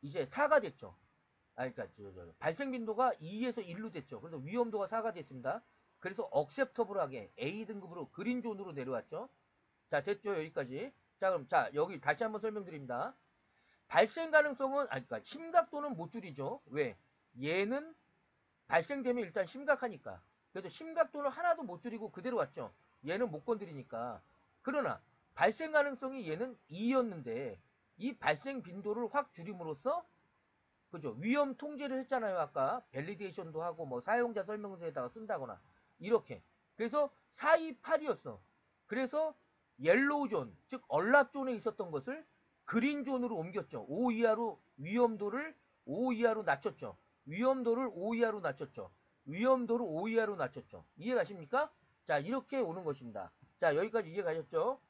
이제 4가 됐죠. 그러니까 발생 빈도가 2에서 1로 됐죠. 그래서 위험도가 4가 됐습니다. 그래서 억셉터블하게 A등급으로 그린존으로 내려왔죠. 자, 됐죠. 여기까지. 자, 그럼 여기 다시 한번 설명드립니다. 발생 가능성은 그러니까 심각도는 못 줄이죠. 왜? 얘는 발생되면 일단 심각하니까. 그래서 심각도는 하나도 못 줄이고 그대로 왔죠. 얘는 못 건드리니까. 그러나 발생 가능성이 얘는 2였는데 이 발생 빈도를 확 줄임으로써 그죠? 위험 통제를 했잖아요. 아까 밸리데이션도 하고 사용자 설명서에다가 쓴다거나 이렇게. 그래서 4, 2, 8이었어. 그래서 옐로우존, 즉 얼랍존에 있었던 것을 그린존으로 옮겼죠. 5 이하로 위험도를 5 이하로 낮췄죠. 위험도를 5 이하로 낮췄죠. 위험도를 5 이하로 낮췄죠. 이해가십니까? 자, 이렇게 오는 것입니다. 자, 여기까지 이해가셨죠?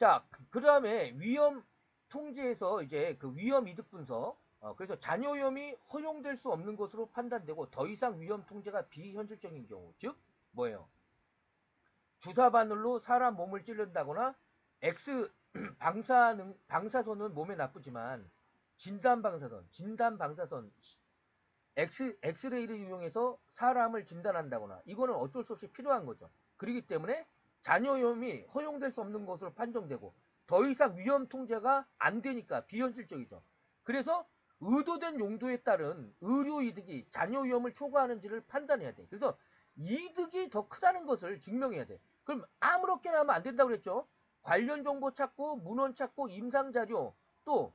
자, 그 다음에 위험 통제에서 이제 그 위험 이득 분석. 그래서 잔여 위험이 허용될 수 없는 것으로 판단되고 더 이상 위험 통제가 비현실적인 경우. 즉, 뭐예요? 주사 바늘로 사람 몸을 찌른다거나 X 방사선은 몸에 나쁘지만 진단 방사선 엑스레이를 이용해서 사람을 진단한다거나 이거는 어쩔 수 없이 필요한 거죠. 그렇기 때문에 잔여 위험이 허용될 수 없는 것으로 판정되고 더 이상 위험 통제가 안 되니까 비현실적이죠. 그래서 의도된 용도에 따른 의료 이득이 잔여 위험을 초과하는지를 판단해야 돼. 그래서 이득이 더 크다는 것을 증명해야 돼. 그럼 아무렇게나 하면 안 된다고 그랬죠. 관련 정보 찾고 문헌 찾고 임상 자료 또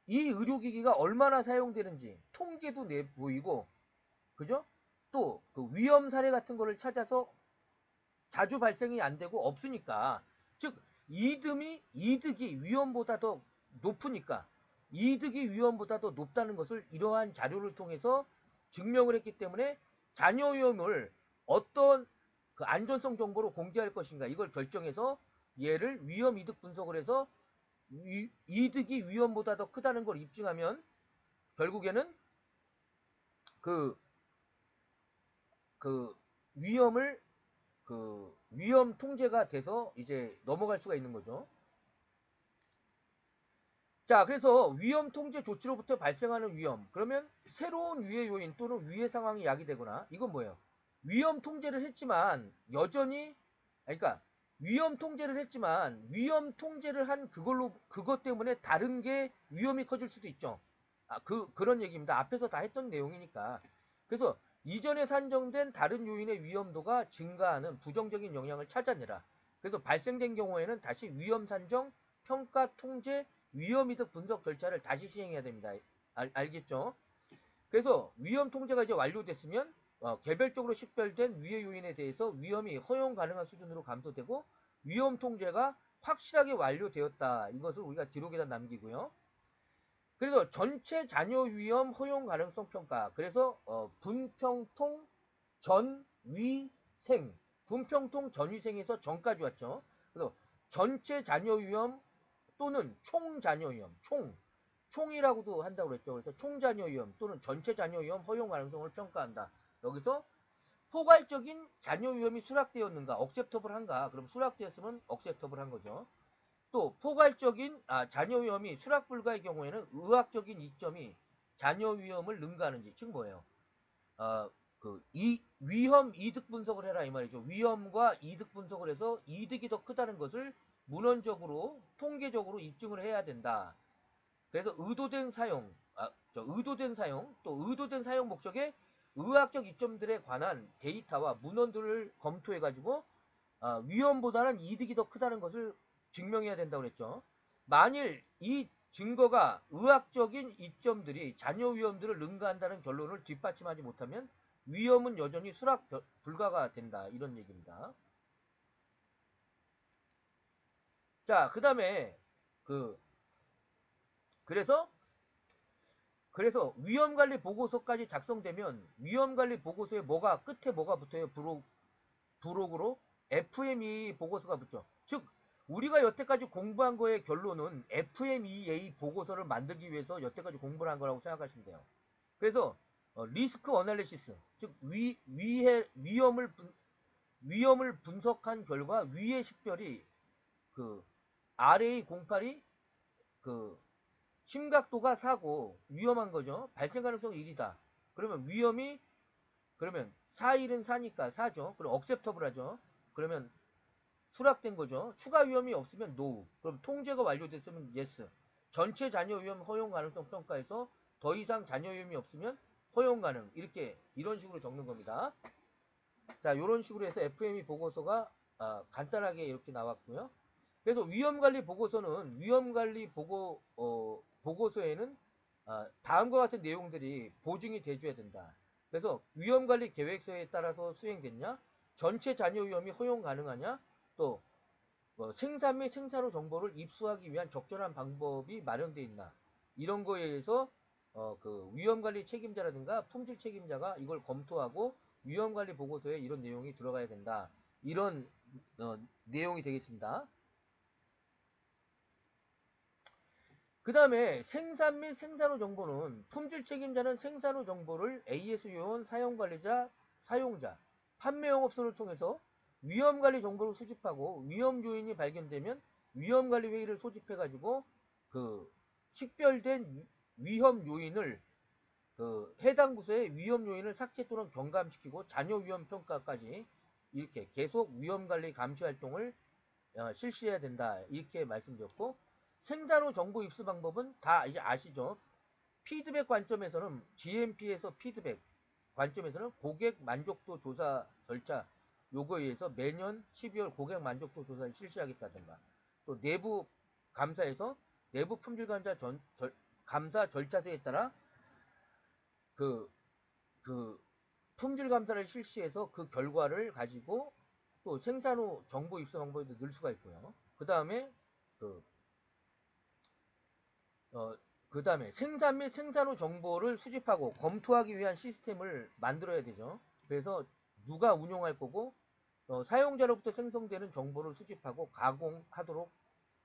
이 의료기기가 얼마나 사용되는지 통계도 내보이고 그죠? 또 그 위험 사례 같은 거를 찾아서 자주 발생이 안 되고 없으니까 즉 이득이 위험보다 더 높으니까 이득이 위험보다 더 높다는 것을 이러한 자료를 통해서 증명을 했기 때문에 잔여 위험을 어떤 그 안전성 정보로 공개할 것인가 이걸 결정해서 얘를 위험 이득 분석을 해서 이득이 위험보다 더 크다는 걸 입증하면 결국에는 그 위험을 위험 통제가 돼서 이제 넘어갈 수가 있는 거죠. 자, 그래서 위험 통제 조치로부터 발생하는 위험. 그러면 새로운 위해 요인 또는 위해 상황이 야기되거나 이건 뭐예요? 위험 통제를 했지만 여전히 그러니까 위험 통제를 했지만 위험 통제를 한 그것 때문에 다른 게 위험이 커질 수도 있죠. 그런 얘기입니다. 앞에서 다 했던 내용이니까. 그래서 이전에 산정된 다른 요인의 위험도가 증가하는 부정적인 영향을 찾아내라. 그래서 발생된 경우에는 다시 위험 산정, 평가, 통제, 위험이득 분석 절차를 다시 시행해야 됩니다. 알겠죠? 그래서 위험 통제가 이제 완료됐으면 개별적으로 식별된 위해 요인에 대해서 위험이 허용 가능한 수준으로 감소되고 위험 통제가 확실하게 완료되었다. 이것을 우리가 기록에다 남기고요. 그래서 전체 잔여 위험 허용 가능성 평가. 그래서 분평통 전위생 분평통 전위생에서 전까지 왔죠. 그래서 전체 잔여 위험 또는 총 잔여 위험 총이라고도 한다고 그랬죠. 그래서 총 잔여 위험 또는 전체 잔여 위험 허용 가능성을 평가한다. 여기서 포괄적인 잔여 위험이 수락되었는가 억셉터블한가. 그럼 수락되었으면 억셉터블한 거죠. 또 포괄적인 잔여 위험이 수락 불가의 경우에는 의학적인 이점이 잔여 위험을 능가하는지 즉 뭐예요? 위험 이득 분석을 해라 이 말이죠. 위험과 이득 분석을 해서 이득이 더 크다는 것을 문헌적으로 통계적으로 입증을 해야 된다. 그래서 의도된 사용 또 의도된 사용 목적의 의학적 이점들에 관한 데이터와 문헌들을 검토해 가지고 위험보다는 이득이 더 크다는 것을 증명해야 된다고 그랬죠. 만일 이 증거가 의학적인 이점들이 잔여 위험들을 능가한다는 결론을 뒷받침하지 못하면 위험은 여전히 수락 불가가 된다. 이런 얘기입니다. 자, 그 다음에 그래서 위험관리 보고서까지 작성되면 위험관리 보고서에 끝에 뭐가 붙어요? 부록으로 FMEA 보고서가 붙죠. 즉 우리가 여태까지 공부한 거의 결론은 FMEA 보고서를 만들기 위해서 여태까지 공부를 한 거라고 생각하시면 돼요. 그래서 리스크 어널리시스 즉 위험을 분석한 결과 위의 식별이 RA08이 심각도가 4고 위험한 거죠. 발생 가능성이 1이다. 그러면 위험이 그러면 4일은 4니까 4죠. 그럼 억셉터블 하죠. 그러면 수락된 거죠. 추가 위험이 없으면 NO. 그럼 통제가 완료됐으면 YES. 전체 잔여 위험 허용 가능성 평가에서 더 이상 잔여 위험이 없으면 허용 가능. 이런 식으로 적는 겁니다. 자, 이런 식으로 해서 FME 보고서가 간단하게 이렇게 나왔고요. 그래서 위험관리 보고서는 위험관리 보고서에는 다음과 같은 내용들이 보증이 돼줘야 된다. 그래서 위험관리 계획서에 따라서 수행됐냐? 전체 잔여 위험이 허용 가능하냐? 또 생산 및 생산후 정보를 입수하기 위한 적절한 방법이 마련되어 있나? 이런 거에 의해서 위험관리 책임자라든가 품질 책임자가 이걸 검토하고 위험관리 보고서에 이런 내용이 들어가야 된다. 이런 내용이 되겠습니다. 그 다음에 생산 및 생산후 정보는 품질 책임자는 생산후 정보를 AS 요원, 사용관리자, 사용자, 판매 영업소를 통해서 위험관리 정보를 수집하고 위험 요인이 발견되면 위험관리 회의를 소집해가지고 그 식별된 위험 요인을 그 해당 부서의 위험 요인을 삭제 또는 경감시키고 잔여 위험 평가까지 이렇게 계속 위험관리 감시 활동을 실시해야 된다. 이렇게 말씀드렸고, 생산 후 정보 입수 방법은 다 이제 아시죠? 피드백 관점에서는 GMP에서 피드백 관점에서는 고객 만족도 조사 절차 요거에 의해서 매년 12월 고객 만족도 조사를 실시하겠다든가, 또 내부 감사에서 내부 품질 감사 절차서에 따라 그 품질 감사를 실시해서 그 결과를 가지고 또 생산 후 정보 입수 방법에도 넣을 수가 있고요. 그 다음에 그 다음에 생산 및 생산 후 정보를 수집하고 검토하기 위한 시스템을 만들어야 되죠. 그래서 누가 운영할 거고 사용자로부터 생성되는 정보를 수집하고 가공하도록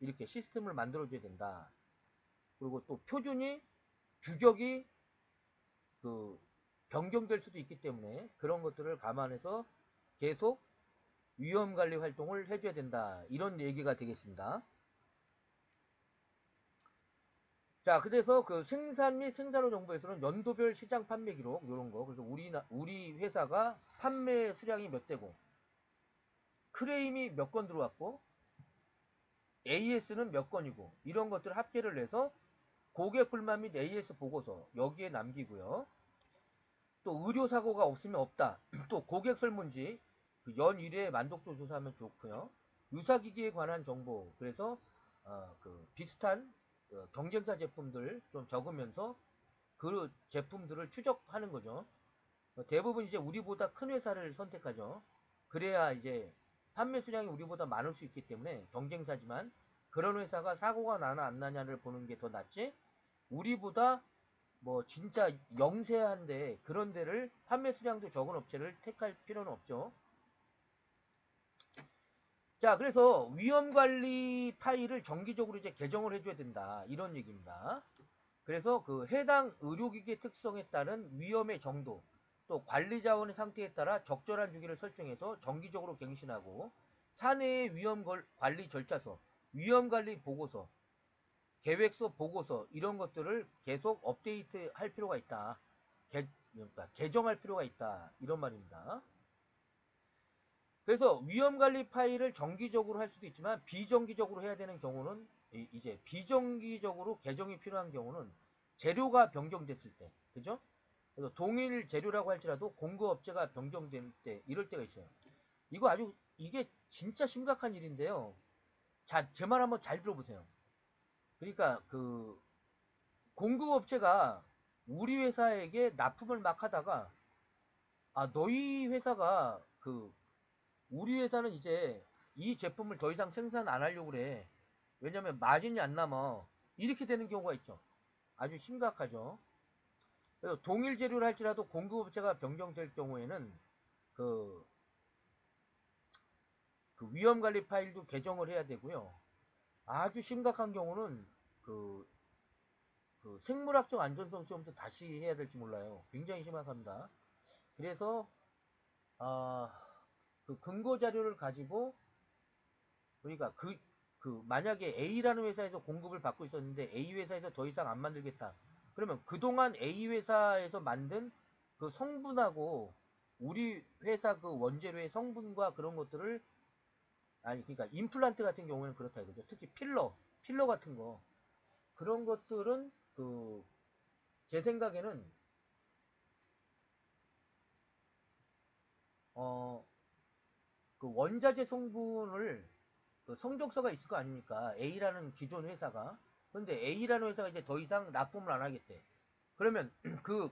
이렇게 시스템을 만들어줘야 된다. 그리고 또 표준이 규격이 변경될 수도 있기 때문에 그런 것들을 감안해서 계속 위험관리 활동을 해줘야 된다. 이런 얘기가 되겠습니다. 자, 그래서 그 생산 및 생산후 정보에서는 연도별 시장 판매 기록 이런 거, 그래서 우리 회사가 판매 수량이 몇 대고 클레임이 몇 건 들어왔고 AS는 몇 건이고 이런 것들을 합계를 내서 고객 불만 및 AS 보고서 여기에 남기고요. 또 의료 사고가 없으면 없다. 또 고객 설문지 연 1회 만족도 조사하면 좋고요. 유사기기에 관한 정보, 그래서 비슷한 경쟁사 제품들 좀 적으면서 그 제품들을 추적하는 거죠. 대부분 이제 우리보다 큰 회사를 선택하죠. 그래야 이제 판매 수량이 우리보다 많을 수 있기 때문에 경쟁사지만 그런 회사가 사고가 나나 안 나냐를 보는 게 더 낫지, 우리보다 뭐 진짜 영세한데 그런 데를 판매 수량도 적은 업체를 택할 필요는 없죠. 자, 그래서 위험관리 파일을 정기적으로 이제 개정을 해줘야 된다. 이런 얘기입니다. 그래서 그 해당 의료기기의 특성에 따른 위험의 정도, 또 관리 자원의 상태에 따라 적절한 주기를 설정해서 정기적으로 갱신하고, 사내의 위험관리 절차서, 위험관리 보고서, 계획서 보고서 이런 것들을 계속 업데이트 할 필요가 있다. 그러니까 개정할 필요가 있다. 이런 말입니다. 그래서 위험관리 파일을 정기적으로 할 수도 있지만 비정기적으로 해야 되는 경우는, 이제 비정기적으로 개정이 필요한 경우는 재료가 변경됐을 때, 그죠? 그래서 동일 재료라고 할지라도 공급업체가 변경될 때, 이럴 때가 있어요. 이게 진짜 심각한 일인데요. 자, 제 말 한번 잘 들어보세요. 그러니까 공급업체가 우리 회사에게 납품을 막 하다가, 너희 회사가 우리 회사는 이제 이 제품을 더 이상 생산 안 하려고 그래. 왜냐면 마진이 안 남아. 이렇게 되는 경우가 있죠. 아주 심각하죠. 그래서 동일 재료를 할지라도 공급업체가 변경될 경우에는 그 위험관리 파일도 개정을 해야 되고요. 아주 심각한 경우는 생물학적 안전성 시험도 다시 해야 될지 몰라요. 굉장히 심각합니다. 그래서 근거 자료를 가지고, 그러니까 만약에 A라는 회사에서 공급을 받고 있었는데 A 회사에서 더 이상 안 만들겠다. 그러면 그동안 A 회사에서 만든 그 성분하고 우리 회사 그 원재료의 성분과 그런 것들을, 그러니까 임플란트 같은 경우에는 그렇다 이거죠. 특히 필러 같은 거, 그런 것들은 제 생각에는 원자재 성분을 성적서가 있을 거 아닙니까? A라는 기존 회사가. 근데 A라는 회사가 이제 더 이상 납품을 안 하겠대. 그러면 그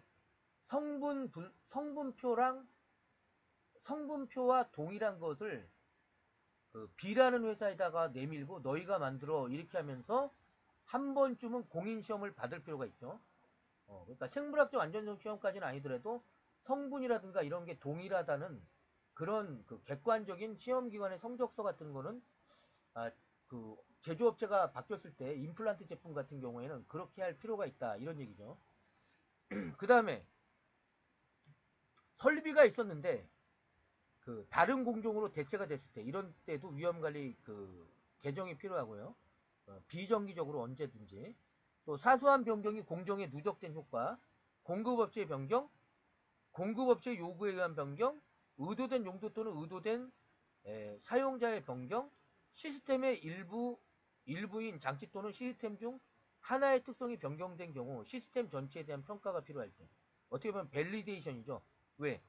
성분표와 동일한 것을 B라는 회사에다가 내밀고 너희가 만들어 이렇게 하면서 한 번쯤은 공인시험을 받을 필요가 있죠. 그러니까 생물학적 안전성 시험까지는 아니더라도 성분이라든가 이런 게 동일하다는 그런 객관적인 시험기관의 성적서 같은 거는 제조업체가 바뀌었을 때 임플란트 제품 같은 경우에는 그렇게 할 필요가 있다 이런 얘기죠. 그 다음에 설비가 있었는데 그 다른 공종으로 대체가 됐을 때 이런 때도 위험관리 그 개정이 필요하고요. 비정기적으로 언제든지 또 사소한 변경이 공정에 누적된 효과, 공급업체의 변경, 공급업체의 요구에 의한 변경, 의도된 용도 또는 의도된 사용자의 변경, 시스템의 일부인 장치 또는 시스템 중 하나의 특성이 변경된 경우 시스템 전체에 대한 평가가 필요할 때 어떻게 보면 밸리데이션이죠. 왜?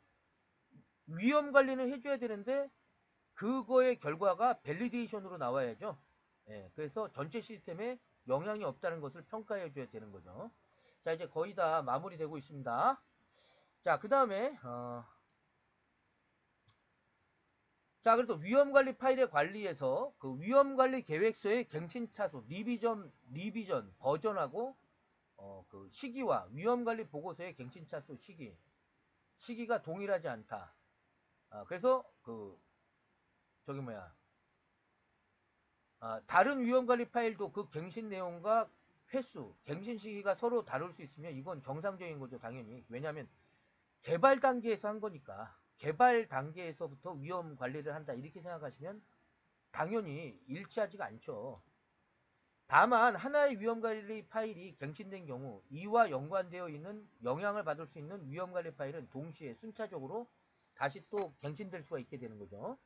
위험 관리는 해줘야 되는데 그거의 결과가 밸리데이션으로 나와야죠. 그래서 전체 시스템에 영향이 없다는 것을 평가해 줘야 되는 거죠. 자, 이제 거의 다 마무리되고 있습니다. 자, 그 다음에 자, 그래서 위험관리 파일의 관리에서 그 위험관리 계획서의 갱신 차수, 리비전, 버전하고 그 시기와 위험관리 보고서의 갱신 차수 시기가 동일하지 않다. 그래서 그 저기 뭐야 다른 위험관리 파일도 그 갱신 내용과 횟수, 갱신 시기가 서로 다를 수 있으면 이건 정상적인 거죠, 당연히. 왜냐하면 개발 단계에서 한 거니까. 개발 단계에서부터 위험 관리를 한다 이렇게 생각하시면 당연히 일치하지가 않죠. 다만 하나의 위험관리 파일이 갱신된 경우 이와 연관되어 있는 영향을 받을 수 있는 위험관리 파일은 동시에 순차적으로 다시 또 갱신될 수가 있게 되는 거죠.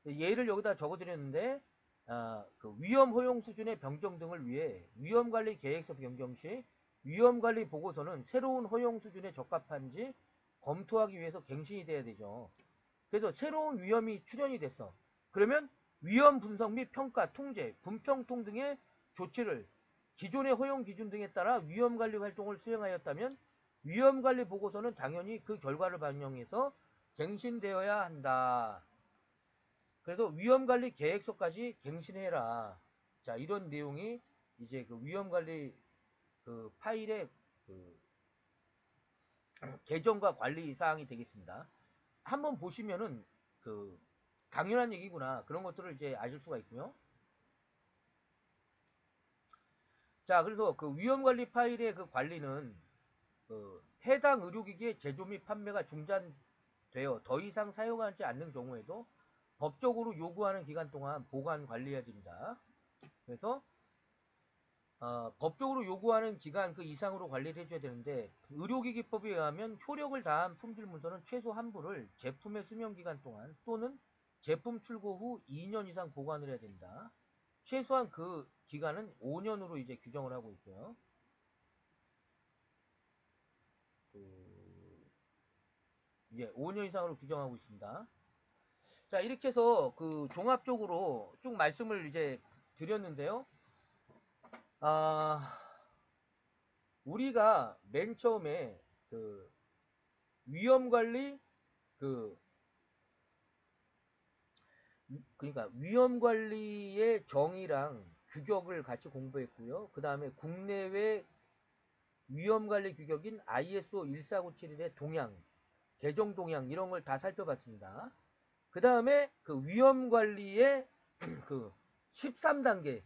예를 여기다 적어드렸는데 그 위험 허용 수준의 변경 등을 위해 위험관리 계획서 변경 시 위험관리 보고서는 새로운 허용 수준에 적합한지 검토하기 위해서 갱신이 돼야 되죠. 그래서 새로운 위험이 출현이 됐어. 그러면 위험 분석 및 평가, 통제, 분평통 등의 조치를 기존의 허용 기준 등에 따라 위험관리 활동을 수행하였다면 위험관리 보고서는 당연히 그 결과를 반영해서 갱신되어야 한다. 그래서 위험관리 계획서까지 갱신해라. 자, 이런 내용이 이제 그 위험관리 그 파일의 그 개정과 관리 사항이 되겠습니다. 한번 보시면은 그 당연한 얘기구나 그런 것들을 이제 아실 수가 있고요. 자, 그래서 그 위험관리 파일의 그 관리는 그 해당 의료기기의 제조 및 판매가 중단되어 더 이상 사용하지 않는 경우에도 법적으로 요구하는 기간 동안 보관 관리해야 됩니다. 그래서 법적으로 요구하는 기간 그 이상으로 관리를 해줘야 되는데 의료기기법에 의하면 효력을 다한 품질 문서는 최소 한 부를 제품의 수명기간 동안 또는 제품 출고 후 2년 이상 보관을 해야 된다. 최소한 그 기간은 5년으로 이제 규정을 하고 있고요. 이제 5년 이상으로 규정하고 있습니다. 자, 이렇게 해서 그 종합적으로 쭉 말씀을 이제 드렸는데요. 우리가 맨 처음에 그 위험관리 그러니까 위험관리의 정의랑 규격을 같이 공부했고요. 그 다음에 국내외 위험관리 규격인 ISO 14971의 동향, 개정 동향 이런 걸 다 살펴봤습니다. 그 다음에 그 위험관리의 그 13단계를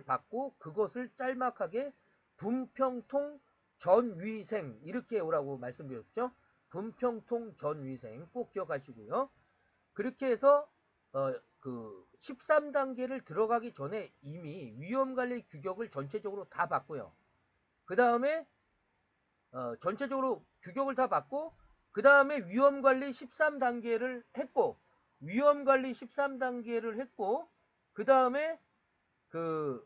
받고 그것을 짤막하게 분평통 전위생 이렇게 오라고 말씀드렸죠. 분평통 전위생 꼭 기억하시고요. 그렇게 해서 그 13단계를 들어가기 전에 이미 위험관리 규격을 전체적으로 다 받고요. 그 다음에 전체적으로 규격을 다 받고 그 다음에 위험관리 13단계를 했고 위험관리 13단계를 했고 그 다음에 그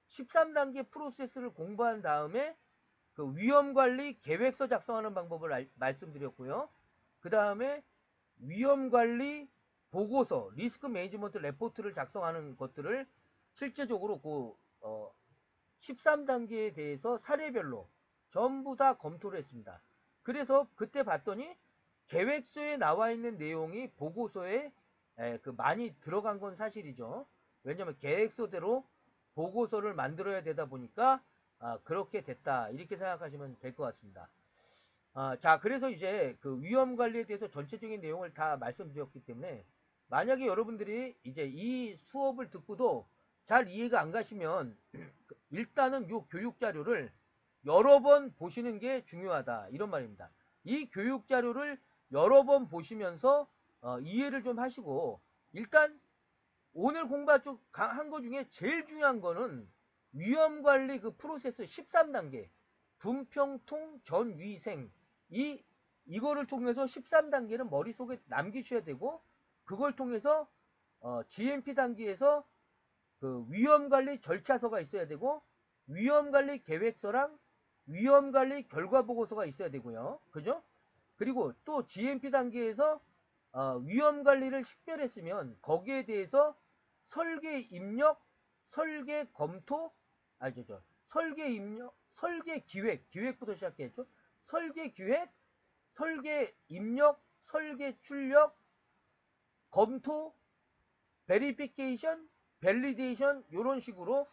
13단계 프로세스를 공부한 다음에 그 위험관리 계획서 작성하는 방법을 말씀드렸고요. 그 다음에 위험관리 보고서, 리스크 매니지먼트 레포트를 작성하는 것들을 실제적으로 그 13단계에 대해서 사례별로 전부 다 검토를 했습니다. 그래서 그때 봤더니 계획서에 나와 있는 내용이 보고서에 그 많이 들어간 건 사실이죠. 왜냐하면 계획서대로 보고서를 만들어야 되다 보니까 그렇게 됐다 이렇게 생각하시면 될 것 같습니다. 자, 그래서 이제 그 위험 관리에 대해서 전체적인 내용을 다 말씀드렸기 때문에 만약에 여러분들이 이제 이 수업을 듣고도 잘 이해가 안 가시면 일단은 요 교육 자료를 여러 번 보시는 게 중요하다 이런 말입니다. 이 교육 자료를 여러 번 보시면서 이해를 좀 하시고, 일단 오늘 공부한 거 중에 제일 중요한 거는 위험관리 그 프로세스 13단계 분평통 전위생, 이거를 통해서 13단계는 머릿속에 남기셔야 되고, 그걸 통해서 GMP 단계에서 그 위험관리 절차서가 있어야 되고, 위험관리 계획서랑 위험관리 결과보고서가 있어야 되고요. 그죠? 그리고 또 GMP 단계에서 위험관리를 식별했으면 거기에 대해서 설계 입력, 설계 검토, 설계 입력, 설계 기획부터 시작했죠. 설계 기획, 설계 입력, 설계 출력, 검토, 베리피케이션, 밸리데이션, 요런 식으로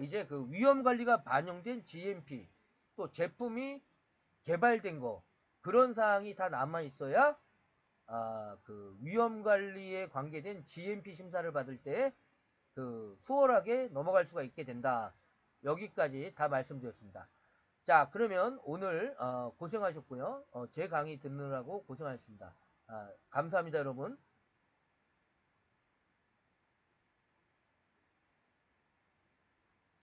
이제 그 위험 관리가 반영된 GMP, 또 제품이 개발된 거, 그런 사항이 다 남아 있어야 그 위험 관리에 관계된 GMP 심사를 받을 때 그 수월하게 넘어갈 수가 있게 된다. 여기까지 다 말씀드렸습니다. 자, 그러면 오늘 고생하셨고요. 제 강의 듣느라고 고생하셨습니다. 감사합니다, 여러분.